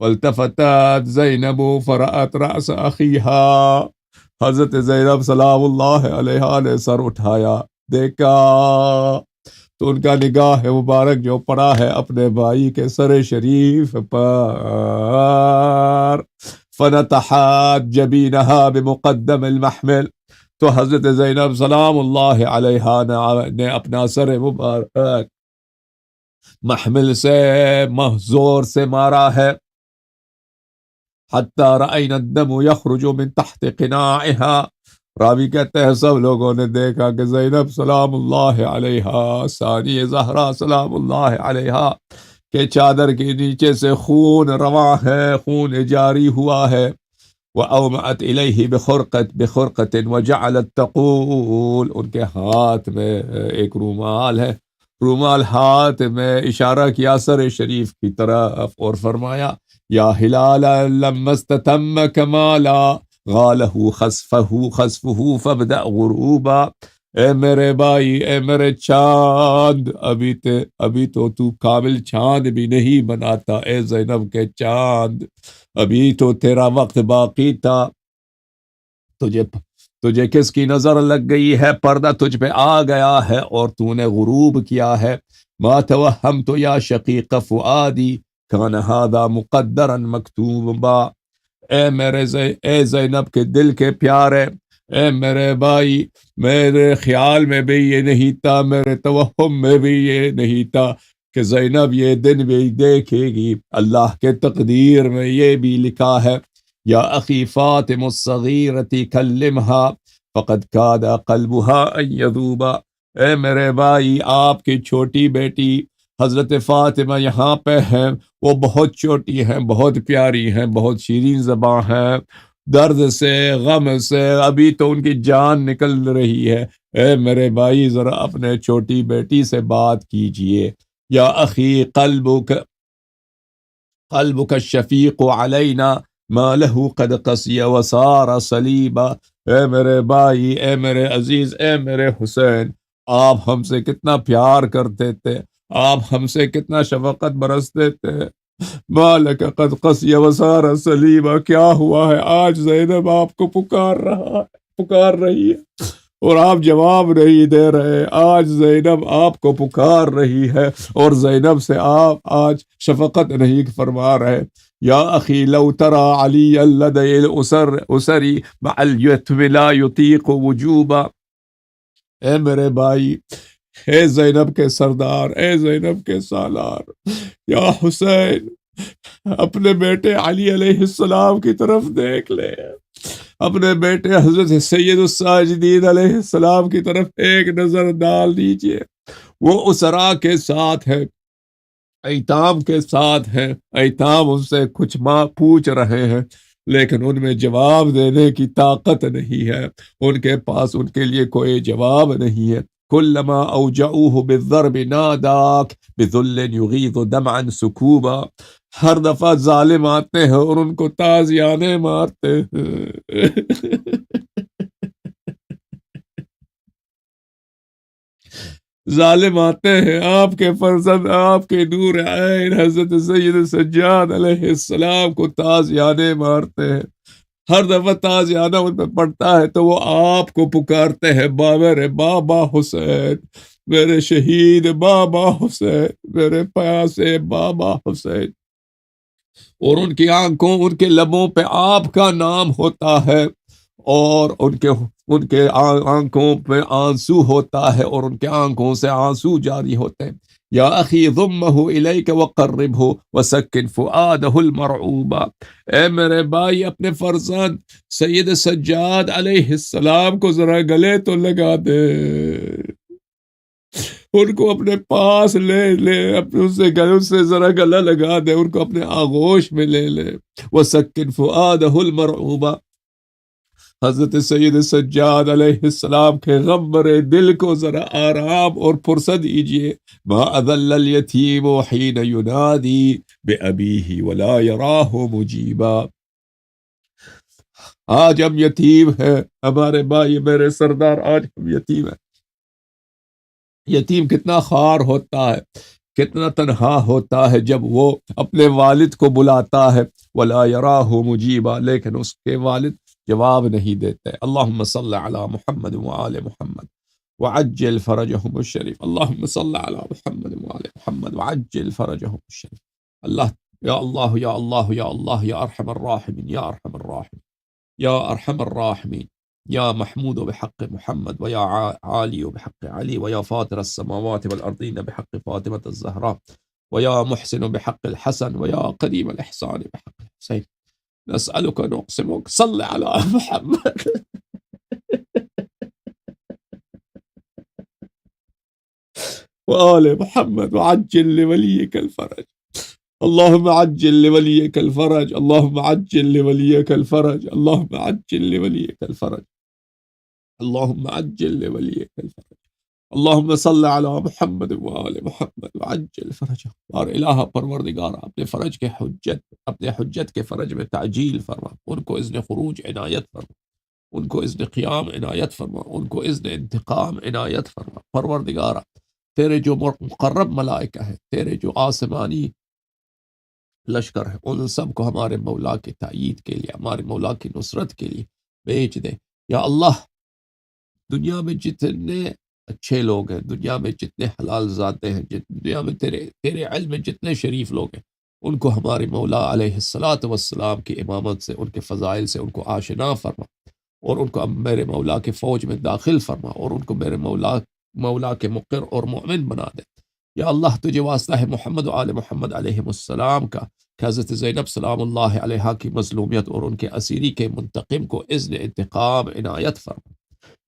والتفتت زینب فرأت رأس اخیها، حضرت زینب سلام اللہ علیہا نے سر اٹھایا، دیکھا تو ان کا نگاہ مبارک جو پڑا ہے اپنے بھائی کے سر شریف پر، فنتحت جبینہا بمقدم المحمل، تو حضرت زینب سلام اللہ علیہا نے اپنا سر مبارک محمل سے زور سے مارا ہے، حتی رأینا الدم یخرج من تحت قناعها، راوی کہتے ہیں سب لوگوں نے دیکھا کہ زینب سلام اللہ علیہا، ثانی زہرا سلام اللہ علیہا کے چادر کے نیچے سے خون رواں ہے، خون جاری ہوا ہے۔ وَأَوْمَأَتْ إِلَيْهِ بِخُرْقَةٍ وَجَعَلَتْ تَقُولُ، ان کے ہاتھ میں ایک رومال ہے، رومال ہاتھ میں اشارہ کیا سر شریف کی طرف اور فرمایا، یا ہلال لما استتم کمالا غالہ خسفہ فابدأ غروبا، اے میرے بھائی، اے میرے چاند، ابھی تو کامل چاند بھی نہیں بنا تھا، اے زینب کے چاند، ابھی تو تیرا وقت باقی تھا، تجھے کس کی نظر لگ گئی ہے، پردہ تجھ پہ آ گیا ہے اور تو نے غروب کیا ہے۔ ما توہمت یا شقیق فؤادی کان ھذا مقدرا مکتوبا، اے زینب کے دل کے پیارے، اے میرے بھائی، میرے خیال میں بھی یہ نہیں تھا، میرے توہم میں بھی یہ نہیں تھا کہ زینب یہ دن بھی دیکھے گی، اللہ کے تقدیر میں یہ بھی لکھا ہے، یا اخی فاطم الصغیرۃ کلمھا فقد کاد قلبھا ان یذوبا، اے میرے بھائی، آپ کی چھوٹی بیٹی حضرت فاطمہ یہاں پہ ہیں، وہ بہت چھوٹی ہیں، بہت پیاری ہیں، بہت شیرین زباں ہیں، درد سے غم سے ابھی تو ان کی جان نکل رہی ہے۔ اے میرے بھائی، ذرا اپنے چھوٹی بیٹی سے بات کیجئے۔ یا اخی قلبك الشفیق علینا ما له قد قسی وصار صلیبا۔ اے میرے بھائی، اے میرے عزیز، اے میرے حسین، آپ ہم سے کتنا پیار کرتے تھے، آپ ہم سے کتنا شفقت برستے تھے۔ مالک قد قسی وصار صلیبا، کیا ہوا ہے؟ آج زینب آپ کو پکار رہی ہے اور آپ جواب نہیں دے رہے۔ آج زینب آپ کو پکار رہی ہے اور زینب سے آپ آج شفقت نہیں فرما رہے۔ یا اخی لو ترى علی لدی الاسری مع الیتم لا یطیق وجوبا۔ اے میرے بھائی، اے زینب کے سردار، اے زینب کے سالار، یا حسین، اپنے بیٹے علی علیہ السلام کی طرف دیکھ لے، اپنے بیٹے حضرت سید الساجدین علیہ السلام کی طرف ایک نظر ڈال دیجئے۔ وہ اسرا کے ساتھ ہے، ایتام کے ساتھ ہیں، ایتام ان سے کچھ ماں پوچھ رہے ہیں، لیکن ان میں جواب دینے کی طاقت نہیں ہے، ان کے پاس ان کے لیے کوئی جواب نہیں ہے۔ کلما اوجعوه بالضرب ناداک بذل یغیظ دمعا سکوبا۔ ہر دفعہ ظالم آتے ہیں اور ان کو تازیانے مارتے ہیں۔ ظالم آتے ہیں، آپ کے فرزند، آپ کے نور عین حضرت سید سجاد علیہ السلام کو تازیانے مارتے ہیں۔ ہر دفعہ تازیانہ ان پہ پڑتا ہے تو وہ آپ کو پکارتے ہیں، میرے بابا حسین، میرے شہید بابا حسین، میرے پیاسے بابا حسین۔ اور ان کی آنکھوں، ان کے لبوں پہ آپ کا نام ہوتا ہے، اور ان کے آنکھوں پہ آنسو ہوتا ہے، اور ان کے آنکھوں سے آنسو جاری ہوتے ہیں۔ یا اخی ضمہ الیک وقربہ وسکن فؤادہ المرعوبا۔ اے میرے بھائی، اپنے فرزند سید سجاد علیہ السلام کو ذرا گلے تو لگا دے، ان کو اپنے پاس لے لے، اپنے ان سے ذرا گلا لگا دے، ان کو اپنے آغوش میں لے لے۔ وسکن فؤادہ المرعوبا۔ حضرت سید سجاد علیہ السلام کے غم برے دل کو ذرا آرام اور فرصت دیجئے۔ ما اذل الیتیم حین ینادی بأبیہ ولا یراہ مجیبا۔ آج ہم یتیم ہیں، ہمارے بھائی، میرے سردار، آج ہم یتیم ہیں۔ یتیم کتنا خوار ہوتا ہے، کتنا تنہا ہوتا ہے جب وہ اپنے والد کو بلاتا ہے، ولا یراہ مجیبا، لیکن اس کے والد جواب نہیں دیتے۔ اللہم صل علی محمد وآل محمد وعجل فرجہم الشریف۔ اللہم صل علی محمد وآل محمد وعجل فرجہم الشریف۔ اللہ، یا اللہ، یا اللہ، یا اللہ، یا ارحم الراحمین، یا ارحم الراحمین، یا ارحم الراحمین، یا محمود بحق محمد، ویا عالی بحق علی، ویا فاطر السماوات والارضین بحق فاطمة الزہراء، ویا محسن بحق الحسن، ویا قدیم الاحسان بحق الحسین، نسألك نقسمك صل على محمد وآل محمد وعجل لوليك الفرج۔ اللهم عجل لوليك الفرج، اللهم عجل لوليك الفرج، اللهم عجل لوليك الفرج، اللهم عجل لوليك الفرج، اللهم صل على محمد وآل محمد وعجل فرجه۔ اور الہ پروردگار، اپنے فرج کے حجت، اپنے حجت کے فرج میں تعجیل فرما، ان کو اذن خروج عنایت فرما، ان کو اذن قیام عنایت فرما، ان کو اذن انتقام عنایت فرما۔ پروردگارا، تیرے جو مقرب ملائکہ ہیں، تیرے جو آسمانی لشکر ہے، ان سب کو ہمارے مولا کے تائید کے لیے، ہمارے مولا کی نصرت کے لیے بھیج دے۔ یا اللہ، دنیا میں جتنے اچھے لوگ ہیں، دنیا میں جتنے حلال ذاتے ہیں، دنیا میں تیرے علم میں جتنے شریف لوگ ہیں، ان کو ہمارے مولا علیہ الصلاۃ والسلام کی امامت سے، ان کے فضائل سے ان کو آشنا فرما، اور ان کو میرے مولا کے فوج میں داخل فرما، اور ان کو میرے مولا کے مقر اور مؤمن بنا دے۔ یا اللہ، تجھے واسطہ ہے محمد و آل محمد علیہ السلام کا، کہ حضرت زینب سلام اللہ علیہا کی مظلومیت اور ان کے اسیری کے منتقم کو اذن انتقام عنایت فرما۔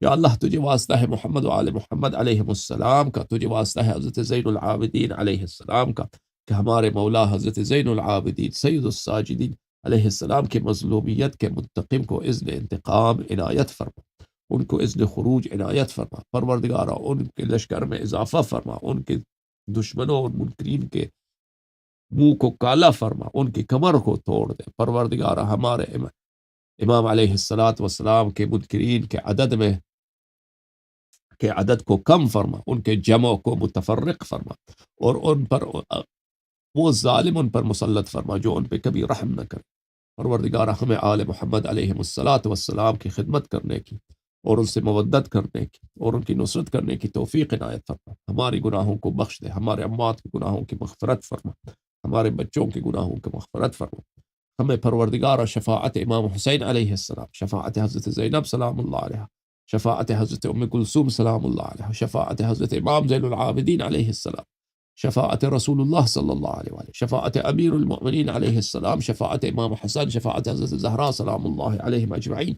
یا اللہ تجھے واسطہ ہے محمد و آل محمد علیہ السلام کا، تجھے واسطہ ہے حضرت زین العابدین علیہ السلام کا کہ ہمارے مولا حضرت زین العابدین سید الساجدین علیہ السلام کی مظلومیت کے منتقم کو اذن انتقام عنایت فرما، ان کو اذن خروج عنایت فرما، پروردگارا ان کے لشکر میں اضافہ فرما، ان کے دشمنوں اور منکرین کے منہ کو کالا فرما، ان کی کمر کو توڑ دے، پروردگارا ہمارے امام علیہ السلام کے منکرین کے عدد کو کم فرما، ان کے جمع کو متفرق فرما، اور ان پر وہ ظالم ان پر مسلط فرما جو ان پہ کبھی رحم نہ کرے۔ پروردگارہ ہمیں آل محمد علیہ السلام کی خدمت کرنے کی اور ان سے مودت کرنے کی اور ان کی نصرت کرنے کی توفیق عنایت فرما، ہماری گناہوں کو بخش دے، ہمارے اموات کے گناہوں کی مغفرت فرما، ہمارے بچوں کے گناہوں کی مغفرت فرما، ہمیں پروردگارہ شفاعت امام حسین علیہ السلام، شفاعت حضرت زینب سلام اللہ علیہ، شفاعت حضرت ام کلثوم سلام اللہ علیہ، شفاعت حضرت امام زین العابدین علیہ السلام، شفاعت رسول اللہ صلی اللہ علیہ وآلہ، شفاعت امیر المؤمنین علیہ السلام، شفاعت امام حسن، شفاعت حضرت زہرا سلام اللہ علیہم اجمعین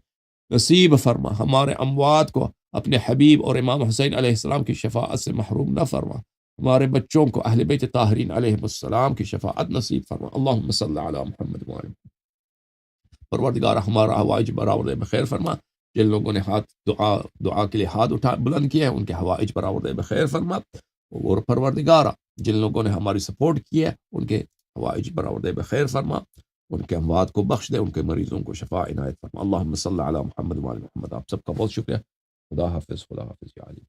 نصیب فرما، ہمارے اموات کو اپنے حبیب اور امام حسین علیہ السلام کی شفاعت سے محروم نہ فرما، ہمارے بچوں کو اہل بیت طاہرین علیہ السلام کی شفاعت نصیب فرما، اللہم صلی علی محمد وآلہ محمد۔ پروردگار ہمارا حوائج برآورد بخیر فرما، جن لوگوں نے دعا کے لیے ہاتھ بلند کیا ہے ان کے حوائج برآورد بخیر فرما، اور پروردگارہ جن لوگوں نے ہماری سپورٹ کی ہے ان کے حوائج برآورد بخیر فرما، ان کے اموات کو بخش دے، ان کے مریضوں کو شفا عنایت فرما، اللہم صلی علی محمد وآل محمد۔ آپ سب کا بہت شکریہ، خدا حافظ، خدا حافظ یا علی۔